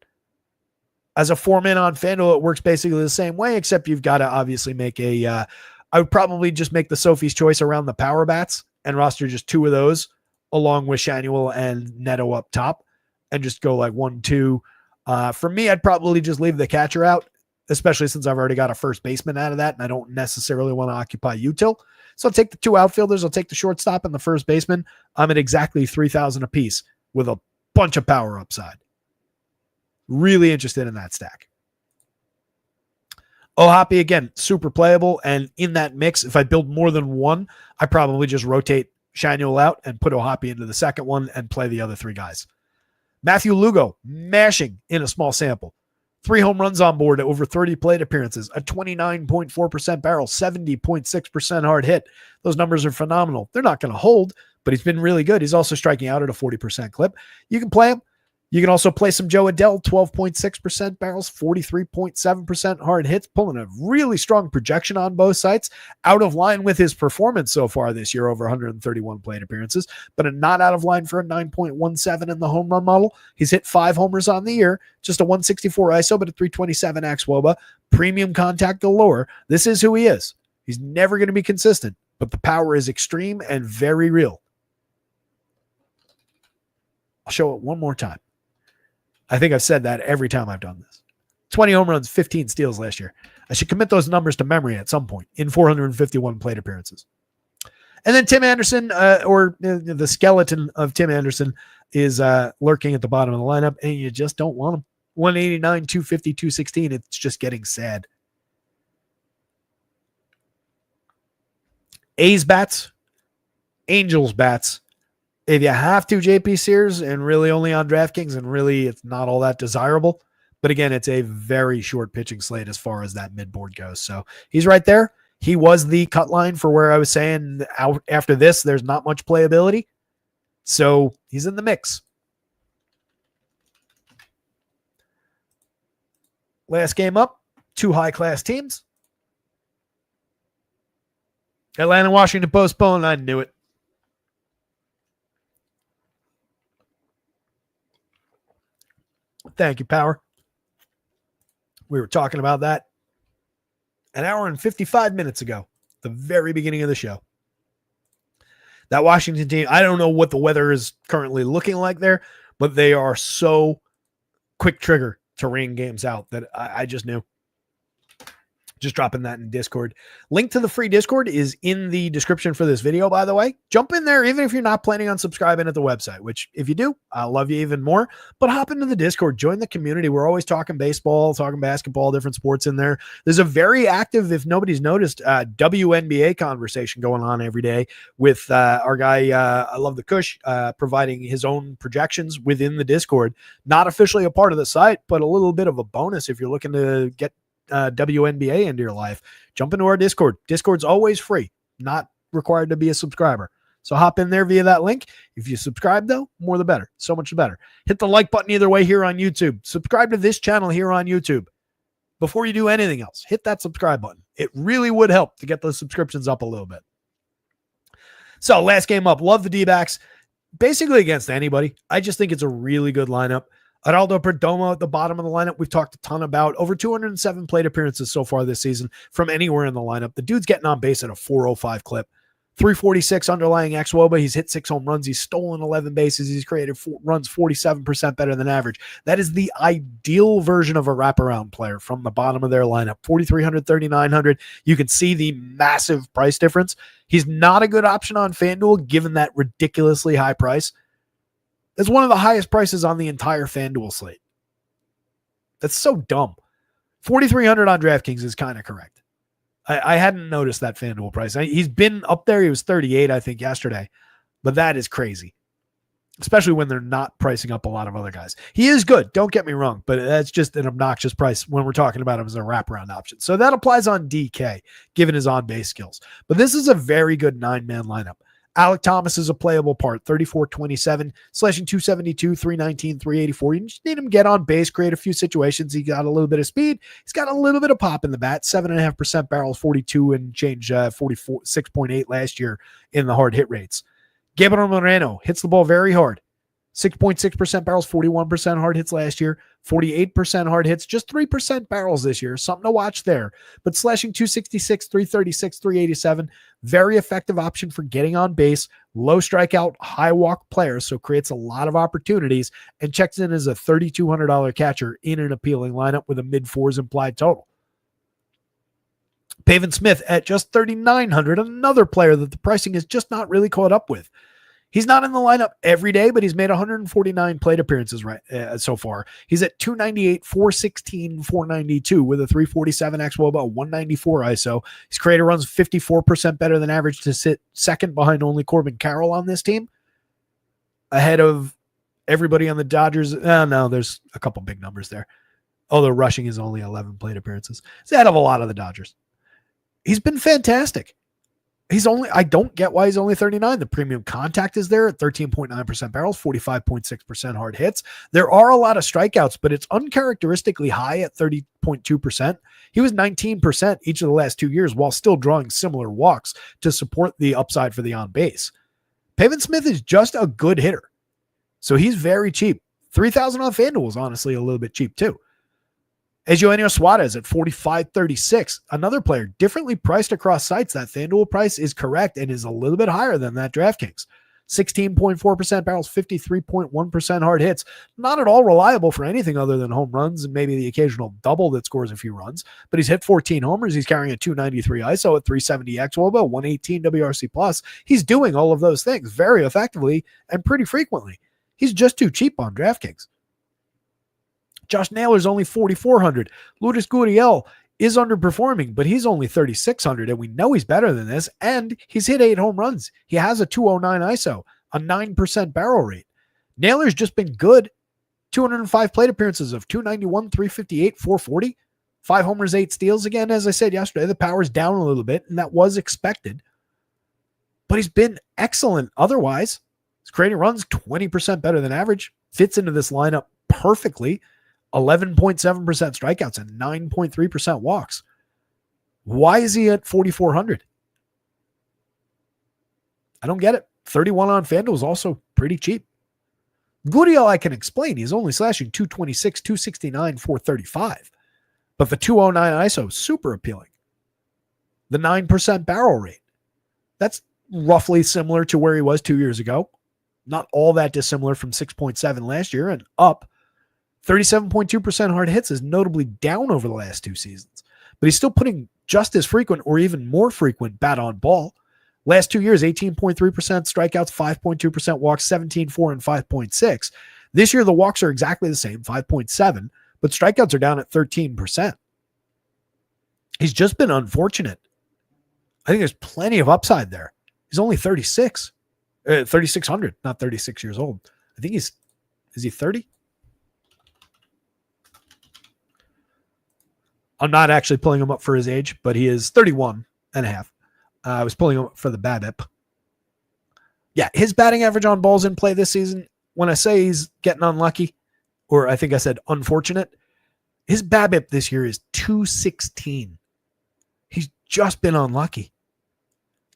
As a 4-man on FanDuel, it works basically the same way, except you've got to obviously make I would probably just make the Sophie's choice around the power bats and roster just 2 of those along with Shanuel and Neto up top and just go like 1, 2. For me, I'd probably just leave the catcher out especially since I've already got a first baseman out of that, and I don't necessarily want to occupy util. So I'll take the 2 outfielders. I'll take the shortstop and the first baseman. I'm at exactly 3,000 apiece with a bunch of power upside. Really interested in that stack. Ohapi, again, super playable. And in that mix, if I build more than one, I probably just rotate Shanuel out and put Ohapi into the second one and play the other 3 guys. Matthew Lugo, mashing in a small sample. 3 home runs on board, over 30 plate appearances, a 29.4% barrel, 70.6% hard hit. Those numbers are phenomenal. They're not going to hold, but he's been really good. He's also striking out at a 40% clip. You can play him. You can also play some Joe Adell, 12.6% barrels, 43.7% hard hits, pulling a really strong projection on both sites, out of line with his performance so far this year, over 131 plate appearances, but not out of line for a 9.17 in the home run model. He's hit 5 homers on the year, just a 164 ISO, but a 327 xwOBA, premium contact galore. This is who he is. He's never going to be consistent, but the power is extreme and very real. I'll show it one more time. I think I've said that every time I've done this. 20 home runs, 15 steals last year. I should commit those numbers to memory at some point in 451 plate appearances. And then Tim Anderson, or the skeleton of Tim Anderson, is lurking at the bottom of the lineup, and you just don't want him. 189, 250, 216. It's just getting sad. A's bats, Angels bats. If you have to, JP Sears, and really only on DraftKings, and really it's not all that desirable. But again, it's a very short pitching slate as far as that mid-board goes. So he's right there. He was the cut line for where I was saying out after this, there's not much playability. So he's in the mix. Last game up, 2 high-class teams. Atlanta, Washington postponed. I knew it. Thank you, Power. We were talking about that an hour and 55 minutes ago, the very beginning of the show. That Washington team, I don't know what the weather is currently looking like there, but they are so quick trigger to rain games out that I just knew. Just dropping that in Discord. Link to the free Discord is in the description for this video, by the way. Jump in there, even if you're not planning on subscribing at the website, which if you do, I'll love you even more. But hop into the Discord, join the community. We're always talking baseball, talking basketball, different sports in there. There's a very active, if nobody's noticed, WNBA conversation going on every day with our guy, I Love the Kush, providing his own projections within the Discord. Not officially a part of the site, but a little bit of a bonus if you're looking to get WNBA into your life. Jump into our Discord. Discord's always free, not required to be a subscriber. So hop in there via that link. If you subscribe, though, more the better. So much the better. Hit the like button either way here on YouTube. Subscribe to this channel here on YouTube. Before you do anything else, hit that subscribe button. It really would help to get those subscriptions up a little bit. So last game up, love the D-backs. Basically against anybody. I just think it's a really good lineup. Araldo Perdomo at the bottom of the lineup. We've talked a ton about over 207 plate appearances so far this season from anywhere in the lineup. The dude's getting on base at a 405 clip. 346 underlying xwOBA. He's hit 6 home runs. He's stolen 11 bases. He's created runs 47% better than average. That is the ideal version of a wraparound player from the bottom of their lineup. 4,300, 3,900. You can see the massive price difference. He's not a good option on FanDuel given that ridiculously high price. It's one of the highest prices on the entire FanDuel slate. That's so dumb. 4,300 on DraftKings is kind of correct. I hadn't noticed that FanDuel price. He's been up there. He was 38, I think, yesterday. But that is crazy, especially when they're not pricing up a lot of other guys. He is good. Don't get me wrong, but that's just an obnoxious price when we're talking about him as a wraparound option. So that applies on DK, given his on-base skills. But this is a very good 9-man lineup. Alec Thomas is a playable part, 34-27, slashing 272, 319, 384. You just need him get on base, create a few situations. He got a little bit of speed. He's got a little bit of pop in the bat, 7.5% barrels, 42 and change, 6.8 last year in the hard hit rates. Gabriel Moreno hits the ball very hard. 6.6% barrels, 41% hard hits last year, 48% hard hits, just 3% barrels this year. Something to watch there. But slashing 266, 336, 387, very effective option for getting on base, low strikeout, high walk player, so creates a lot of opportunities and checks in as a $3,200 catcher in an appealing lineup with a mid-4s implied total. Pavin Smith at just 3,900, another player that the pricing is just not really caught up with. He's not in the lineup every day, but he's made 149 plate appearances so far. He's at 298, 416, 492 with a 347 XWOBA, 194 ISO. His creator runs 54% better than average to sit second behind only Corbin Carroll on this team. Ahead of everybody on the Dodgers. No, there's a couple big numbers there. Although rushing is only 11 plate appearances. It's ahead of a lot of the Dodgers. He's been fantastic. I don't get why he's only 39. The premium contact is there at 13.9% barrels, 45.6% hard hits. There are a lot of strikeouts, but it's uncharacteristically high at 30.2%. He was 19% each of the last 2 years while still drawing similar walks to support the upside for the on base. Pavin Smith is just a good hitter. So he's very cheap. 3,000 on FanDuel is honestly a little bit cheap too. Eugenio Suarez at 45.36, another player differently priced across sites. That FanDuel price is correct and is a little bit higher than that DraftKings. 16.4% barrels, 53.1% hard hits. Not at all reliable for anything other than home runs and maybe the occasional double that scores a few runs. But he's hit 14 homers. He's carrying a 293 ISO at 370 XWOBA, 118 WRC+. He's doing all of those things very effectively and pretty frequently. He's just too cheap on DraftKings. Josh Naylor's only 4,400. Lourdes Gurriel is underperforming, but he's only 3,600, and we know he's better than this, and he's hit 8 home runs. He has a 209 ISO, a 9% barrel rate. Naylor's just been good. 205 plate appearances of 291, 358, 440. 5 homers, 8 steals. Again, as I said yesterday, the power's down a little bit, and that was expected. But he's been excellent otherwise. His creating runs 20% better than average. Fits into this lineup perfectly. 11.7% strikeouts and 9.3% walks. Why is he at 4,400? I don't get it. 31 on FanDuel is also pretty cheap. Gurriel I can explain. He's only slashing 226, 269, 435. But the 209 ISO is super appealing. The 9% barrel rate. That's roughly similar to where he was 2 years ago. Not all that dissimilar from 6.7 last year and up. 37.2% hard hits is notably down over the last 2 seasons, but he's still putting just as frequent or even more frequent bat on ball. Last 2 years, 18.3% strikeouts, 5.2% walks, 17.4 and 5.6. This year, the walks are exactly the same, 5.7, but strikeouts are down at 13%. He's just been unfortunate. I think there's plenty of upside there. He's only 3,600, not 36 years old. I think is he 30? I'm not actually pulling him up for his age, but he is 31 and a half. I was pulling him up for the BABIP. Yeah, his batting average on balls in play this season, when I say he's getting unlucky, or I think I said unfortunate, his BABIP this year is 216. He's just been unlucky.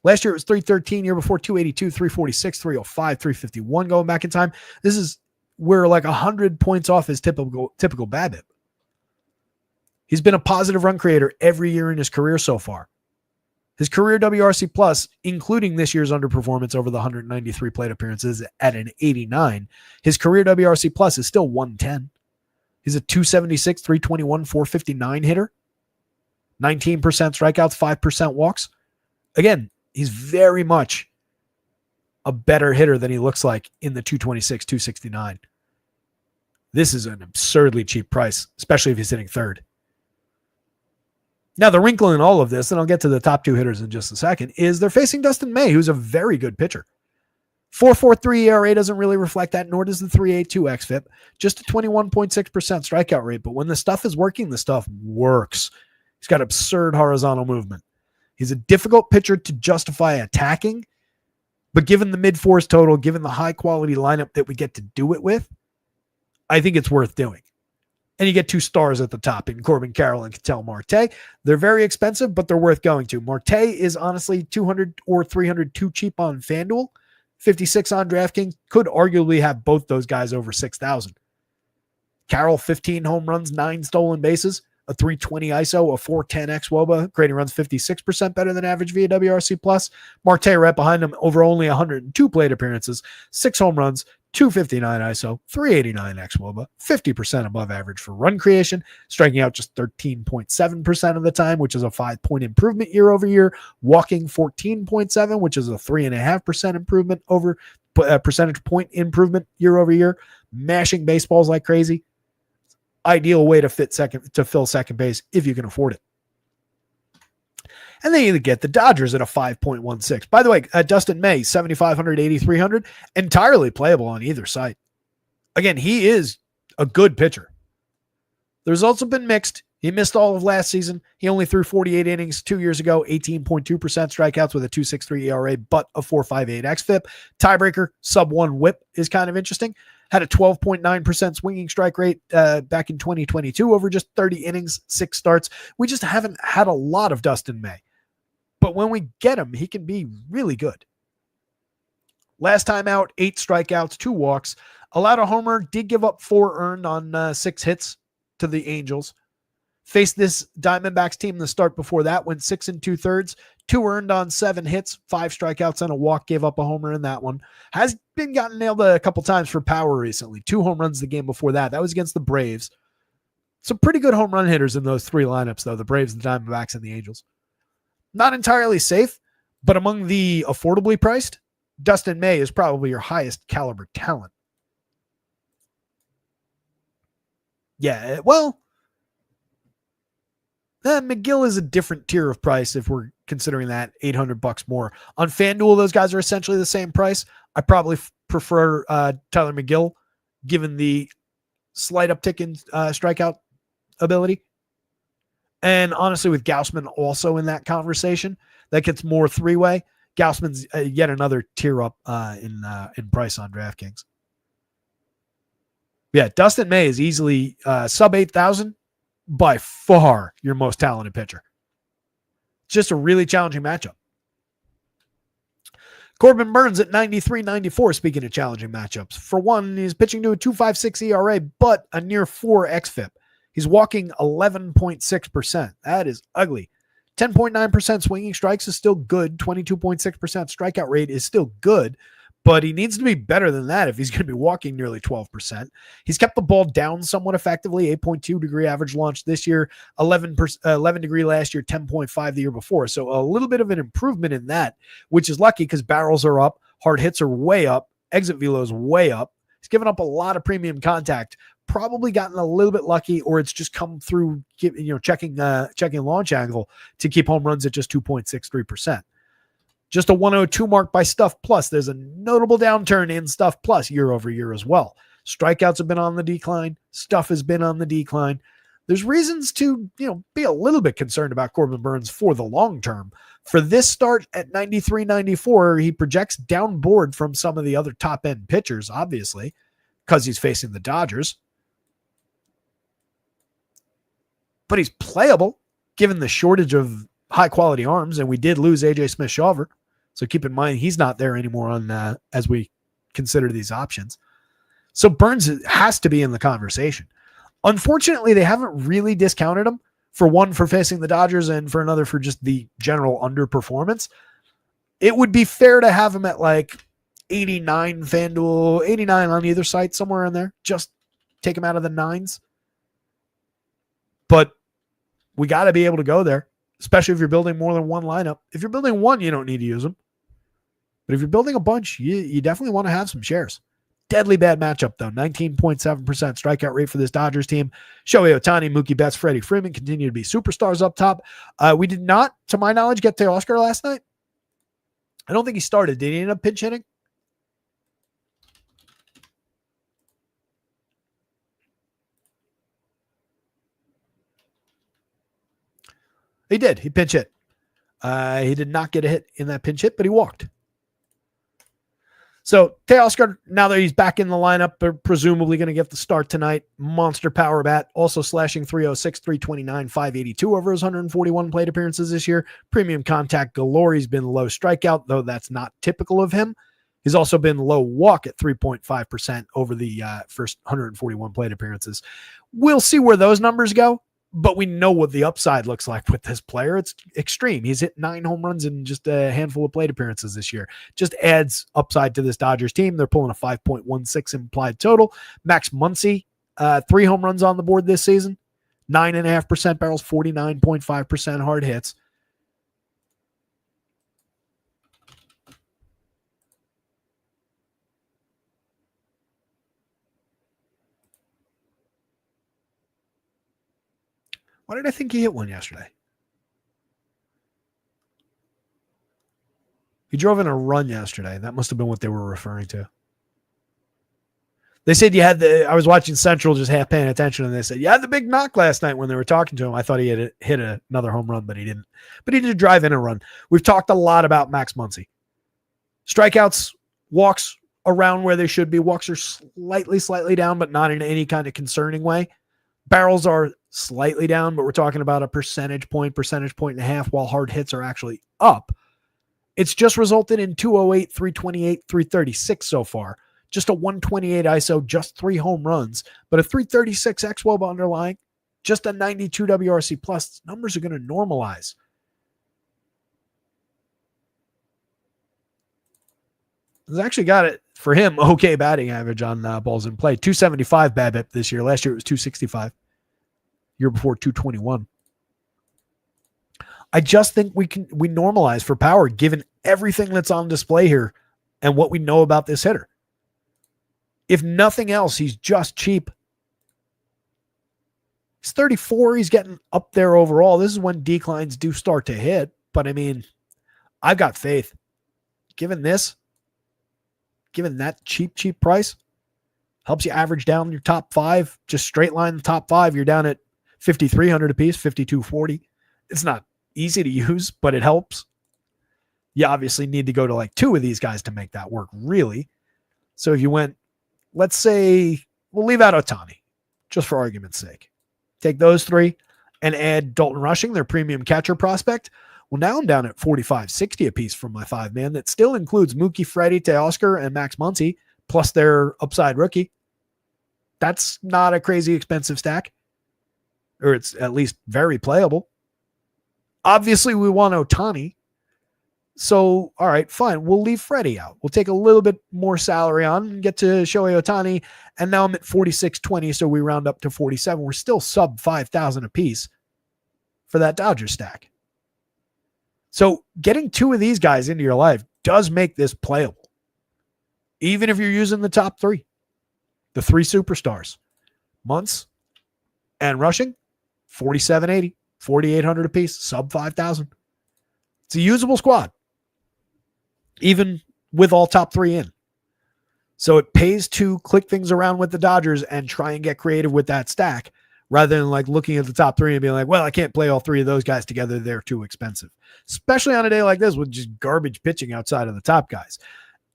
Last year it was 313, year before 282, 346, 305, 351 going back in time. This is we're like 100 points off his typical BABIP. He's been a positive run creator every year in his career so far. His career WRC plus, including this year's underperformance over the 193 plate appearances at an 89, his career WRC plus is still 110. He's a 276, 321, 459 hitter. 19% strikeouts, 5% walks. Again, he's very much a better hitter than he looks like in the 226, 269. This is an absurdly cheap price, especially if he's hitting third. Now, the wrinkle in all of this, and I'll get to the top 2 hitters in just a second, is they're facing Dustin May, who's a very good pitcher. 4.43 ERA doesn't really reflect that, nor does the 3.82 xFIP. Just a 21.6% strikeout rate, but when the stuff is working, the stuff works. He's got absurd horizontal movement. He's a difficult pitcher to justify attacking, but given the mid-fours total, given the high-quality lineup that we get to do it with, I think it's worth doing. And you get 2 stars at the top in Corbin Carroll and Ketel Marte. They're very expensive, but they're worth going to. Marte is honestly 200 or 300 too cheap on FanDuel. 56 on DraftKings. Could arguably have both those guys over 6,000. Carroll, 15 home runs, 9 stolen bases. a 320 ISO, a 410 xWOBA, grading runs 56% better than average via WRC+. Marte right behind him over only 102 plate appearances, 6 home runs, 259 ISO, 389 xWOBA, 50% above average for run creation, striking out just 13.7% of the time, which is a 5-point improvement year over year, walking 14.7, which is a 3.5% improvement over percentage point improvement year over year, mashing baseballs like crazy. Ideal way to fill second base if you can afford it. And then you get the Dodgers at a 5.16. By the way, Dustin May, 7,500, 8,300, entirely playable on either side. Again, he is a good pitcher. The results have been mixed. He missed all of last season. He only threw 48 innings 2 years ago, 18.2% strikeouts with a 2.63 ERA, but a 4.58 xFIP. Tiebreaker, sub-1 whip is kind of interesting. Had a 12.9% swinging strike rate back in 2022 over just 30 innings, 6 starts. We just haven't had a lot of Dustin May. But when we get him, he can be really good. Last time out, 8 strikeouts, 2 walks. Allowed a homer, did give up 4 earned on 6 hits to the Angels. Faced this Diamondbacks team in the start before that, went 6 2/3, 2 earned on 7 hits, 5 strikeouts and a walk, gave up a homer in that one. Has been gotten nailed a couple times for power recently. 2 home runs the game before that. That was against the Braves. Some pretty good home run hitters in those 3 lineups, though, the Braves, the Diamondbacks, and the Angels. Not entirely safe, but among the affordably priced, Dustin May is probably your highest caliber talent. Yeah, well, McGill is a different tier of price if we're considering that $800 more. On FanDuel, those guys are essentially the same price. I probably prefer Tyler McGill, given the slight uptick in strikeout ability. And honestly, with Gausman also in that conversation, that gets more 3-way. Gausman's yet another tier up in price on DraftKings. Yeah, Dustin May is easily sub 8,000. By far your most talented pitcher. Just a really challenging matchup. Corbin Burns at 93-94, speaking of challenging matchups. For one, he's pitching to a 2.56 ERA, but a near 4 xFIP. He's walking 11.6%. That is ugly. 10.9% swinging strikes is still good. 22.6% strikeout rate is still good. But he needs to be better than that if he's going to be walking nearly 12%. He's kept the ball down somewhat effectively, 8.2 degree average launch this year, 11 degree last year, 10.5 the year before. So a little bit of an improvement in that, which is lucky because barrels are up, hard hits are way up, exit velo is way up. He's given up a lot of premium contact, probably gotten a little bit lucky, or it's just come through, checking launch angle to keep home runs at just 2.63%. Just a 102 mark by Stuff Plus. There's a notable downturn in Stuff Plus year over year as well. Strikeouts have been on the decline. Stuff has been on the decline. There's reasons to, be a little bit concerned about Corbin Burns for the long term. For this start at 93-94, he projects downboard from some of the other top end pitchers, obviously, because he's facing the Dodgers. But he's playable given the shortage of high quality arms, and we did lose AJ Smith-Shawver. So keep in mind, he's not there anymore as we consider these options. So Burns has to be in the conversation. Unfortunately, they haven't really discounted him, for one, for facing the Dodgers, and for another, for just the general underperformance. It would be fair to have him at like 89 FanDuel, 89 on either side, somewhere in there. Just take him out of the 9s. But we got to be able to go there, especially if you're building more than one lineup. If you're building one, you don't need to use them. But if you're building a bunch, you definitely want to have some shares. Deadly bad matchup, though. 19.7% strikeout rate for this Dodgers team. Shohei Ohtani, Mookie Betts, Freddie Freeman continue to be superstars up top. We did not, to my knowledge, get Teoscar last night. I don't think he started. Did he end up pinch hitting? He did. He pinch hit. He did not get a hit in that pinch hit, but he walked. So Teoscar, now that he's back in the lineup, they're presumably going to get the start tonight. Monster power bat, also slashing 306, 329, 582 over his 141 plate appearances this year. Premium contact galore. He's been low strikeout, though that's not typical of him. He's also been low walk at 3.5% over the first 141 plate appearances. We'll see where those numbers go. But we know what the upside looks like with this player. It's extreme. He's hit 9 home runs in just a handful of plate appearances this year. Just adds upside to this Dodgers team. They're pulling a 5.16 implied total. Max Muncy, 3 home runs on the board this season. 9.5% barrels, 49.5% hard hits. Why did I think he hit one yesterday? He drove in a run yesterday. That must have been what they were referring to. They said I was watching Central, just half paying attention, and they said, you had the big knock last night when they were talking to him. I thought he had hit another home run, but he didn't. But he did drive in a run. We've talked a lot about Max Muncy. Strikeouts, walks around where they should be. Walks are slightly down, but not in any kind of concerning way. Barrels are slightly down, but we're talking about a percentage point and a half, while hard hits are actually up. It's just resulted in 208, 328, 336 so far. Just a 128 ISO, just 3 home runs, but a 336 xWOB underlying, just a 92 WRC plus. Numbers are going to normalize. He's actually got it for him. Okay batting average on balls in play. 275 BABIP this year. Last year it was 265. Year before 221. I just think we normalize for power given everything that's on display here and what we know about this hitter. If nothing else, he's just cheap. He's 34. He's getting up there overall. This is when declines do start to hit. But I mean, I've got faith. Given that cheap price, helps you average down your top 5. Just straight line the top 5. You're down at 5,300 apiece, 5,240. It's not easy to use, but it helps. You obviously need to go to like 2 of these guys to make that work, really. So if you went, let's say, we'll leave out Ohtani, just for argument's sake. Take those 3 and add Dalton Rushing, their premium catcher prospect. Well, now I'm down at 45.60 apiece from my 5-man. That still includes Mookie, Freddie, Teoscar, and Max Muncy, plus their upside rookie. That's not a crazy expensive stack, or it's at least very playable. Obviously, we want Ohtani. So, all right, fine. We'll leave Freddie out. We'll take a little bit more salary on and get to Shohei Ohtani. And now I'm at 46.20, so we round up to 47. We're still sub 5,000 apiece for that Dodger stack. So getting 2 of these guys into your life does make this playable. Even if you're using the top 3. The 3 superstars. Muntz and Rushing, 47.80, 4,800 apiece, sub 5,000. It's a usable squad, even with all top 3 in. So it pays to click things around with the Dodgers and try and get creative with that stack rather than like looking at the top 3 and being like, well, I can't play all 3 of those guys together. They're too expensive, especially on a day like this with just garbage pitching outside of the top guys.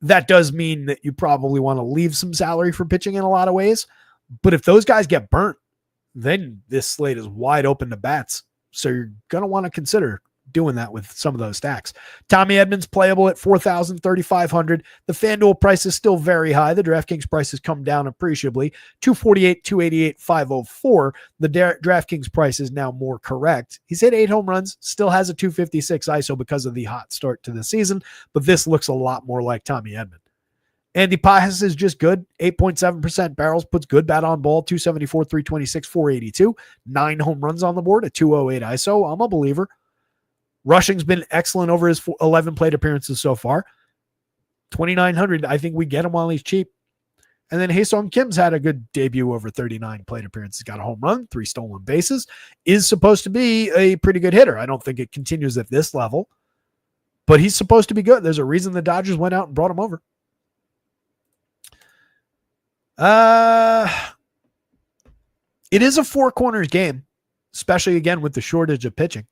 That does mean that you probably want to leave some salary for pitching in a lot of ways. But if those guys get burnt, then this slate is wide open to bats. So you're going to want to consider doing that with some of those stacks. Tommy Edmonds playable at 4,000, 3,500. The FanDuel price is still very high. The DraftKings price has come down appreciably. 248, 288, 504. The DraftKings price is now more correct. He's hit 8 home runs, still has a 256 ISO because of the hot start to the season, but this looks a lot more like Tommy Edman. Andy Pajas is just good. 8.7% barrels, puts good bat on ball. 274, 326, 482. 9 home runs on the board, a 208 ISO. I'm a believer. Rushing's been excellent over his 11 plate appearances so far. 2,900. I think we get him while he's cheap. And then Ha-Seong Kim's had a good debut over 39 plate appearances. Got a home run, 3 stolen bases. Is supposed to be a pretty good hitter. I don't think it continues at this level, but he's supposed to be good. There's a reason the Dodgers went out and brought him over. It is a 4 corners game, especially again with the shortage of pitching.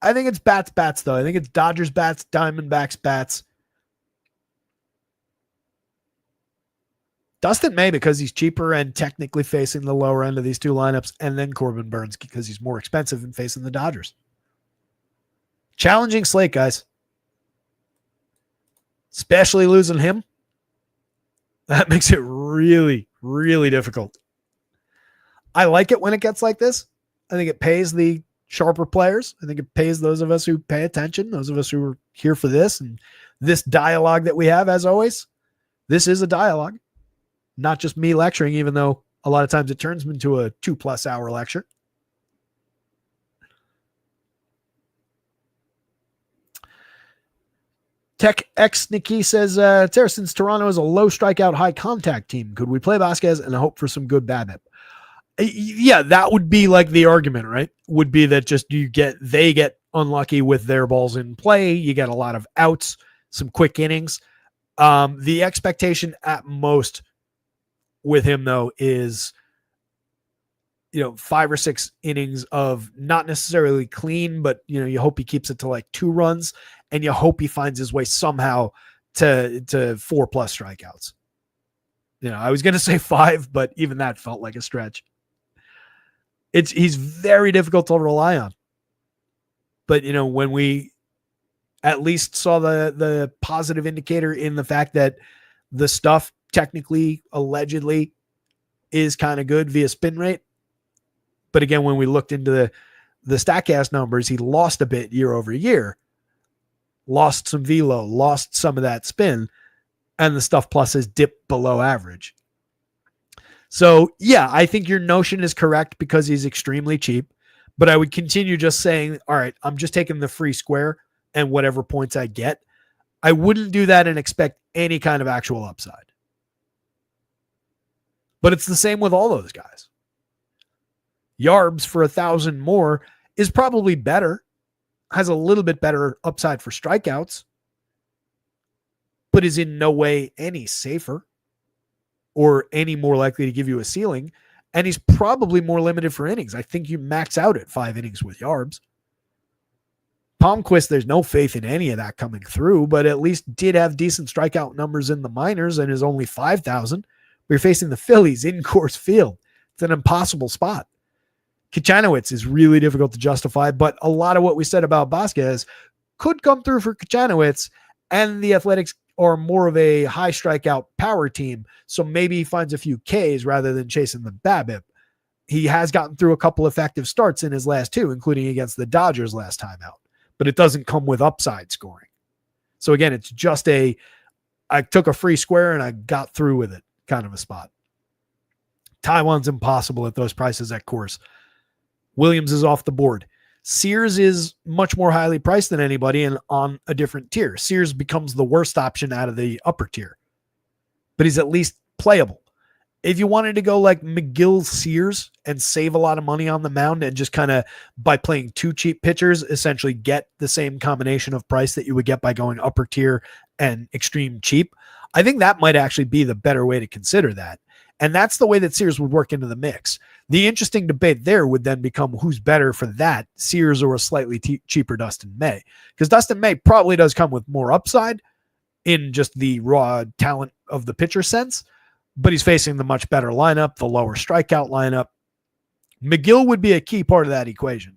I think it's bats, though. I think it's Dodgers bats, Diamondbacks bats. Dustin May because he's cheaper and technically facing the lower end of these 2 lineups, and then Corbin Burns because he's more expensive and facing the Dodgers. Challenging slate, guys. Especially losing him. That makes it really, really difficult. I like it when it gets like this. I think it pays the sharper players. I think it pays those of us who pay attention, those of us who are here for this and this dialogue that we have, as always. This is a dialogue, not just me lecturing, even though a lot of times it turns into a 2+ hour lecture. Tech X Nikki says, Tara, since Toronto is a low strikeout, high contact team, could we play Vasquez and hope for some good BABIP? Yeah, that would be like the argument, right? Would be that just they get unlucky with their balls in play. You get a lot of outs, some quick innings. The expectation at most with him, though, is 5 or 6 innings of not necessarily clean, but you hope he keeps it to like 2 runs, and you hope he finds his way somehow to 4+ strikeouts. I was going to say 5, but even that felt like a stretch. He's very difficult to rely on. But when we at least saw the positive indicator in the fact that the stuff technically, allegedly, is kind of good via spin rate. But again, when we looked into the StatCast numbers, he lost a bit year over year, lost some velo, lost some of that spin, and the stuff plus has dipped below average. So yeah, I think your notion is correct because he's extremely cheap, but I would continue just saying, all right, I'm just taking the free square and whatever points I get. I wouldn't do that and expect any kind of actual upside. But it's the same with all those guys. Yarbs for 1,000 more is probably better, has a little bit better upside for strikeouts, but is in no way any safer or any more likely to give you a ceiling. And he's probably more limited for innings. I think you max out at 5 innings with Yarbs. Palmquist, there's no faith in any of that coming through, but at least did have decent strikeout numbers in the minors and is only 5,000. We're facing the Phillies in Coors Field. It's an impossible spot. Kachanowicz is really difficult to justify, but a lot of what we said about Vasquez could come through for Kachanowicz, and the Athletics are more of a high strikeout power team, so maybe he finds a few Ks rather than chasing the BABIP. He has gotten through a couple effective starts in his last 2, including against the Dodgers last time out, but it doesn't come with upside scoring. So again, it's just I took a free square and I got through with it kind of a spot. Taiwan's impossible at those prices at Coors. Williams is off the board. Sears is much more highly priced than anybody and on a different tier. Sears becomes the worst option out of the upper tier, but he's at least playable. If you wanted to go like McGill Sears and save a lot of money on the mound and just kind of by playing 2 cheap pitchers, essentially get the same combination of price that you would get by going upper tier and extreme cheap, I think that might actually be the better way to consider that. And that's the way that Sears would work into the mix. The interesting debate there would then become who's better for that, Sears or a slightly cheaper Dustin May. Because Dustin May probably does come with more upside in just the raw talent of the pitcher sense, but he's facing the much better lineup, the lower strikeout lineup. McGill would be a key part of that equation.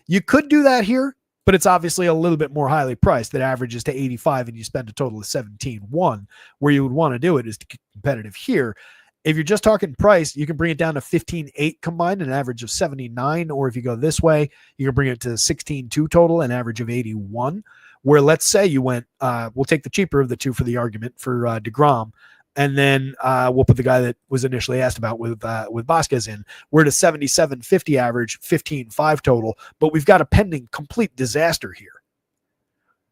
You could do that here, but it's obviously a little bit more highly priced. That averages to 85 and you spend a total of 17.1. Where you would want to do it is to get competitive here. If you're just talking price, you can bring it down to 15.8 combined, an average of 79. Or if you go this way, you can bring it to 16.2 total, an average of 81. Where let's say you went, we'll take the cheaper of the 2 for the argument for DeGrom, and then we'll put the guy that was initially asked about with Vasquez in. We're at a 77.50 average, 15.5 total, but we've got a pending complete disaster here.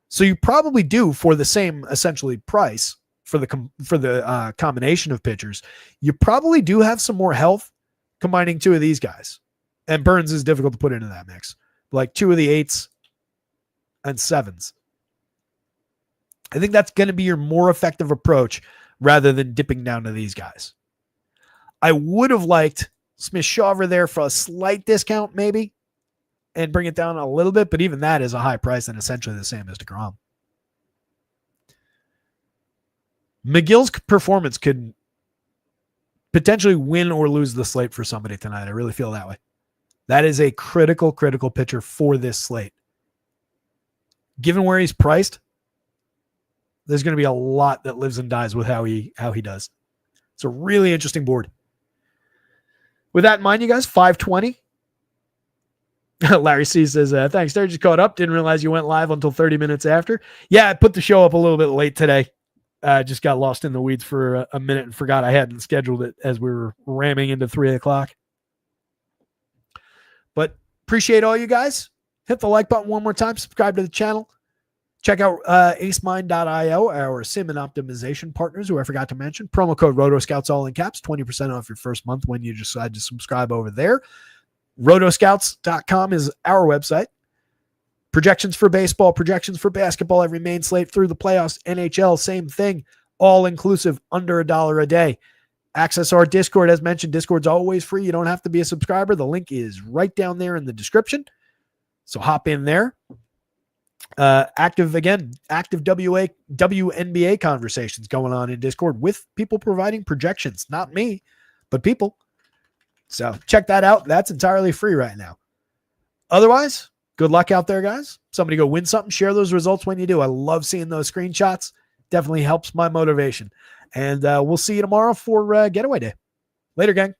So you probably do for the same essentially price. For the combination of pitchers, you probably do have some more health combining 2 of these guys. And Burns is difficult to put into that mix. Like 2 of the 8s and 7s. I think that's going to be your more effective approach rather than dipping down to these guys. I would have liked Smith-Shawver there for a slight discount maybe and bring it down a little bit, but even that is a high price and essentially the same as DeGrom. McGill's performance could potentially win or lose the slate for somebody tonight. I really feel that way. That is a critical pitcher for this slate. Given where he's priced, there's going to be a lot that lives and dies with how he does. It's a really interesting board. With that in mind, you guys, 520. Larry C says, thanks, Terry. Just caught up. Didn't realize you went live until 30 minutes after. Yeah, I put the show up a little bit late today. Just got lost in the weeds for a minute and forgot I hadn't scheduled it as we were ramming into 3 o'clock. But appreciate all you guys. Hit the like button one more time. Subscribe to the channel. Check out acemind.io, our sim and optimization partners, who I forgot to mention. Promo code rotoscouts, all in caps, 20% off your first month when you decide to subscribe over there. Rotoscouts.com is our website. Projections for baseball, projections for basketball, every main slate through the playoffs, NHL, same thing, all inclusive, under $1 a day. Access our Discord. As mentioned, Discord's always free. You don't have to be a subscriber. The link is right down there in the description. So hop in there. Active WNBA conversations going on in Discord with people providing projections. Not me, but people. So check that out. That's entirely free right now. Otherwise, good luck out there, guys. Somebody go win something. Share those results when you do. I love seeing those screenshots. Definitely helps my motivation. And we'll see you tomorrow for Getaway Day. Later, gang.